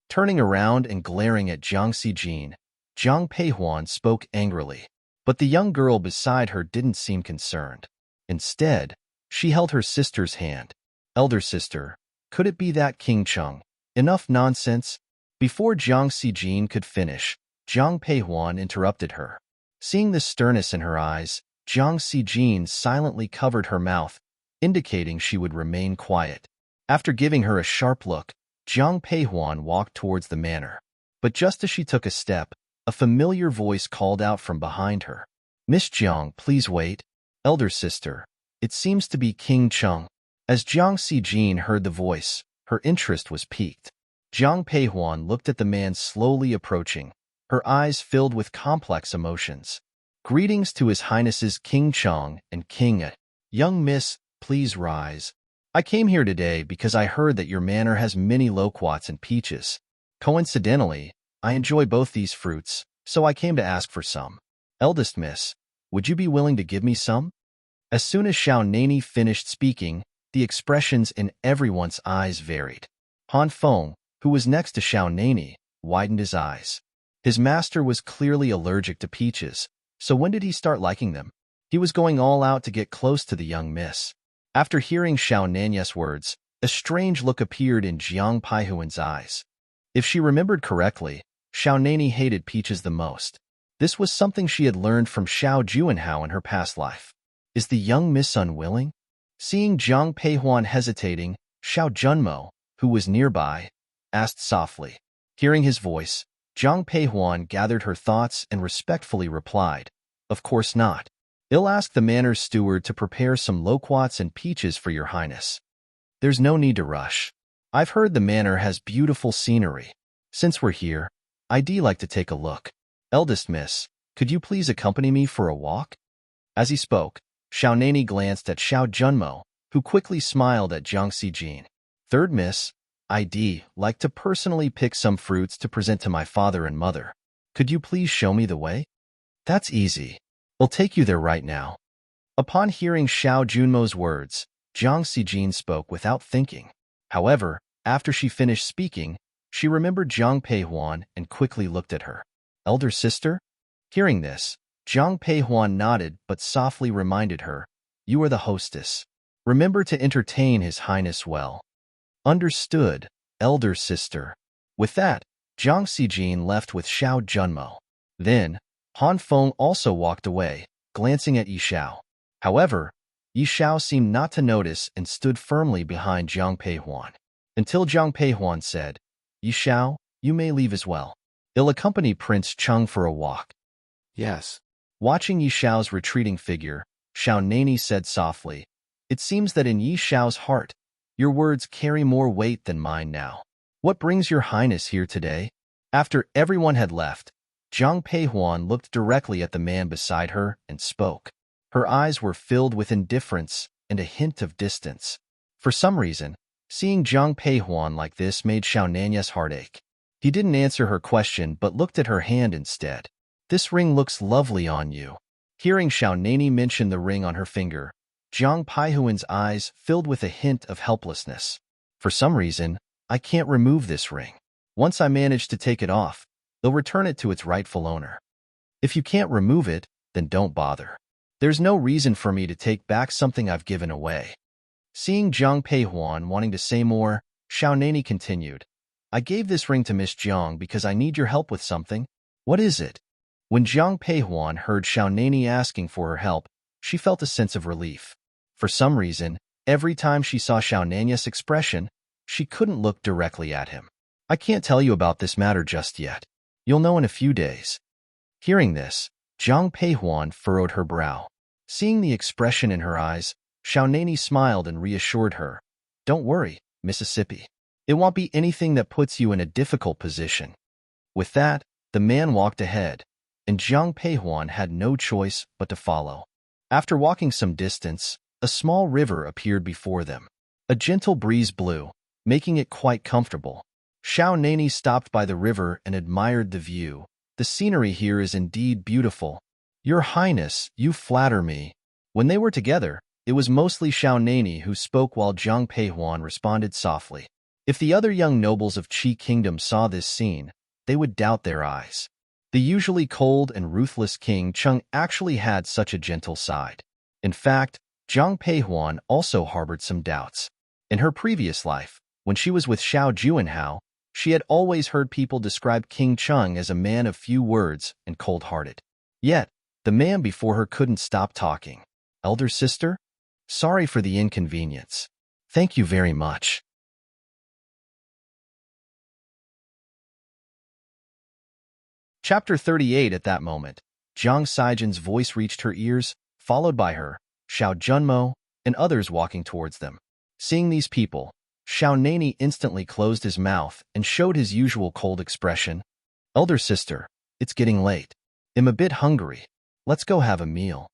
Turning around and glaring at Jiang Xijin, Zhang Peihuan spoke angrily. But the young girl beside her didn't seem concerned. Instead, she held her sister's hand. Elder sister, could it be that King Cheng? Enough nonsense. Before Jiang Xijin could finish, Zhang Peihuan interrupted her. Seeing the sternness in her eyes, Jiang Xijin silently covered her mouth, indicating she would remain quiet. After giving her a sharp look, Zhang Peihuan walked towards the manor. But just as she took a step, a familiar voice called out from behind her. Miss Jiang, please wait. Elder sister, it seems to be King Cheng. As Jiang Xijin heard the voice, her interest was piqued. Zhang Peihuan looked at the man slowly approaching, her eyes filled with complex emotions. "Greetings to His Highnesses King Chong and King A. Young miss, please rise. I came here today because I heard that your manor has many loquats and peaches. Coincidentally, I enjoy both these fruits, so I came to ask for some. Eldest miss, would you be willing to give me some?" As soon as Xiao Nani finished speaking, the expressions in everyone's eyes varied. Han Feng, who was next to Xiao Nani, widened his eyes. His master was clearly allergic to peaches, so when did he start liking them? He was going all out to get close to the young miss. After hearing Xiao Nani's words, a strange look appeared in Jiang Paihuan's eyes. If she remembered correctly, Xiao Nani hated peaches the most. This was something she had learned from Xiao Juanhao in her past life. Is the young miss unwilling? Seeing Jiang Peihuan hesitating, Xiao Junmo, who was nearby, asked softly. Hearing his voice, Jiang Peihuan gathered her thoughts and respectfully replied, "Of course not. I'll ask the manor's steward to prepare some loquats and peaches for your highness. There's no need to rush. I've heard the manor has beautiful scenery. Since we're here, I'd like to take a look. Eldest miss, could you please accompany me for a walk?" As he spoke, Xiao Nani glanced at Xiao Junmo, who quickly smiled at Jiang Xijin. "Third miss, I'd like to personally pick some fruits to present to my father and mother. Could you please show me the way?" "That's easy. I'll take you there right now." Upon hearing Xiao Junmo's words, Jiang Xijin spoke without thinking. However, after she finished speaking, she remembered Jiang Peihuan and quickly looked at her. "Elder sister?" Hearing this, Jiang Peihuan nodded but softly reminded her, "You are the hostess. Remember to entertain His Highness well." "Understood, elder sister." With that, Jiang Xijin left with Xiao Junmo. Then, Han Feng also walked away, glancing at Yi Xiao. However, Yi Xiao seemed not to notice and stood firmly behind Jiang Peihuan. Until Jiang Peihuan said, "Yi Xiao, you may leave as well. I'll accompany Prince Chung for a walk." Yes. Watching Yi Xiao's retreating figure, Xiao Nani said softly, "It seems that in Yi Xiao's heart, your words carry more weight than mine now. What brings your highness here today?" After everyone had left, Jiang Peihuan looked directly at the man beside her and spoke. Her eyes were filled with indifference and a hint of distance. For some reason, seeing Jiang Peihuan like this made Xiao Nani's heart ache. He didn't answer her question but looked at her hand instead. "This ring looks lovely on you." Hearing Xiao Nani mention the ring on her finger, Jiang Peihuan's eyes filled with a hint of helplessness. "For some reason, I can't remove this ring. Once I manage to take it off, they'll return it to its rightful owner. If you can't remove it, then don't bother. There's no reason for me to take back something I've given away." Seeing Jiang Peihuan wanting to say more, Xiao Nani continued, "I gave this ring to Miss Jiang because I need your help with something." "What is it?" When Jiang Peihuan heard Xiao Nani asking for her help, she felt a sense of relief. For some reason, every time she saw Xiao Nani's expression, she couldn't look directly at him. "I can't tell you about this matter just yet. You'll know in a few days." Hearing this, Jiang Peihuan furrowed her brow. Seeing the expression in her eyes, Xiao Nani smiled and reassured her, "Don't worry, Mississippi. It won't be anything that puts you in a difficult position." With that, the man walked ahead, and Jiang Peihuan had no choice but to follow. After walking some distance, a small river appeared before them. A gentle breeze blew, making it quite comfortable. Xiao Nani stopped by the river and admired the view. "The scenery here is indeed beautiful. Your Highness, you flatter me." When they were together, it was mostly Xiao Nani who spoke while Jiang Peihuan responded softly. If the other young nobles of Qi Kingdom saw this scene, they would doubt their eyes. The usually cold and ruthless King Chung actually had such a gentle side. In fact, Jiang Peihuan also harbored some doubts. In her previous life, when she was with Xiao Juanhao, she had always heard people describe King Chung as a man of few words and cold-hearted. Yet, the man before her couldn't stop talking. "Elder sister? Sorry for the inconvenience. Thank you very much." Chapter 38. At that moment, Jiang Xijin's voice reached her ears, followed by her, Xiao Junmo, and others walking towards them. Seeing these people, Xiao Nani instantly closed his mouth and showed his usual cold expression. "Elder sister, It's getting late. I'm a bit hungry. Let's go have a meal.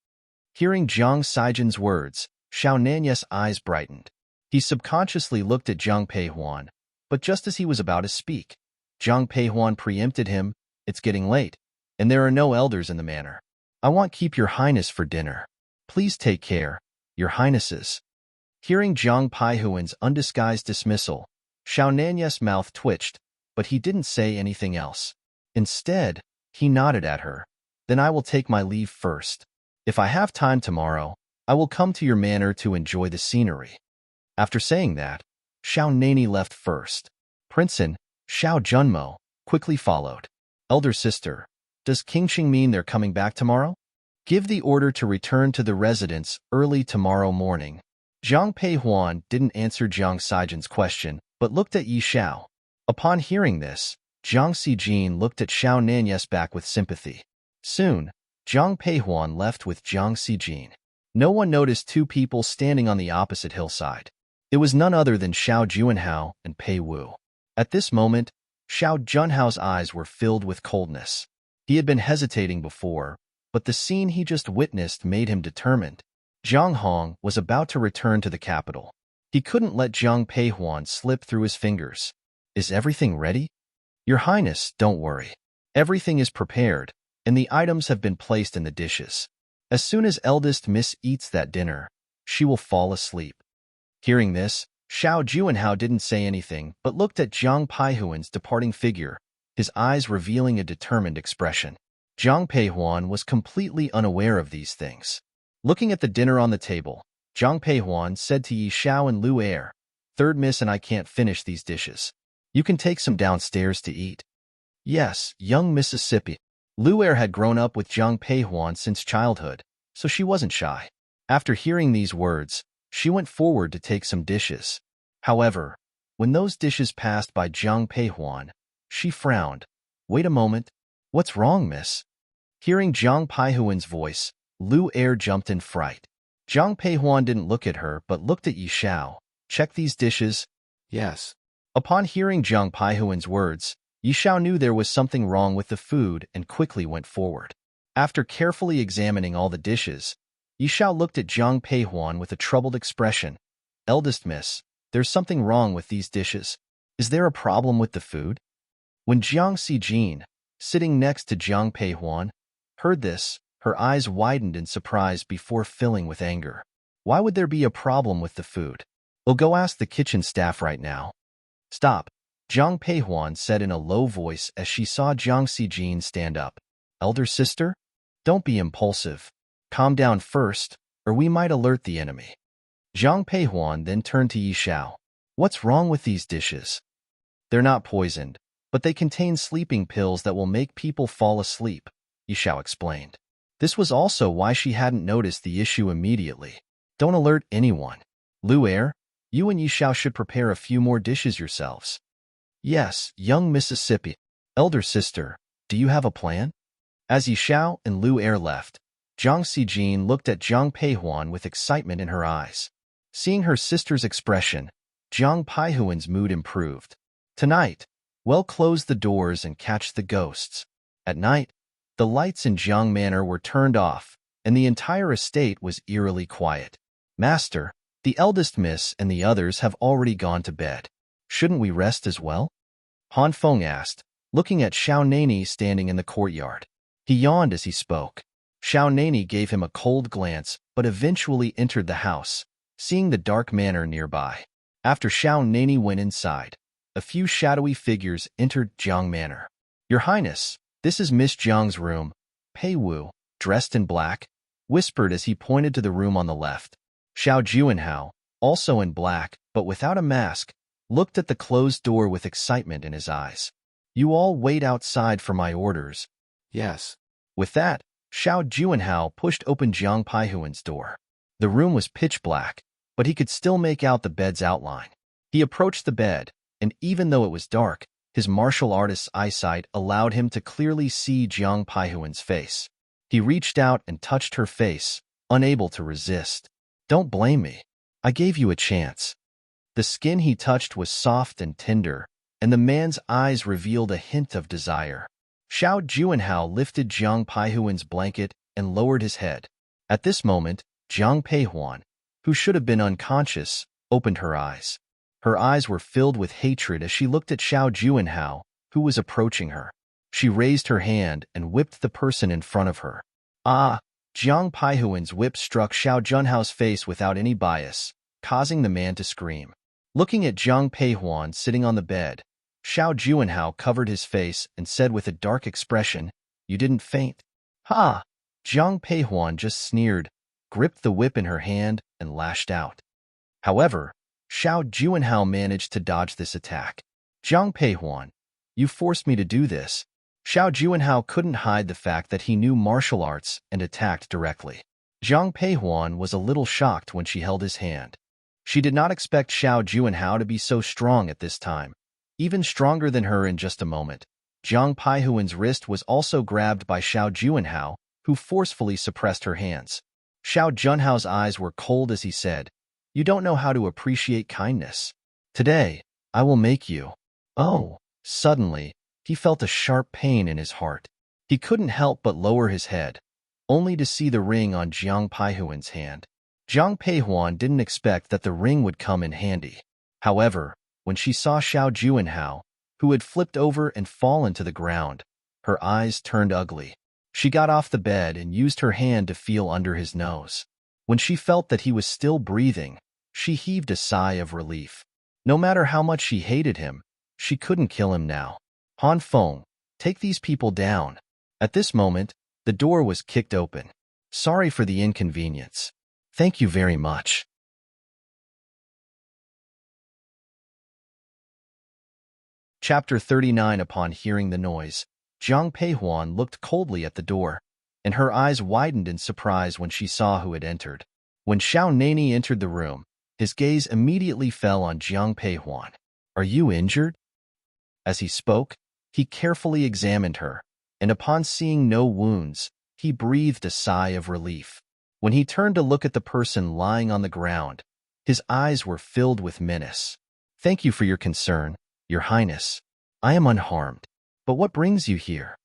Hearing Jiang Sijin's words, Xiao Nanya's eyes brightened. He subconsciously looked at Jiang Peihuan, but just as he was about to speak, Jiang Peihuan preempted him. It's getting late, and there are no elders in the manor. I want keep your highness for dinner. Please take care, your highnesses. Hearing Jiang Peihuan's undisguised dismissal, Xiao Nanya's mouth twitched, but he didn't say anything else. Instead, he nodded at her. Then I will take my leave first. If I have time tomorrow, I will come to your manor to enjoy the scenery. After saying that, Xiao Nani left first. Princeton, Xiao Junmo, quickly followed. Elder sister, does Qingxing mean they're coming back tomorrow? Give the order to return to the residence early tomorrow morning. Jiang Peihuan didn't answer Jiang Sijin's question, but looked at Yi Xiao. Upon hearing this, Jiang Sijin looked at Xiao Nanya's back with sympathy. Soon, Jiang Peihuan left with Jiang Sijin. No one noticed two people standing on the opposite hillside. It was none other than Xiao Juanhao and Pei Wu. At this moment, Xiao Junhao's eyes were filled with coldness. He had been hesitating before, but the scene he just witnessed made him determined. Jiang Hong was about to return to the capital. He couldn't let Jiang Peihuan slip through his fingers. Is everything ready? Your Highness, don't worry. Everything is prepared, and the items have been placed in the dishes. As soon as eldest miss eats that dinner, she will fall asleep. Hearing this, Xiao Juanhao didn't say anything but looked at Jiang Peihuan's departing figure, his eyes revealing a determined expression. Jiang Peihuan was completely unaware of these things. Looking at the dinner on the table, Jiang Peihuan said to Yi Xiao and Lu Er, "Third miss and I can't finish these dishes. You can take some downstairs to eat." Yes, young Mississippi. Lu Er had grown up with Jiang Peihuan since childhood, so she wasn't shy. After hearing these words, she went forward to take some dishes. However, when those dishes passed by Jiang Peihuan, she frowned. Wait a moment. What's wrong, miss? Hearing Jiang Peihuan's voice, Lu Er jumped in fright. Jiang Peihuan didn't look at her but looked at Yi Xiao. Check these dishes. Yes. Upon hearing Jiang Peihuan's words, Yi Xiao knew there was something wrong with the food and quickly went forward. After carefully examining all the dishes, Yi Xiao looked at Jiang Peihuan with a troubled expression. Eldest miss, there's something wrong with these dishes. Is there a problem with the food? When Jiang Sijin, sitting next to Jiang Peihuan, heard this, her eyes widened in surprise before filling with anger. Why would there be a problem with the food? We'll go ask the kitchen staff right now. Stop, Jiang Peihuan said in a low voice as she saw Jiang Sijin stand up. Elder sister? Don't be impulsive. Calm down first, or we might alert the enemy. Jiang Peihuan then turned to Yi Xiao. What's wrong with these dishes? They're not poisoned, but they contain sleeping pills that will make people fall asleep, Yi Xiao explained. This was also why she hadn't noticed the issue immediately. Don't alert anyone. Lu Er, you and Yi Xiao should prepare a few more dishes yourselves. Yes, young Mississippi. Elder sister, do you have a plan? As Yi Xiao and Lu Er left, Jiang Sijin looked at Jiang Peihuan with excitement in her eyes. Seeing her sister's expression, Jiang Peihuan's mood improved. Tonight, we'll close the doors and catch the ghosts. At night, the lights in Jiang Manor were turned off, and the entire estate was eerily quiet. Master, the eldest miss and the others have already gone to bed. Shouldn't we rest as well? Han Feng asked, looking at Xiao Nani standing in the courtyard. He yawned as he spoke. Xiao Nani gave him a cold glance, but eventually entered the house, seeing the dark manor nearby. After Xiao Nani went inside, a few shadowy figures entered Jiang Manor. Your Highness, this is Miss Jiang's room. Pei Wu, dressed in black, whispered as he pointed to the room on the left. Xiao Juanhao, also in black, but without a mask, looked at the closed door with excitement in his eyes. You all wait outside for my orders. Yes. With that, Xiao Juanhao pushed open Jiang Peihuan's door. The room was pitch black, but he could still make out the bed's outline. He approached the bed, and even though it was dark, his martial artist's eyesight allowed him to clearly see Jiang Peihuan's face. He reached out and touched her face, unable to resist. Don't blame me. I gave you a chance. The skin he touched was soft and tender, and the man's eyes revealed a hint of desire. Xiao Juanhao lifted Jiang Peihuan's blanket and lowered his head. At this moment, Jiang Peihuan, who should have been unconscious, opened her eyes. Her eyes were filled with hatred as she looked at Xiao Juanhao, who was approaching her. She raised her hand and whipped the person in front of her. Ah! Jiang Peihuan's whip struck Xiao Junhao's face without any bias, causing the man to scream. Looking at Jiang Peihuan sitting on the bed, Xiao Juanhao covered his face and said with a dark expression, "You didn't faint." "Ha!" Jiang Peihuan just sneered, gripped the whip in her hand, and lashed out. However, Xiao Juanhao managed to dodge this attack. "Jiang Peihuan, you forced me to do this." Xiao Juanhao couldn't hide the fact that he knew martial arts and attacked directly. Jiang Peihuan was a little shocked when she held his hand. She did not expect Xiao Juanhao to be so strong at this time, even stronger than her in just a moment. Jiang Peihuan's wrist was also grabbed by Xiao Juanhao, who forcefully suppressed her hands. Xiao Junhao's eyes were cold as he said, "You don't know how to appreciate kindness. Today, I will make you." Oh! Suddenly, he felt a sharp pain in his heart. He couldn't help but lower his head, only to see the ring on Jiang Peihuan's hand. Jiang Peihuan didn't expect that the ring would come in handy. However, when she saw Xiao Juanhao, who had flipped over and fallen to the ground, her eyes turned ugly. She got off the bed and used her hand to feel under his nose. When she felt that he was still breathing, she heaved a sigh of relief. No matter how much she hated him, she couldn't kill him now. "Han Feng, take these people down." At this moment, the door was kicked open. "Sorry for the inconvenience." "Thank you very much." Chapter 39. Upon hearing the noise, Jiang Peihuan looked coldly at the door, and her eyes widened in surprise when she saw who had entered. When Xiao Nani entered the room, his gaze immediately fell on Jiang Peihuan. "Are you injured?" As he spoke, he carefully examined her, and upon seeing no wounds, he breathed a sigh of relief. When he turned to look at the person lying on the ground, his eyes were filled with menace. "Thank you for your concern, Your Highness. I am unharmed. But what brings you here?"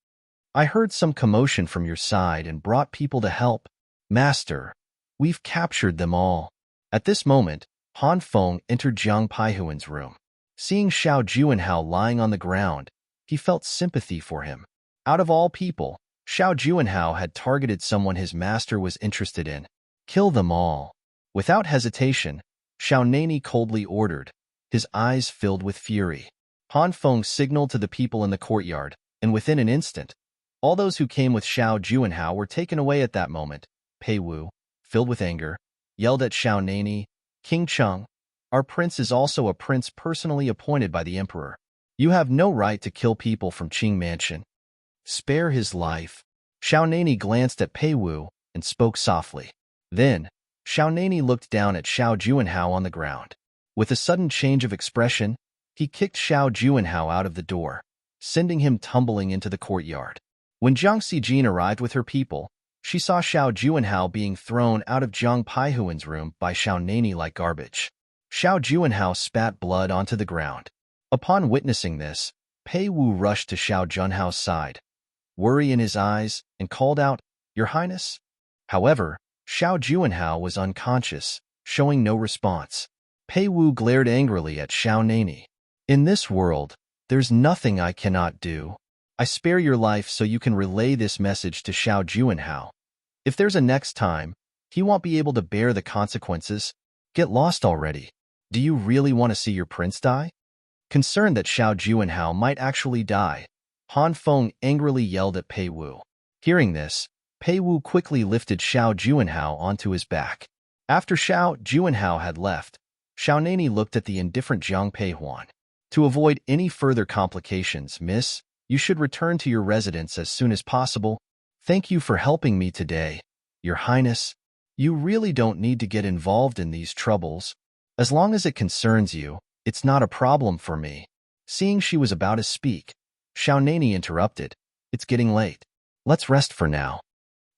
"I heard some commotion from your side and brought people to help." "Master, we've captured them all." At this moment, Han Feng entered Jiang Peihuan's room. Seeing Xiao Juanhao lying on the ground, he felt sympathy for him. Out of all people, Xiao Juanhao had targeted someone his master was interested in. "Kill them all." Without hesitation, Xiao Nani coldly ordered, his eyes filled with fury. Han Feng signaled to the people in the courtyard, and within an instant, all those who came with Xiao Juanhao were taken away. At that moment, Pei Wu, filled with anger, yelled at Xiao Nani, "King Cheng, our prince is also a prince personally appointed by the emperor. You have no right to kill people from Qing Mansion. Spare his life." Xiao Nani glanced at Pei Wu and spoke softly. Then, Xiao Nani looked down at Xiao Juanhao on the ground. With a sudden change of expression, he kicked Xiao Juanhao out of the door, sending him tumbling into the courtyard. When Jiang Xijin arrived with her people, she saw Xiao Juanhao being thrown out of Jiang Peihuan's room by Xiao Nani like garbage. Xiao Juanhao spat blood onto the ground. Upon witnessing this, Pei Wu rushed to Xiao Junhao's side, worry in his eyes, and called out, "Your Highness?" However, Xiao Juanhao was unconscious, showing no response. Pei Wu glared angrily at Xiao Nani. "In this world, there's nothing I cannot do. I spare your life so you can relay this message to Xiao Juanhao. If there's a next time, he won't be able to bear the consequences. Get lost already. Do you really want to see your prince die?" Concerned that Xiao Juanhao might actually die, Han Feng angrily yelled at Pei Wu. Hearing this, Pei Wu quickly lifted Xiao Juanhao onto his back. After Xiao Juanhao had left, Xiao Nani looked at the indifferent Jiang Peihuan. "To avoid any further complications, miss, you should return to your residence as soon as possible. Thank you for helping me today, Your Highness. You really don't need to get involved in these troubles. As long as it concerns you, it's not a problem for me." Seeing she was about to speak, Xiao Nani interrupted. "It's getting late. Let's rest for now.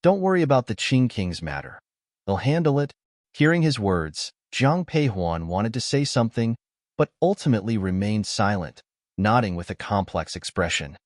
Don't worry about the Qing King's matter. They'll handle it." Hearing his words, Jiang Peihuan wanted to say something, but ultimately remained silent, nodding with a complex expression.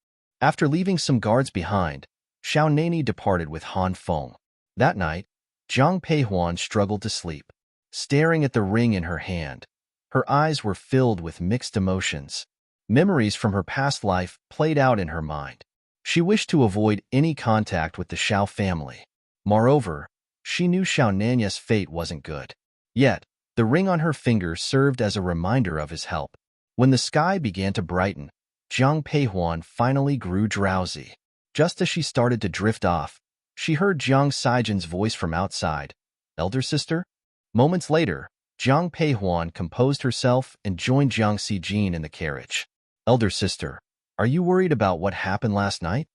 After leaving some guards behind, Xiao Nani departed with Han Feng. That night, Zhang Peihuan struggled to sleep, staring at the ring in her hand. Her eyes were filled with mixed emotions. Memories from her past life played out in her mind. She wished to avoid any contact with the Xiao family. Moreover, she knew Xiao Nanya's fate wasn't good. Yet, the ring on her finger served as a reminder of his help. When the sky began to brighten, Zhang Peihuan finally grew drowsy. Just as she started to drift off, she heard Jiang Sijin's voice from outside. "Elder sister?" Moments later, Zhang Peihuan composed herself and joined Jiang Sijin in the carriage. "Elder sister, are you worried about what happened last night?"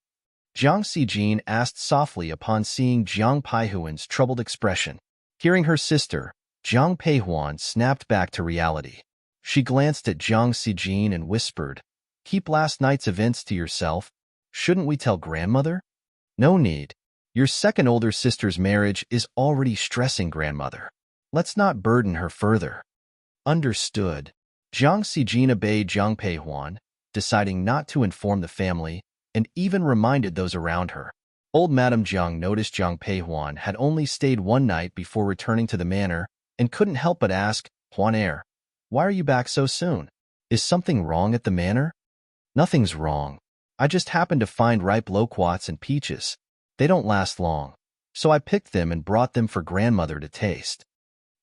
Jiang Sijin asked softly upon seeing Jiang Peihuan's troubled expression. Hearing her sister, Zhang Peihuan snapped back to reality. She glanced at Jiang Sijin and whispered, "Keep last night's events to yourself. Shouldn't we tell grandmother?" "No need. Your second older sister's marriage is already stressing grandmother. Let's not burden her further." "Understood." Jiang Sijin obeyed Zhang Peihuan, deciding not to inform the family, and even reminded those around her. Old Madame Jiang noticed Zhang Peihuan had only stayed one night before returning to the manor and couldn't help but ask, "Huan heir, why are you back so soon? Is something wrong at the manor?" "Nothing's wrong. I just happened to find ripe loquats and peaches. They don't last long, so I picked them and brought them for grandmother to taste."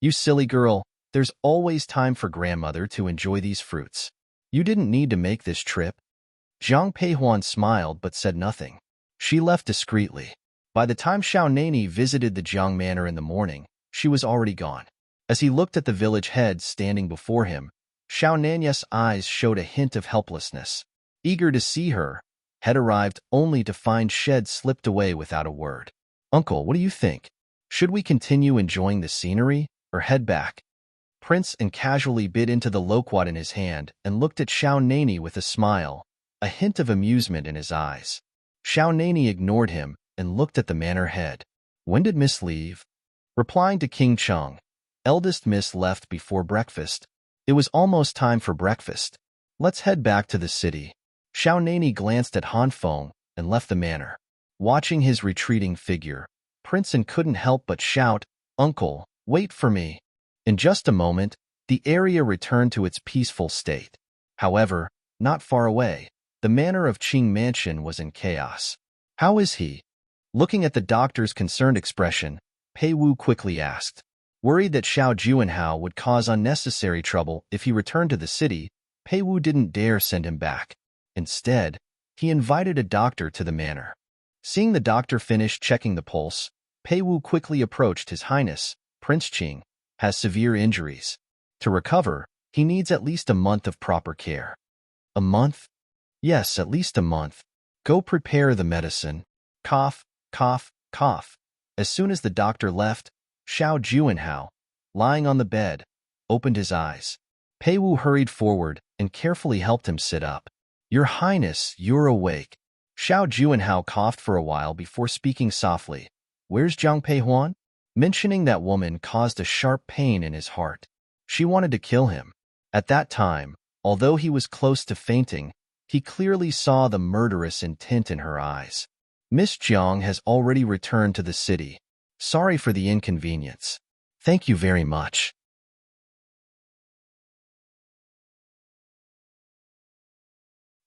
"You silly girl, there's always time for grandmother to enjoy these fruits. You didn't need to make this trip." Zhang Peihuan smiled but said nothing. She left discreetly. By the time Xiao Nani visited the Jiang Manor in the morning, she was already gone. As he looked at the village head standing before him, Xiao Nanya's eyes showed a hint of helplessness. Eager to see her, had arrived only to find Shed slipped away without a word. "Uncle, what do you think? Should we continue enjoying the scenery, or head back?" Prince and casually bit into the loquat in his hand and looked at Xiao Nani with a smile, a hint of amusement in his eyes. Xiao Nani ignored him and looked at the manor head. "When did Miss leave?" Replying to King Cheng, "Eldest Miss left before breakfast. It was almost time for breakfast. Let's head back to the city." Xiao Nani glanced at Han Feng and left the manor. Watching his retreating figure, Prince couldn't help but shout, "Uncle, wait for me." In just a moment, the area returned to its peaceful state. However, not far away, the manor of Qing Mansion was in chaos. "How is he?" Looking at the doctor's concerned expression, Pei Wu quickly asked. Worried that Xiao Juanhao would cause unnecessary trouble if he returned to the city, Pei Wu didn't dare send him back. Instead, he invited a doctor to the manor. Seeing the doctor finish checking the pulse, Pei Wu quickly approached His Highness, Prince Qing, has severe injuries. To recover, he needs at least a month of proper care. "A month?" "Yes, at least a month. Go prepare the medicine." Cough, cough, cough. As soon as the doctor left, Xiao Juanhao, lying on the bed, opened his eyes. Pei Wu hurried forward and carefully helped him sit up. "Your Highness, you're awake." Xiao Juanhao coughed for a while before speaking softly. "Where's Zhang Peihuan?" Mentioning that woman caused a sharp pain in his heart. She wanted to kill him. At that time, although he was close to fainting, he clearly saw the murderous intent in her eyes. "Miss Jiang has already returned to the city. Sorry for the inconvenience." "Thank you very much."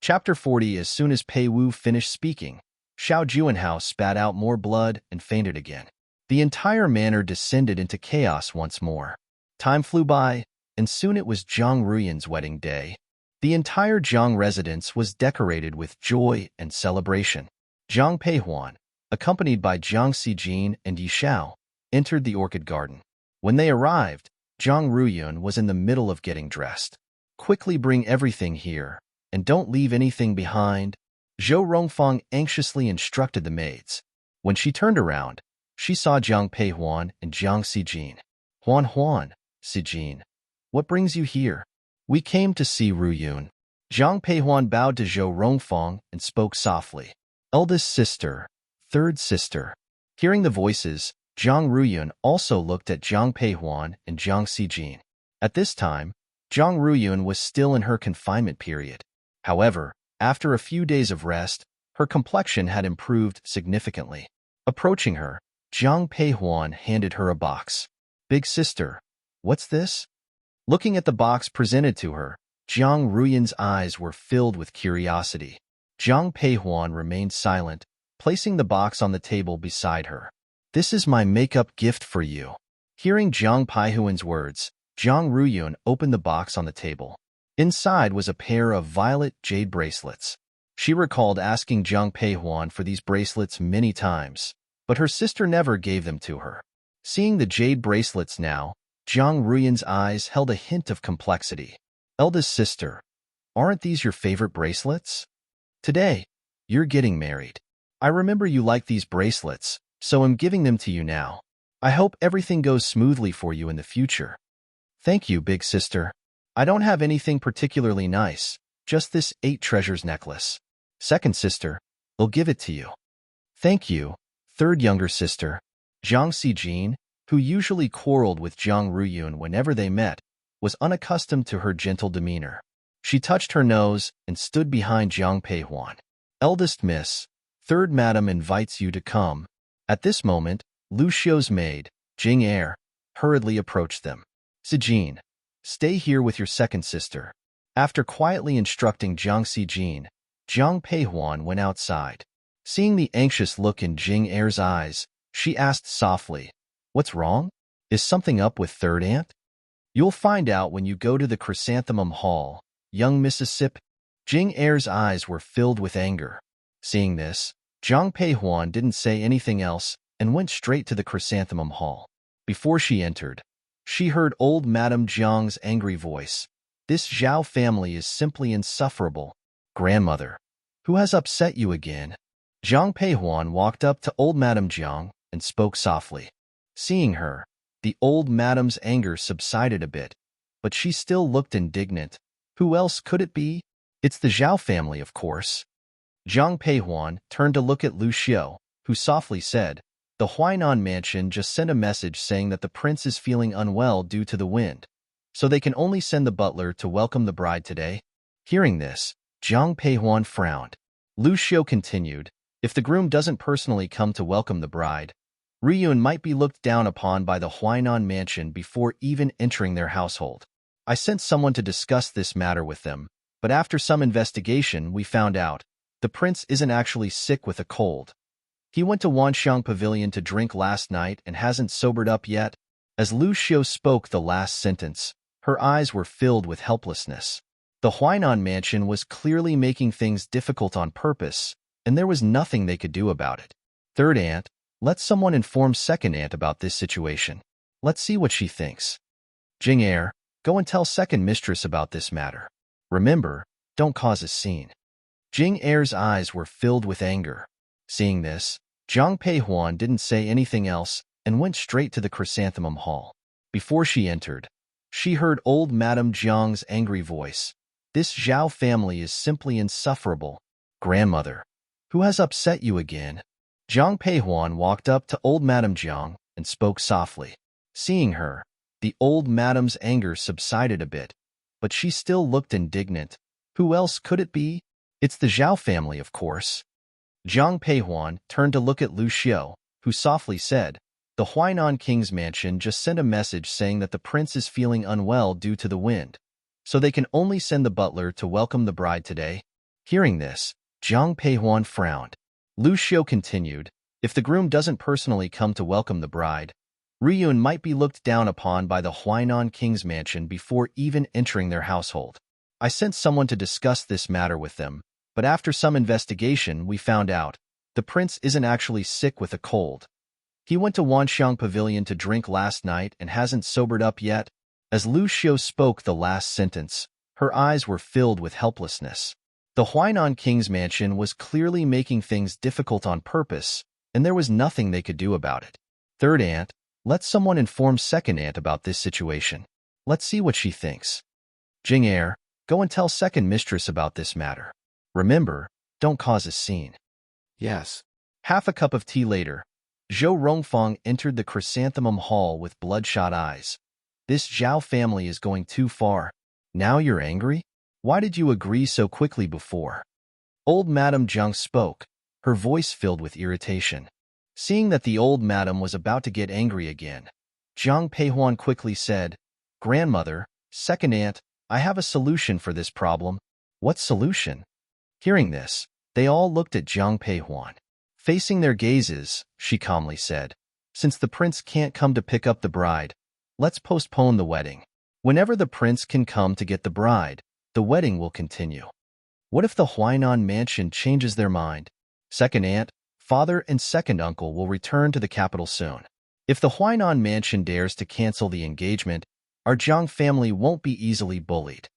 Chapter 40. As soon as Pei Wu finished speaking, Xiao Juanhao spat out more blood and fainted again. The entire manor descended into chaos once more. Time flew by, and soon it was Zhang Ruyan's wedding day. The entire Zhang residence was decorated with joy and celebration. Zhang Peihuan, accompanied by Jiang Sijin and Yi Xiao, entered the orchid garden. When they arrived, Zhang Ruyan was in the middle of getting dressed. "Quickly bring everything here, and don't leave anything behind," Zhou Rongfang anxiously instructed the maids. When she turned around, she saw Zhang Peihuan and Jiang Sijin. Huan, Sijin, what brings you here?" "We came to see Ruyun." Zhang Peihuan bowed to Zhou Rongfang and spoke softly. "Eldest sister, third sister." Hearing the voices, Zhang Ruyun also looked at Zhang Peihuan and Jiang Sijin. At this time, Zhang Ruyun was still in her confinement period. However, after a few days of rest, Her complexion had improved significantly. Approaching her, Jiang Peihuan handed her a box. Big sister, what's this? Looking at the box presented to her, Jiang Ruyun's eyes were filled with curiosity. Jiang Peihuan remained silent, placing the box on the table beside her. This is my makeup gift for you. Hearing Jiang Peihuan's words, Jiang Ruyun opened the box on the table. Inside was a pair of violet jade bracelets. She recalled asking Jiang Peihuan for these bracelets many times, but her sister never gave them to her. Seeing the jade bracelets now, Jiang Ruyun's eyes held a hint of complexity. Eldest sister, aren't these your favorite bracelets? Today, you're getting married. I remember you like these bracelets, so I'm giving them to you now. I hope everything goes smoothly for you in the future. Thank you, big sister. I don't have anything particularly nice, just this 8 treasures necklace. Second sister, I'll give it to you. Thank you, third younger sister. Jiang Xijin, who usually quarreled with Jiang Ruyun whenever they met, was unaccustomed to her gentle demeanor. She touched her nose and stood behind Jiang Peihuan. Eldest miss, third madam invites you to come. At this moment, Lu Xiu's maid, Jing Er, hurriedly approached them. Xijin, stay here with your second sister. After quietly instructing Jiang Xijin, Jiang Peihuan went outside. Seeing the anxious look in Jing Er's eyes, she asked softly, "What's wrong? Is something up with third aunt?" "You'll find out when you go to the Chrysanthemum Hall, young Mississippi." Jing Er's eyes were filled with anger. Seeing this, Jiang Peihuan didn't say anything else and went straight to the Chrysanthemum Hall. Before she entered, she heard old Madame Jiang's angry voice. "This Zhao family is simply insufferable. Grandmother, who has upset you again?" Jiang Peihuan walked up to old Madame Jiang and spoke softly. Seeing her, the old madam's anger subsided a bit, but she still looked indignant. Who else could it be? It's the Zhao family, of course. Jiang Peihuan turned to look at Lu Xiu, who softly said, "The Huainan mansion just sent a message saying that the prince is feeling unwell due to the wind, so they can only send the butler to welcome the bride today." Hearing this, Jiang Peihuan frowned. Lu Xiu continued, "If the groom doesn't personally come to welcome the bride, Riyun might be looked down upon by the Huainan mansion before even entering their household. I sent someone to discuss this matter with them, but after some investigation we found out the prince isn't actually sick with a cold. He went to Wanxiang Pavilion to drink last night and hasn't sobered up yet." As Lu Xiu spoke the last sentence, her eyes were filled with helplessness. The Huainan mansion was clearly making things difficult on purpose, and there was nothing they could do about it. Third aunt, let someone inform second aunt about this situation. Let's see what she thinks. Jing Er, go and tell second mistress about this matter. Remember, don't cause a scene. Jing Er's eyes were filled with anger. Seeing this, Jiang Peihuan didn't say anything else and went straight to the Chrysanthemum Hall. Before she entered, she heard old Madame Jiang's angry voice. "This Zhao family is simply insufferable. Grandmother, who has upset you again?" Jiang Peihuan walked up to old Madame Jiang and spoke softly. Seeing her, the old madam's anger subsided a bit, but she still looked indignant. Who else could it be? It's the Zhao family, of course. Jiang Peihuan turned to look at Lu Xiu, who softly said, "The Huainan king's mansion just sent a message saying that the prince is feeling unwell due to the wind, so they can only send the butler to welcome the bride today." Hearing this, Jiang Peihuan frowned. Lu Xiu continued, "If the groom doesn't personally come to welcome the bride, Riyun might be looked down upon by the Huainan king's mansion before even entering their household. I sent someone to discuss this matter with them, but after some investigation we found out the prince isn't actually sick with a cold. He went to Wanxiang Pavilion to drink last night and hasn't sobered up yet." As Lu Xiu spoke the last sentence, her eyes were filled with helplessness. The Huainan king's mansion was clearly making things difficult on purpose, and there was nothing they could do about it. Third aunt, let someone inform second aunt about this situation. Let's see what she thinks. Jing Er, go and tell second mistress about this matter. Remember, don't cause a scene. Yes. Half a cup of tea later, Zhou Rongfang entered the Chrysanthemum Hall with bloodshot eyes. "This Zhao family is going too far. Now you're angry? Why did you agree so quickly before?" Old Madame Jiang spoke, her voice filled with irritation. Seeing that the old madam was about to get angry again, Jiang Peihuan quickly said, "Grandmother, second aunt, I have a solution for this problem." "What solution?" Hearing this, they all looked at Jiang Peihuan. Facing their gazes, she calmly said, "Since the prince can't come to pick up the bride, let's postpone the wedding. Whenever the prince can come to get the bride, the wedding will continue." "What if the Huainan mansion changes their mind?" "Second aunt, father and second uncle will return to the capital soon. If the Huainan mansion dares to cancel the engagement, our Jiang family won't be easily bullied."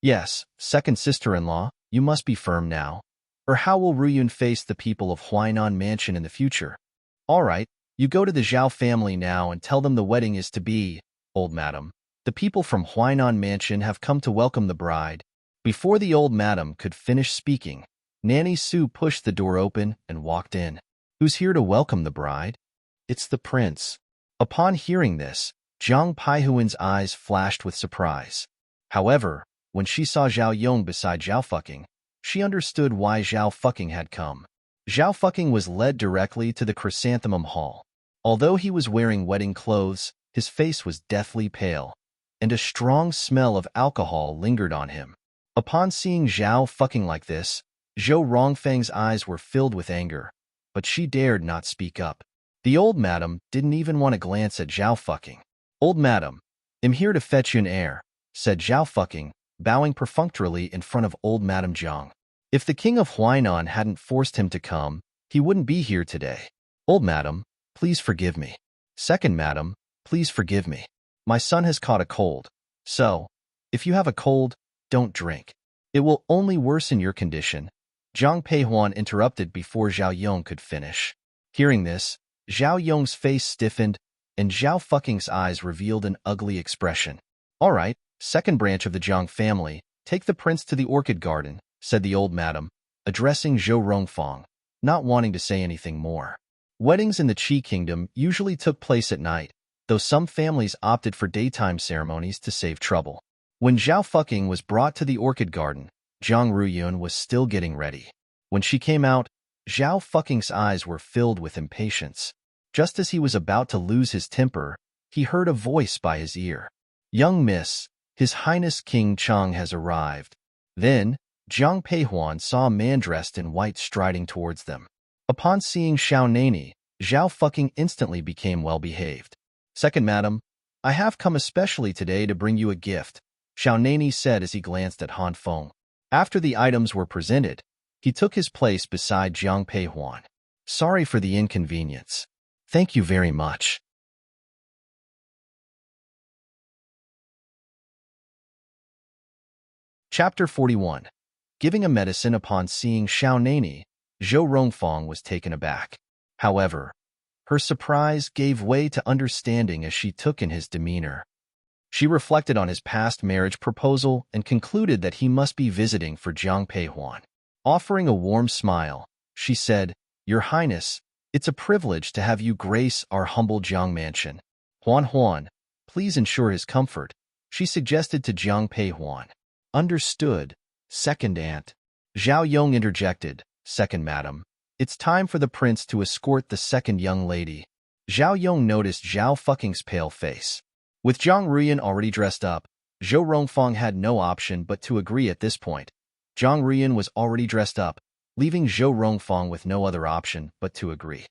"Yes, second sister-in-law, you must be firm now. Or how will Ruyun face the people of Huainan mansion in the future?" "All right, you go to the Zhao family now and tell them the wedding is to be, old madam. The people from Huainan mansion have come to welcome the bride." Before the old madam could finish speaking, Nanny Sue pushed the door open and walked in. "Who's here to welcome the bride?" "It's the prince." Upon hearing this, Jiang Peihuan's eyes flashed with surprise. However, when she saw Zhao Yong beside Zhao Fucking, she understood why Zhao Fucking had come. Zhao Fucking was led directly to the chrysanthemum hall. Although he was wearing wedding clothes, his face was deathly pale, and a strong smell of alcohol lingered on him. Upon seeing Zhao Fucking like this, Zhou Rongfeng's eyes were filled with anger, but she dared not speak up. The old madam didn't even want to glance at Zhao Fucking. "Old madam, I'm here to fetch you an heir," said Zhao Fucking, bowing perfunctorily in front of old Madame Jiang. If the king of Huainan hadn't forced him to come, he wouldn't be here today. "Old madam, please forgive me." "Second madam, please forgive me. My son has caught a cold. So, if you have a cold, don't drink. It will only worsen your condition." Jiang Peihuan interrupted before Zhao Yong could finish. Hearing this, Zhao Yong's face stiffened, and Zhao Fucking's eyes revealed an ugly expression. "All right, second branch of the Jiang family, take the prince to the orchid garden," said the old madam, addressing Zhou Rongfang, not wanting to say anything more. Weddings in the Qi kingdom usually took place at night, though some families opted for daytime ceremonies to save trouble. When Zhao Fucking was brought to the orchid garden, Zhang Ruyun was still getting ready. When she came out, Zhao Fucking's eyes were filled with impatience. Just as he was about to lose his temper, he heard a voice by his ear. "Young miss, His Highness King Chang has arrived." Then, Jiang Peihuan saw a man dressed in white striding towards them. Upon seeing Xiao Nani, Zhao Fucking instantly became well-behaved. "Second madam, I have come especially today to bring you a gift," Xiao Nani said as he glanced at Han Feng. After the items were presented, he took his place beside Jiang Peihuan. "Sorry for the inconvenience." "Thank you very much." Chapter 41. Giving a medicine. Upon seeing Xiao Nani, Zhou Rongfang was taken aback. However, her surprise gave way to understanding as she took in his demeanor. She reflected on his past marriage proposal and concluded that he must be visiting for Jiang Peihuan. Offering a warm smile, she said, "Your Highness, it's a privilege to have you grace our humble Jiang mansion. Huan, please ensure his comfort," she suggested to Jiang Peihuan. "Understood, second aunt." Zhao Yong interjected, "Second madam, it's time for the prince to escort the second young lady." Zhao Yong noticed Zhao Fucking's pale face. With Zhang Ruyan already dressed up, Zhou Rongfang had no option but to agree at this point. Zhang Ruyan was already dressed up, leaving Zhou Rongfang with no other option but to agree.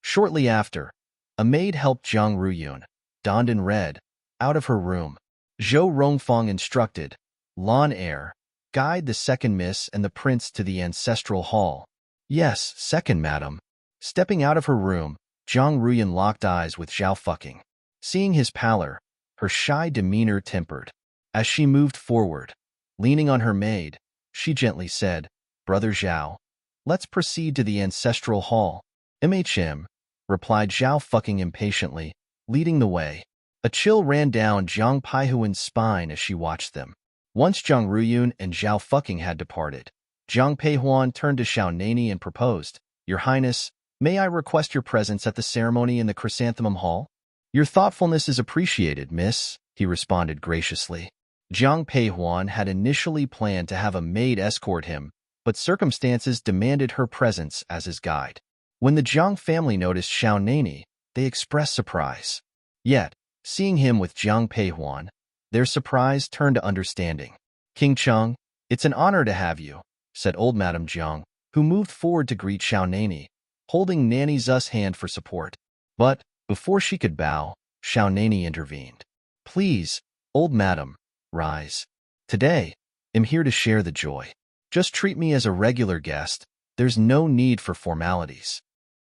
Shortly after, a maid helped Zhang Ruyan, donned in red, out of her room. Zhou Rongfang instructed, "Lawn air, guide the second miss and the prince to the ancestral hall." "Yes, second madam." Stepping out of her room, Zhang Ruyan locked eyes with Zhao Fucking. Seeing his pallor, her shy demeanor tempered. As she moved forward, leaning on her maid, she gently said, "Brother Zhao, let's proceed to the ancestral hall." "MHM," replied Zhao Fucking impatiently, leading the way. A chill ran down Jiang Peihuan's spine as she watched them. Once Zhang Ruyun and Zhao Fucking had departed, Jiang Peihuan turned to Xiao Nani and proposed, "Your Highness, may I request your presence at the ceremony in the chrysanthemum hall?" "Your thoughtfulness is appreciated, miss," he responded graciously. Jiang Peihuan had initially planned to have a maid escort him, but circumstances demanded her presence as his guide. When the Jiang family noticed Xiao Nani, they expressed surprise. Yet, seeing him with Jiang Peihuan, their surprise turned to understanding. "King Cheng, it's an honor to have you," said old Madame Jiang, who moved forward to greet Xiao Nani, holding Nanny Zu's hand for support. But, before she could bow, Xiao Nani intervened. "Please, old madam, rise. Today, I'm here to share the joy. Just treat me as a regular guest. There's no need for formalities."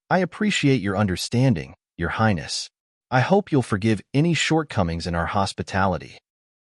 "I appreciate your understanding, Your Highness. I hope you'll forgive any shortcomings in our hospitality."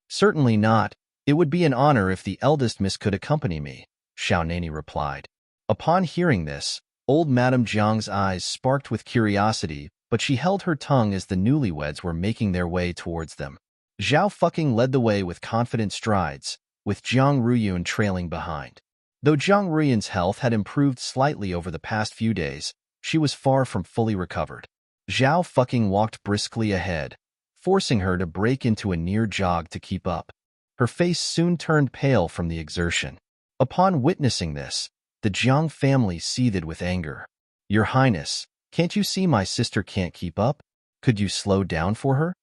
"Certainly not. It would be an honor if the eldest miss could accompany me," Xiao Nani replied. Upon hearing this, old Madame Jiang's eyes sparked with curiosity, but she held her tongue as the newlyweds were making their way towards them. Zhao Fucking led the way with confident strides, with Jiang Ruyun trailing behind. Though Jiang Ruyun's health had improved slightly over the past few days, she was far from fully recovered. Zhao Fucking walked briskly ahead, forcing her to break into a near jog to keep up. Her face soon turned pale from the exertion. Upon witnessing this, the Jiang family seethed with anger. "Your Highness, can't you see my sister can't keep up? Could you slow down for her?"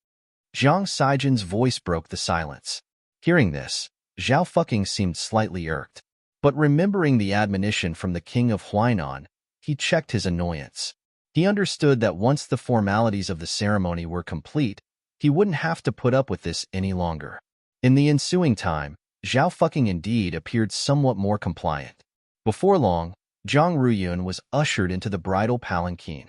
Jiang Saijin's voice broke the silence. Hearing this, Zhao Fucking seemed slightly irked. But remembering the admonition from the king of Huainan, he checked his annoyance. He understood that once the formalities of the ceremony were complete, he wouldn't have to put up with this any longer. In the ensuing time, Zhao Fucking indeed appeared somewhat more compliant. Before long, Jiang Ruyun was ushered into the bridal palanquin,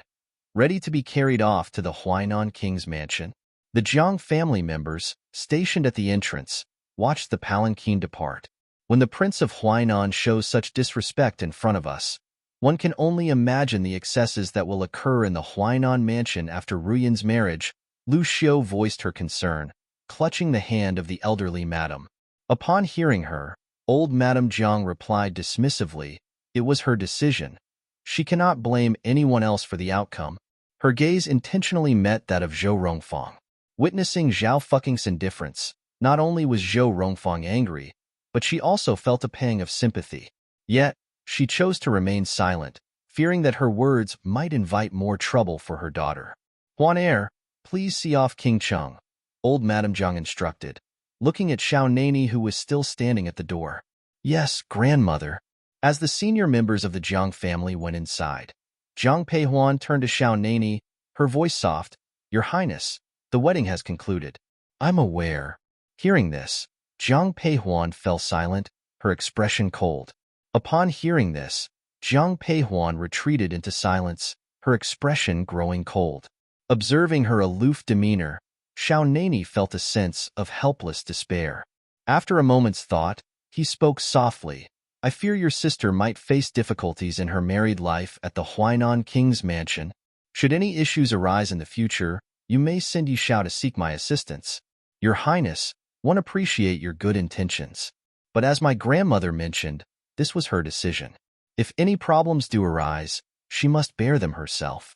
ready to be carried off to the Huainan king's mansion. The Jiang family members, stationed at the entrance, watched the palanquin depart. When the Prince of Huainan shows such disrespect in front of us, one can only imagine the excesses that will occur in the Huainan mansion after Ruyun's marriage. Lu Xiu voiced her concern, clutching the hand of the elderly madam. Upon hearing her, old Madame Jiang replied dismissively, "It was her decision. She cannot blame anyone else for the outcome." Her gaze intentionally met that of Zhou Rongfang. Witnessing Zhao Fucking's indifference, not only was Zhou Rongfang angry, but she also felt a pang of sympathy. Yet, she chose to remain silent, fearing that her words might invite more trouble for her daughter. "Huan heir, please see off King Cheng," old Madame Jiang instructed, looking at Xiao Nani who was still standing at the door. "Yes, grandmother." As the senior members of the Jiang family went inside, Jiang Peihuan turned to Xiao Nani, her voice soft. "Your Highness, the wedding has concluded." "I'm aware." Hearing this, Jiang Peihuan fell silent, her expression cold. Upon hearing this, Jiang Peihuan retreated into silence, her expression growing cold. Observing her aloof demeanor, Xiao Nani felt a sense of helpless despair. After a moment's thought, he spoke softly. "I fear your sister might face difficulties in her married life at the Huainan King's mansion. Should any issues arise in the future, you may send Yi Xiao to seek my assistance. Your Highness, one appreciate your good intentions. But as my grandmother mentioned, this was her decision. If any problems do arise, she must bear them herself.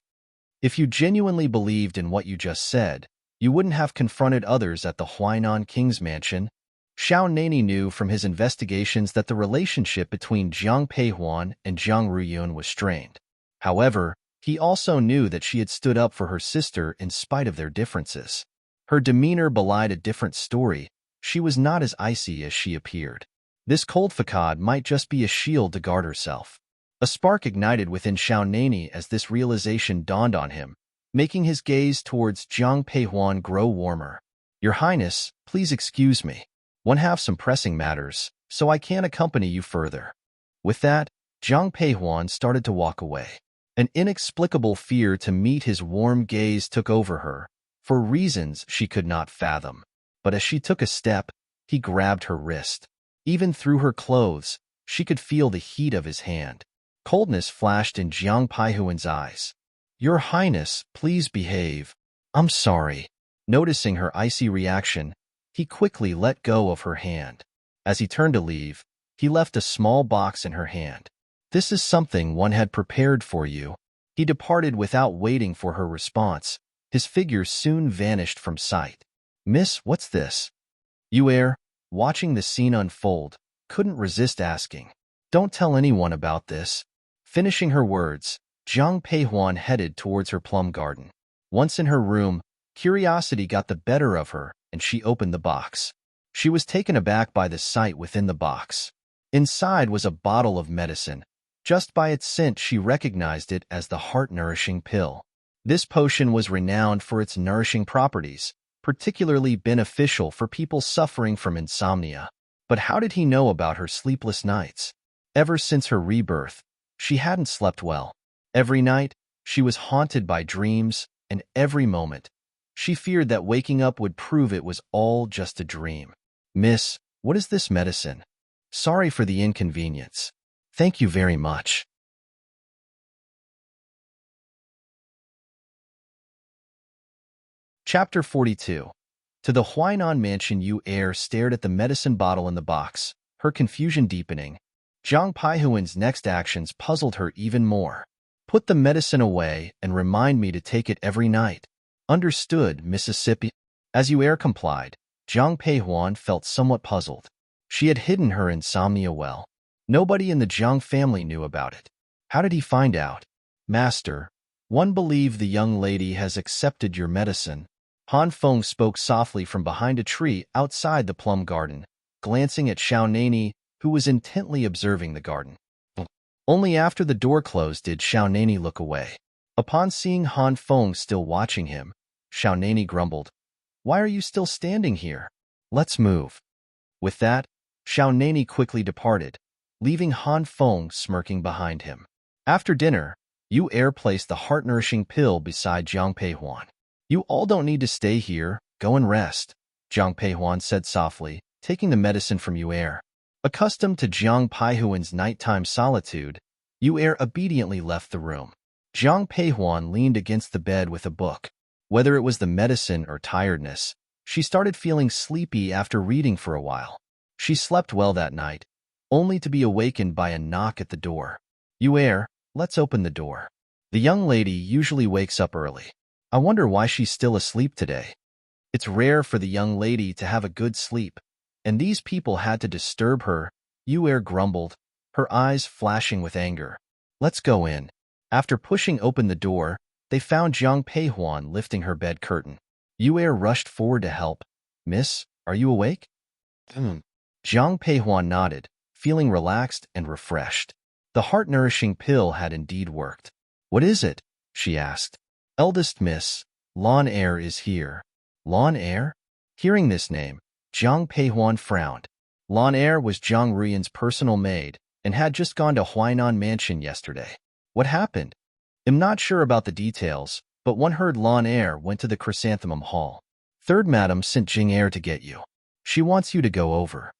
If you genuinely believed in what you just said, you wouldn't have confronted others at the Huainan King's mansion." Xiao Nani knew from his investigations that the relationship between Jiang Peihuan and Jiang Ruyun was strained. However, he also knew that she had stood up for her sister in spite of their differences. Her demeanor belied a different story. She was not as icy as she appeared. This cold facade might just be a shield to guard herself. A spark ignited within Xiao Nani as this realization dawned on him, making his gaze towards Jiang Peihuan grow warmer. "Your Highness, please excuse me. One have some pressing matters, so I can't accompany you further." With that, Jiang Peihuan started to walk away. An inexplicable fear to meet his warm gaze took over her, for reasons she could not fathom. But as she took a step, he grabbed her wrist. Even through her clothes, she could feel the heat of his hand. Coldness flashed in Jiang Peihuan's eyes. "Your Highness, please behave." "I'm sorry." Noticing her icy reaction, he quickly let go of her hand. As he turned to leave, he left a small box in her hand. "This is something one had prepared for you." He departed without waiting for her response. His figure soon vanished from sight. "Miss, what's this?" Yu watching the scene unfold, couldn't resist asking. Don't tell anyone about this. Finishing her words, Zhang Peihuan headed towards her plum garden. Once in her room, curiosity got the better of her, and she opened the box. She was taken aback by the sight within the box. Inside was a bottle of medicine. Just by its scent, she recognized it as the heart-nourishing pill. This potion was renowned for its nourishing properties, particularly beneficial for people suffering from insomnia. But how did he know about her sleepless nights? Ever since her rebirth, she hadn't slept well. Every night, she was haunted by dreams, and every moment, she feared that waking up would prove it was all just a dream. Miss, what is this medicine? Sorry for the inconvenience. Thank you very much. Chapter 42. To the Huainan mansion, Yu Er stared at the medicine bottle in the box, her confusion deepening. Zhang Peihuan's next actions puzzled her even more. Put the medicine away and remind me to take it every night. Understood, Mississippi. As Yu Er complied, Zhang Peihuan felt somewhat puzzled. She had hidden her insomnia well. Nobody in the Zhang family knew about it. How did he find out? Master, one believe the young lady has accepted your medicine. Han Feng spoke softly from behind a tree outside the plum garden, glancing at Xiao Nani, who was intently observing the garden. Only after the door closed did Xiao Nani look away. Upon seeing Han Feng still watching him, Xiao Nani grumbled, "Why are you still standing here? Let's move." With that, Xiao Nani quickly departed, leaving Han Feng smirking behind him. After dinner, Yu Er placed the heart-nourishing pill beside Zhang Peihuan. "You all don't need to stay here. Go and rest," Zhang Peihuan said softly, taking the medicine from Yu Er. Accustomed to Zhang Peihuan's nighttime solitude, Yu Er obediently left the room. Zhang Peihuan leaned against the bed with a book. Whether it was the medicine or tiredness, she started feeling sleepy after reading for a while. She slept well that night, only to be awakened by a knock at the door. "Yu Er, let's open the door." The young lady usually wakes up early. I wonder why she's still asleep today. It's rare for the young lady to have a good sleep, and these people had to disturb her, Yu Er grumbled, her eyes flashing with anger. "Let's go in." After pushing open the door, they found Zhang Peihuan lifting her bed curtain. Yu Er rushed forward to help. "Miss, are you awake?" Zhang Peihuan nodded, feeling relaxed and refreshed. The heart-nourishing pill had indeed worked. "What is it?" she asked. "Eldest Miss, Lan Er is here." Lan Er? Hearing this name, Zhang Peihuan frowned. Lan Er was Zhang Ruyan's personal maid and had just gone to Huainan Mansion yesterday. What happened? I'm not sure about the details, but one heard Lan Er went to the Chrysanthemum Hall. Third Madam sent Jing Er to get you. She wants you to go over.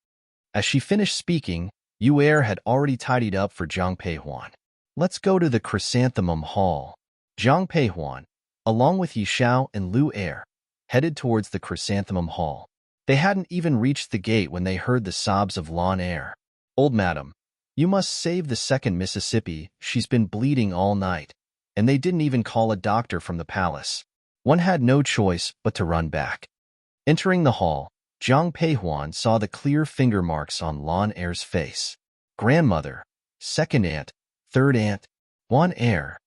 As she finished speaking, Yu Er had already tidied up for Zhang Peihuan. Let's go to the Chrysanthemum Hall. Zhang Peihuan, along with Yishao and Lu Er, headed towards the Chrysanthemum Hall. They hadn't even reached the gate when they heard the sobs of Lan Er. "Old Madam, you must save the second Mississippi. She's been bleeding all night." And they didn't even call a doctor from the palace. One had no choice but to run back. Entering the hall, Zhang Peihuan saw the clear finger marks on Lan Er's face. Grandmother, second aunt, third aunt, Lan Er.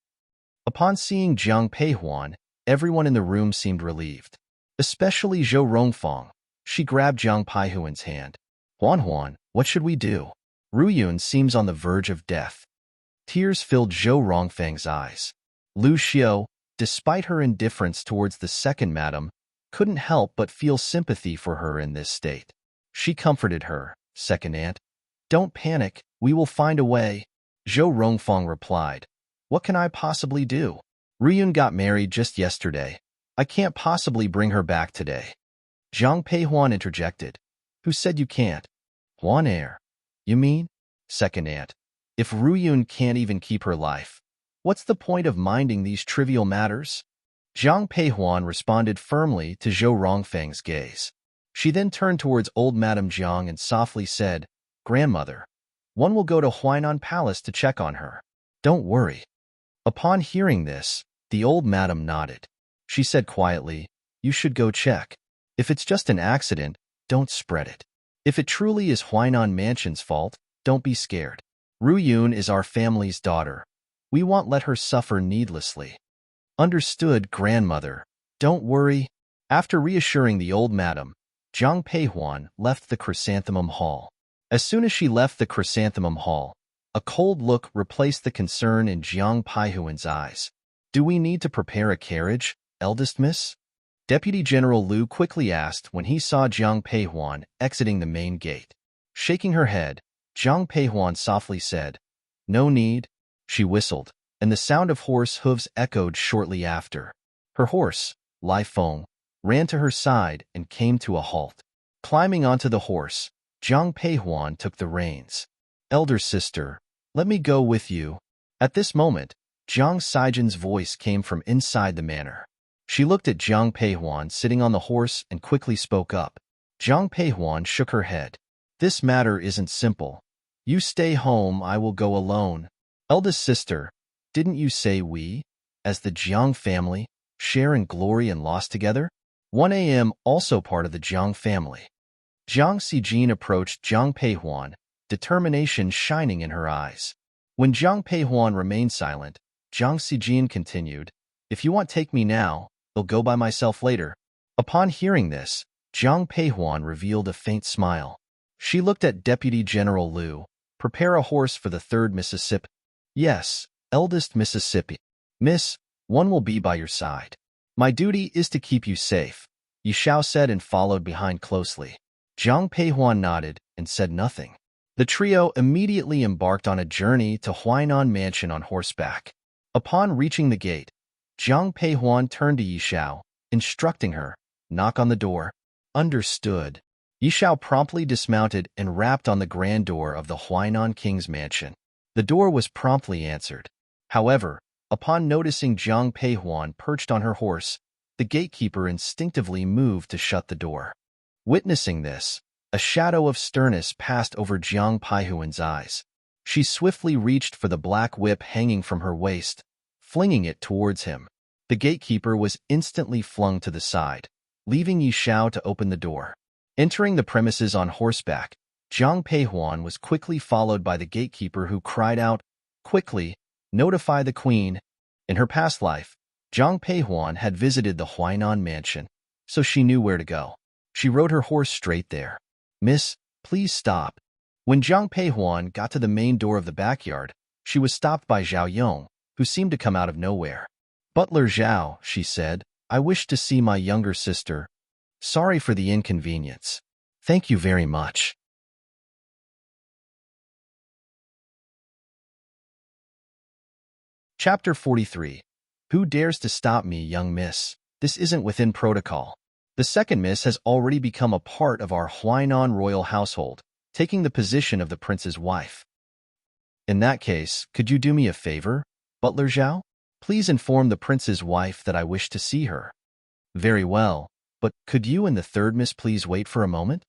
Upon seeing Zhang Peihuan, everyone in the room seemed relieved. Especially Zhou Rongfang. She grabbed Zhang Peihuan's hand. "Huan, what should we do? Ruyun seems on the verge of death." Tears filled Zhou Rongfang's eyes. Lu Xiao, despite her indifference towards the second madam, couldn't help but feel sympathy for her in this state. She comforted her, "Second aunt, don't panic, we will find a way." Zhou Rongfang replied, "What can I possibly do? Ruyun got married just yesterday. I can't possibly bring her back today." Zhang Peihuan interjected, "Who said you can't?" "Huan Er. You mean?" "Second aunt. If Ruyun can't even keep her life, what's the point of minding these trivial matters?" Zhang Peihuan responded firmly to Zhou Rongfang's gaze. She then turned towards old Madame Jiang and softly said, "Grandmother, one will go to Huainan Palace to check on her. Don't worry." Upon hearing this, the old madam nodded. She said quietly, "You should go check. If it's just an accident, don't spread it. If it truly is Huainan Mansion's fault, don't be scared." Ruyun is our family's daughter. We won't let her suffer needlessly. Understood, grandmother. Don't worry. After reassuring the old madam, Jiang Peihuan left the chrysanthemum hall. As soon as she left the chrysanthemum hall, a cold look replaced the concern in Jiang Peihuan's eyes. Do we need to prepare a carriage, eldest miss? Deputy General Liu quickly asked when he saw Jiang Peihuan exiting the main gate. Shaking her head, Jiang Peihuan softly said, "No need." She whistled, and the sound of horse hooves echoed shortly after. Her horse, Lai Feng, ran to her side and came to a halt. Climbing onto the horse, Jiang Peihuan took the reins. "Elder sister, let me go with you." At this moment, Jiang Sijin's voice came from inside the manor. She looked at Jiang Peihuan sitting on the horse and quickly spoke up. Jiang Peihuan shook her head. "This matter isn't simple. You stay home, I will go alone." "Eldest sister, didn't you say we, as the Jiang family, share in glory and loss together?" 1 a.m. also part of the Jiang family. Jiang Sijin approached Jiang Peihuan, determination shining in her eyes. When Jiang Peihuan remained silent, Jiang Sijin continued, "If you want take me now, I'll go by myself later." Upon hearing this, Jiang Peihuan revealed a faint smile. She looked at Deputy General Liu. "Prepare a horse for the 3rd Mississippi." "Yes, eldest Mississippi. Miss, one will be by your side. My duty is to keep you safe," Yi Xiao said and followed behind closely. Jiang Peihuan nodded and said nothing. The trio immediately embarked on a journey to Huainan Mansion on horseback. Upon reaching the gate, Jiang Peihuan turned to Yi Xiao, instructing her, "Knock on the door." Understood. Yi Xiao promptly dismounted and rapped on the grand door of the Huainan King's mansion. The door was promptly answered. However, upon noticing Jiang Peihuan perched on her horse, the gatekeeper instinctively moved to shut the door. Witnessing this, a shadow of sternness passed over Jiang Peihuan's eyes. She swiftly reached for the black whip hanging from her waist, flinging it towards him. The gatekeeper was instantly flung to the side, leaving Yi Xiao to open the door. Entering the premises on horseback, Jiang Peihuan was quickly followed by the gatekeeper who cried out, "Quickly, notify the queen." In her past life, Jiang Peihuan had visited the Huainan mansion, so she knew where to go. She rode her horse straight there. "Miss, please stop." When Jiang Peihuan got to the main door of the backyard, she was stopped by Zhao Yong, who seemed to come out of nowhere. "Butler Zhao," she said, "I wish to see my younger sister. Sorry for the inconvenience." "Thank you very much." Chapter 43. Who dares to stop me, young miss? This isn't within protocol. The second miss has already become a part of our Huainan royal household, taking the position of the prince's wife. In that case, could you do me a favor, Butler Zhao? Please inform the prince's wife that I wish to see her. Very well, but could you and the 3rd miss please wait for a moment?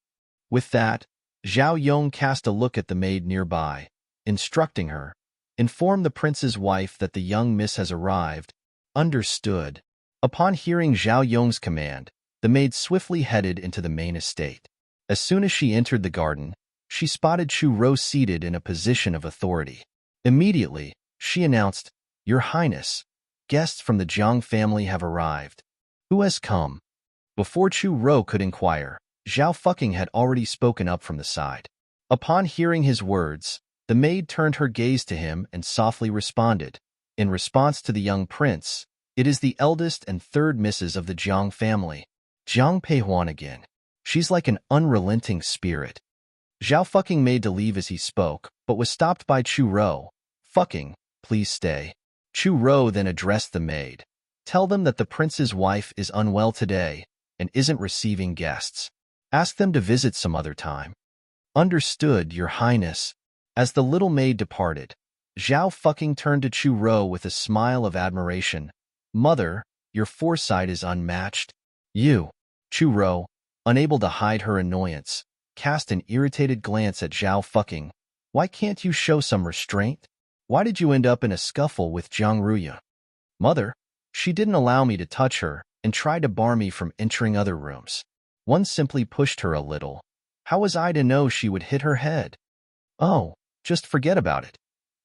With that, Zhao Yong cast a look at the maid nearby, instructing her, "Inform the prince's wife that the young miss has arrived." Understood. Upon hearing Zhao Yong's command, the maid swiftly headed into the main estate. As soon as she entered the garden, she spotted Chu Ro seated in a position of authority. Immediately, she announced, "Your Highness, guests from the Jiang family have arrived." "Who has come?" Before Chu Ro could inquire, Zhao Fucking had already spoken up from the side. Upon hearing his words, the maid turned her gaze to him and softly responded, "In response to the young prince, it is the eldest and 3rd misses of the Jiang family." Jiang Peihuan again. She's like an unrelenting spirit. Zhao Fucking made to leave as he spoke, but was stopped by Chu Ro. "Fucking, please stay." Chu Ro then addressed the maid. "Tell them that the prince's wife is unwell today and isn't receiving guests. Ask them to visit some other time." Understood, Your Highness. As the little maid departed, Zhao Fucking turned to Chu Ro with a smile of admiration. "Mother, your foresight is unmatched." "You." Chu Ro, unable to hide her annoyance, cast an irritated glance at Zhao Fucking. "Why can't you show some restraint? Why did you end up in a scuffle with Jiang Ruya?" "Mother, she didn't allow me to touch her and tried to bar me from entering other rooms. One simply pushed her a little. How was I to know she would hit her head?" "Oh." Just forget about it.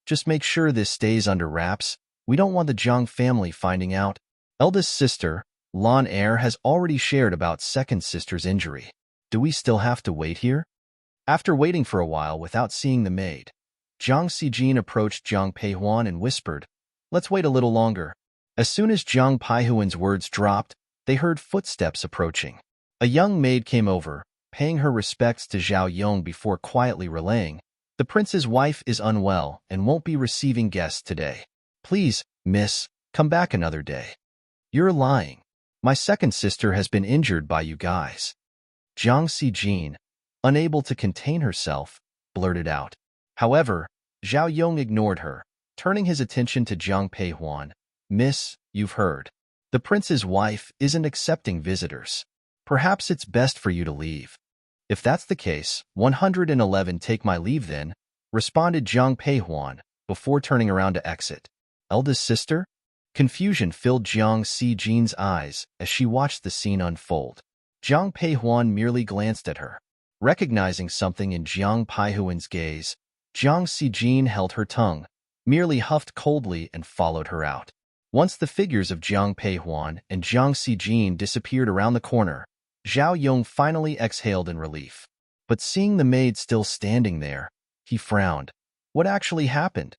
Just make sure this stays under wraps. We don't want the Jiang family finding out. Eldest sister, Lan Er, has already shared about second sister's injury. Do we still have to wait here? After waiting for a while without seeing the maid, Jiang Xijin approached Jiang Peihuan and whispered, "Let's wait a little longer." As soon as Jiang Peihuan's words dropped, they heard footsteps approaching. A young maid came over, paying her respects to Zhao Yong before quietly relaying, "The prince's wife is unwell and won't be receiving guests today. Please, miss, come back another day." "You're lying. My second sister has been injured by you guys." Jiang Xijin, unable to contain herself, blurted out. However, Zhao Yong ignored her, turning his attention to Jiang Peihuan. "Miss, you've heard. The prince's wife isn't accepting visitors. Perhaps it's best for you to leave." "If that's the case, 111 take my leave then," responded Jiang Peihuan, before turning around to exit. "Eldest sister?" Confusion filled Jiang Xijin's eyes as she watched the scene unfold. Jiang Peihuan merely glanced at her. Recognizing something in Jiang Peihuan's gaze, Jiang Xijin held her tongue, merely huffed coldly and followed her out. Once the figures of Jiang Peihuan and Jiang Xijin disappeared around the corner, Zhao Yong finally exhaled in relief. But seeing the maid still standing there, he frowned. What actually happened?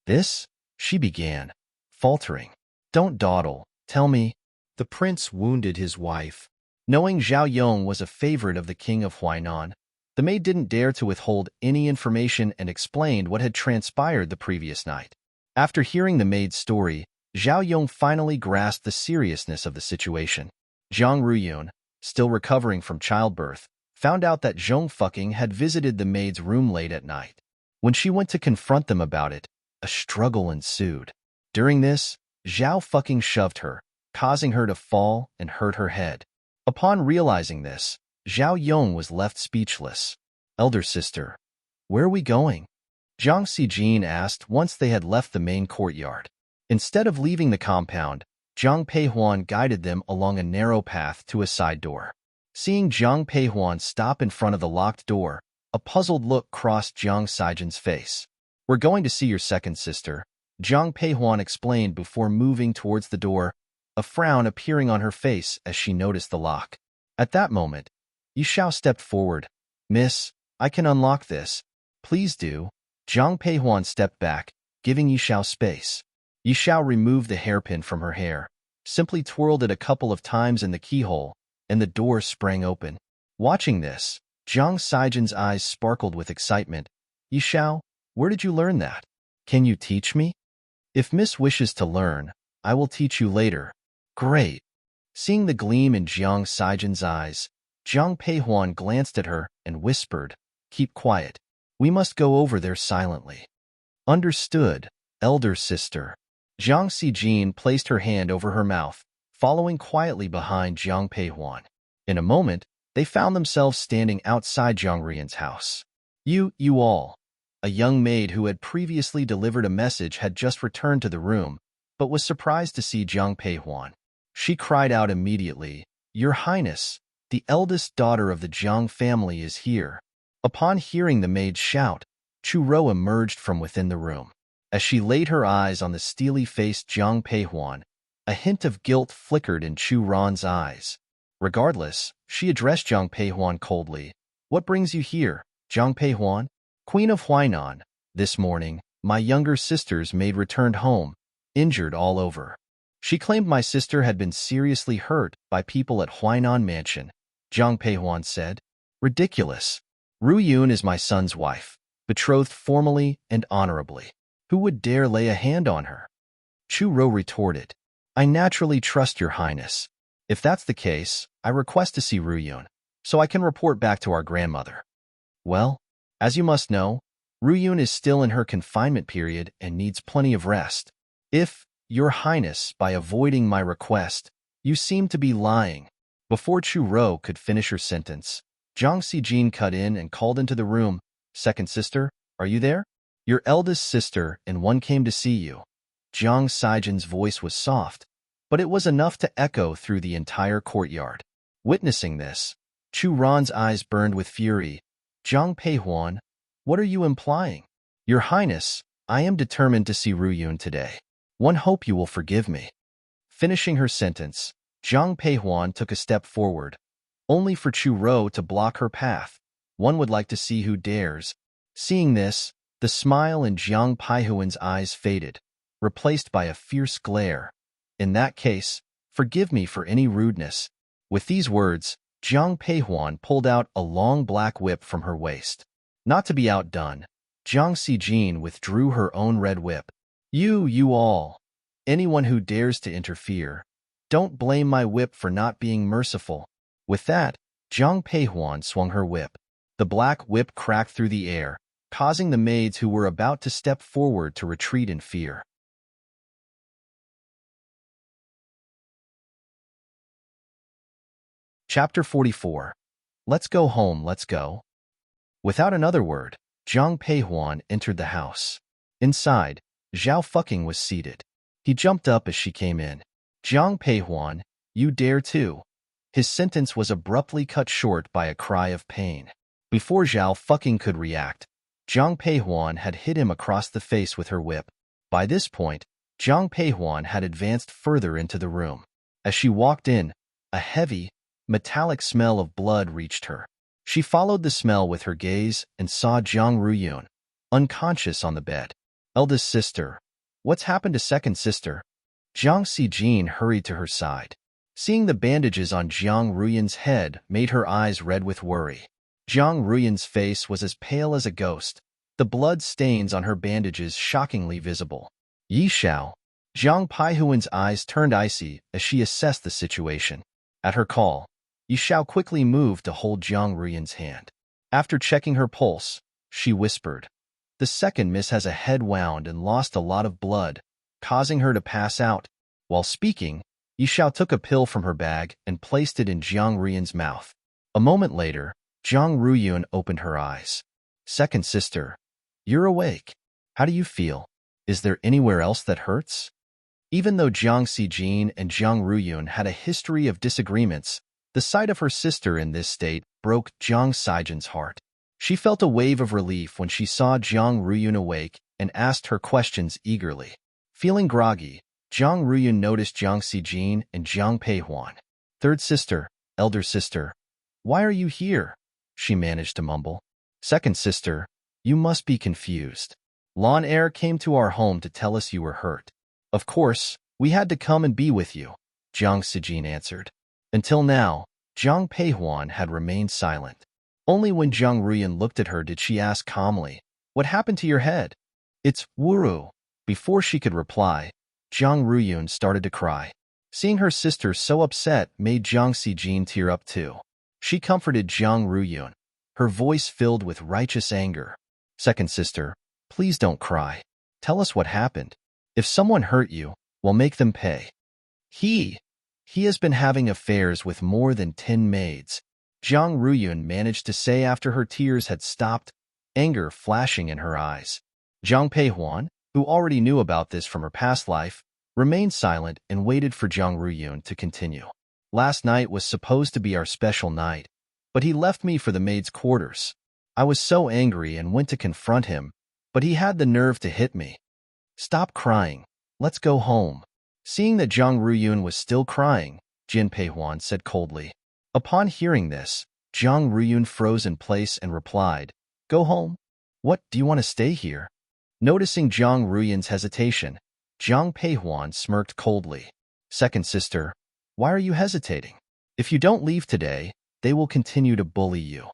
"This?" she began, faltering. "Don't dawdle. Tell me." The prince wounded his wife. Knowing Zhao Yong was a favorite of the king of Huainan, the maid didn't dare to withhold any information and explained what had transpired the previous night. After hearing the maid's story, Zhao Yong finally grasped the seriousness of the situation. Zhang Ruyun, still recovering from childbirth, found out that Zhong Fucking had visited the maid's room late at night. When she went to confront them about it, a struggle ensued. During this, Zhao Fucking shoved her, causing her to fall and hurt her head. Upon realizing this, Zhao Yong was left speechless. "Elder sister, where are we going?" Jiang Xijin asked once they had left the main courtyard. Instead of leaving the compound, Jiang Peihuan guided them along a narrow path to a side door. Seeing Jiang Peihuan stop in front of the locked door, a puzzled look crossed Jiang Xijin's face. "We're going to see your second sister," Jiang Peihuan explained before moving towards the door, a frown appearing on her face as she noticed the lock. At that moment, Yishao stepped forward. "Miss, I can unlock this." "Please do." Jiang Peihuan stepped back, giving Yishao space. Yishao removed the hairpin from her hair, simply twirled it a couple of times in the keyhole, and the door sprang open. Watching this, Jiang Xijin's eyes sparkled with excitement. "Yishao, where did you learn that? Can you teach me?" "If Miss wishes to learn, I will teach you later." "Great." Seeing the gleam in Jiang Xijin's eyes, Jiang Peihuan glanced at her and whispered, "Keep quiet. We must go over there silently." "Understood, elder sister." Jiang Xijin placed her hand over her mouth, following quietly behind Jiang Peihuan. In a moment, they found themselves standing outside Jiang Ruyun's house. You all." A young maid who had previously delivered a message had just returned to the room, but was surprised to see Jiang Peihuan. She cried out immediately, "Your Highness, the eldest daughter of the Jiang family is here." Upon hearing the maid's shout, Chu Rou emerged from within the room. As she laid her eyes on the steely-faced Jiang Peihuan, a hint of guilt flickered in Chu Ran's eyes. Regardless, she addressed Jiang Peihuan coldly. "What brings you here, Jiang Peihuan?" "Queen of Huainan, this morning, my younger sister's maid returned home, injured all over. She claimed my sister had been seriously hurt by people at Huainan Mansion," Jiang Peihuan said. "Ridiculous. Ruyun is my son's wife, betrothed formally and honorably. Who would dare lay a hand on her?" Chu Rou retorted, "I naturally trust your highness. If that's the case, I request to see Ruyun, so I can report back to our grandmother." "Well, as you must know, Ruyun is still in her confinement period and needs plenty of rest. If, your highness, by avoiding my request, you seem to be lying." Before Chu Rou could finish her sentence, Jiang Xijin cut in and called into the room, "Second sister, are you there? Your eldest sister and one came to see you." Jiang Xijin's voice was soft, but it was enough to echo through the entire courtyard. Witnessing this, Chu Ran's eyes burned with fury. "Jiang Peihuan, what are you implying? Your Highness, I am determined to see Ruyun today. One hope you will forgive me. Finishing her sentence, Zhang Peihuan took a step forward, only for Chu Rou to block her path. One would like to see who dares. Seeing this, the smile in Zhang Peihuan's eyes faded, replaced by a fierce glare. In that case, forgive me for any rudeness. With these words, Zhang Peihuan pulled out a long black whip from her waist. Not to be outdone, Jiang Xijin withdrew her own red whip. You all. Anyone who dares to interfere, don't blame my whip for not being merciful. With that, Zhang Peihuan swung her whip. The black whip cracked through the air, causing the maids who were about to step forward to retreat in fear. Chapter 44. Let's go home, let's go. Without another word, Zhang Peihuan entered the house. Inside, Zhao Fucking was seated. He jumped up as she came in. Zhang Peihuan, you dare too. His sentence was abruptly cut short by a cry of pain. Before Zhao Fucking could react, Zhang Peihuan had hit him across the face with her whip. By this point, Zhang Peihuan had advanced further into the room. As she walked in, a heavy, metallic smell of blood reached her. She followed the smell with her gaze and saw Zhang Ruyun, unconscious on the bed. Eldest sister, what's happened to second sister? Jiang Xijin hurried to her side. Seeing the bandages on Zhang Ruyun's head made her eyes red with worry. Zhang Ruyun's face was as pale as a ghost, the blood stains on her bandages shockingly visible. Yi Xiao. Zhang Peihuan's eyes turned icy as she assessed the situation. At her call, Yi Xiao quickly moved to hold Zhang Ruyun's hand. After checking her pulse, she whispered, "The second miss has a head wound and lost a lot of blood, causing her to pass out." While speaking, Yi Xiao took a pill from her bag and placed it in Zhang Ruyun's mouth. A moment later, Zhang Ruyun opened her eyes. "Second sister, you're awake. How do you feel? Is there anywhere else that hurts?" Even though Jiang Xijin and Zhang Ruyun had a history of disagreements, the sight of her sister in this state broke Jiang Xijin's heart. She felt a wave of relief when she saw Zhang Ruyun awake and asked her questions eagerly. Feeling groggy, Zhang Ruyun noticed Jiang Xijin and Zhang Peihuan. "Third sister, elder sister, why are you here?" she managed to mumble. "Second sister, you must be confused. Lon Air came to our home to tell us you were hurt. Of course, we had to come and be with you," Jiang Xijin answered. Until now, Zhang Peihuan had remained silent. Only when Zhang Ruyun looked at her did she ask calmly, "What happened to your head?" "It's Wuru." Before she could reply, Zhang Ruyun started to cry. Seeing her sister so upset made Jiang Xijin tear up too. She comforted Zhang Ruyun, her voice filled with righteous anger. "Second sister, please don't cry. Tell us what happened. If someone hurt you, we'll make them pay." He has been having affairs with more than 10 maids," Zhang Ruyun managed to say after her tears had stopped, anger flashing in her eyes. Zhang Peihuan, who already knew about this from her past life, remained silent and waited for Zhang Ruyun to continue. "Last night was supposed to be our special night, but he left me for the maid's quarters. I was so angry and went to confront him, but he had the nerve to hit me." "Stop crying. Let's go home." Seeing that Zhang Ruyun was still crying, Jin Peihuan said coldly. Upon hearing this, Zhang Ruyun froze in place and replied, "Go home? What, do you want to stay here?" Noticing Zhang Ruyun's hesitation, Zhang Peihuan smirked coldly. "Second sister, why are you hesitating? If you don't leave today, they will continue to bully you."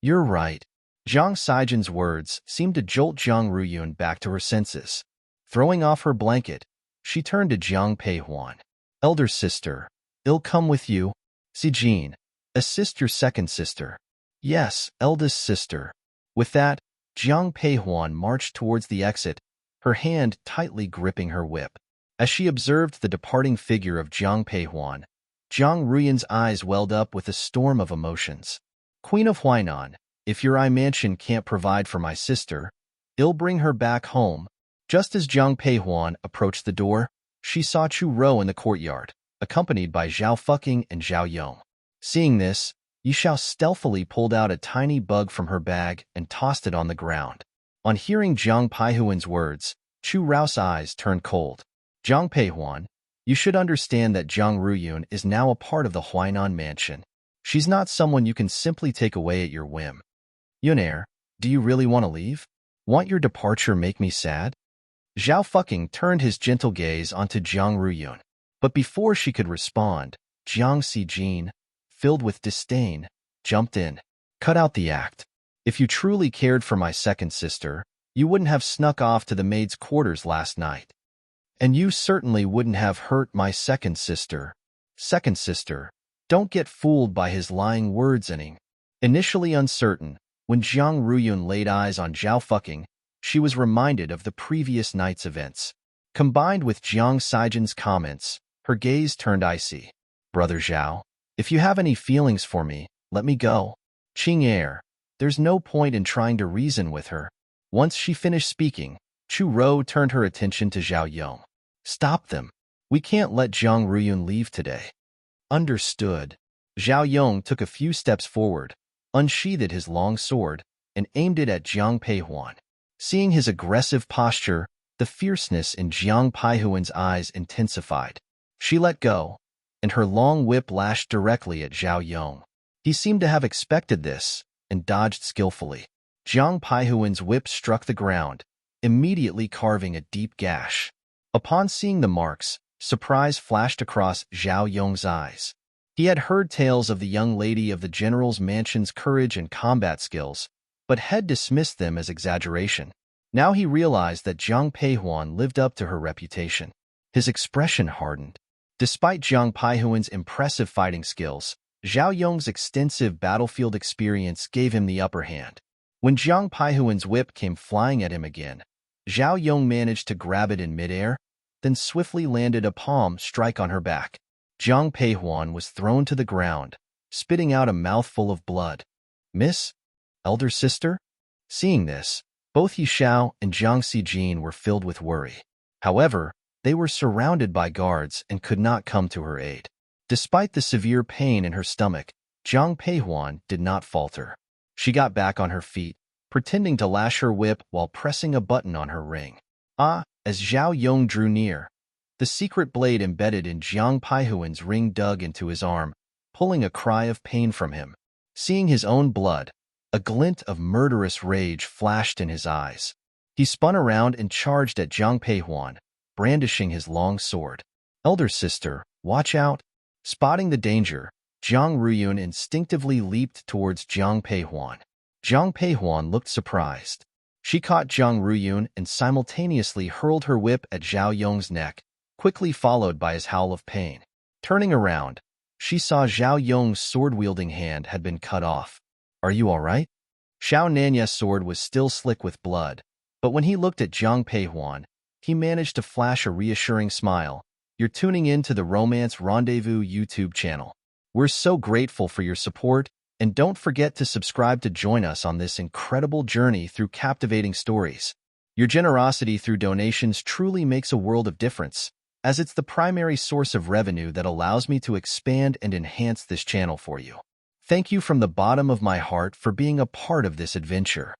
"You're right." Zhang Xijin's words seemed to jolt Zhang Ruyun back to her senses. Throwing off her blanket, she turned to Zhang Peihuan. "Elder sister, I'll come with you." "Xijin, assist your second sister." "Yes, eldest sister." With that, Zhang Peihuan marched towards the exit, her hand tightly gripping her whip. As she observed the departing figure of Zhang Peihuan, Zhang Ruyun's eyes welled up with a storm of emotions. "Queen of Huainan, if your mansion can't provide for my sister, I'll bring her back home." Just as Zhang Peihuan approached the door, she saw Chu Rou in the courtyard, accompanied by Zhao Fucking and Zhao Yong. Seeing this, Yi Xiao stealthily pulled out a tiny bug from her bag and tossed it on the ground. On hearing Jiang Peihuan's words, Chu Rao's eyes turned cold. Jiang Peihuan, you should understand that Jiang Ruyun is now a part of the Huainan mansion. She's not someone you can simply take away at your whim. Yunair, do you really want to leave? Want your departure make me sad? Zhao fucking turned his gentle gaze onto Jiang Ruyun. But before she could respond, Jiang Xijin, filled with disdain, jumped in. Cut out the act. If you truly cared for my second sister, you wouldn't have snuck off to the maid's quarters last night. And you certainly wouldn't have hurt my second sister. Second sister, don't get fooled by his lying words. Initially uncertain, when Jiang Ruyun laid eyes on Zhao fucking, she was reminded of the previous night's events. Combined with Jiang Xijin's comments, her gaze turned icy. Brother Zhao, if you have any feelings for me, let me go. Qing Er, there's no point in trying to reason with her. Once she finished speaking, Chu Rou turned her attention to Zhao Yong. Stop them. We can't let Jiang Ruyun leave today. Understood. Zhao Yong took a few steps forward, unsheathed his long sword, and aimed it at Jiang Peihuan. Seeing his aggressive posture, the fierceness in Jiang Peihuan's eyes intensified. She let go, and her long whip lashed directly at Zhao Yong. He seemed to have expected this, and dodged skillfully. Jiang Peihuan's whip struck the ground, immediately carving a deep gash. Upon seeing the marks, surprise flashed across Zhao Yong's eyes. He had heard tales of the young lady of the general's mansion's courage and combat skills, but had dismissed them as exaggeration. Now he realized that Jiang Peihuan lived up to her reputation. His expression hardened. Despite Jiang Peihuan's impressive fighting skills, Zhao Yong's extensive battlefield experience gave him the upper hand. When Jiang Peihuan's whip came flying at him again, Zhao Yong managed to grab it in midair, then swiftly landed a palm strike on her back. Jiang Peihuan was thrown to the ground, spitting out a mouthful of blood. Miss? Elder sister? Seeing this, both He Xiao and Jiang Xijin were filled with worry. However, they were surrounded by guards and could not come to her aid. Despite the severe pain in her stomach, Jiang Peihuan did not falter. She got back on her feet, pretending to lash her whip while pressing a button on her ring. As Zhao Yong drew near, the secret blade embedded in Jiang Peihuan's ring dug into his arm, pulling a cry of pain from him. Seeing his own blood, a glint of murderous rage flashed in his eyes. He spun around and charged at Jiang Peihuan, brandishing his long sword. Elder sister, watch out! Spotting the danger, Jiang Ruyun instinctively leaped towards Jiang Peihuan. Jiang Peihuan looked surprised. She caught Jiang Ruyun and simultaneously hurled her whip at Zhao Yong's neck, quickly followed by his howl of pain. Turning around, she saw Zhao Yong's sword-wielding hand had been cut off. Are you all right? Xiao Nanya's sword was still slick with blood, but when he looked at Jiang Peihuan, he managed to flash a reassuring smile. You're tuning in to the Romance Rendezvous YouTube channel. We're so grateful for your support, and don't forget to subscribe to join us on this incredible journey through captivating stories. Your generosity through donations truly makes a world of difference, as it's the primary source of revenue that allows me to expand and enhance this channel for you. Thank you from the bottom of my heart for being a part of this adventure.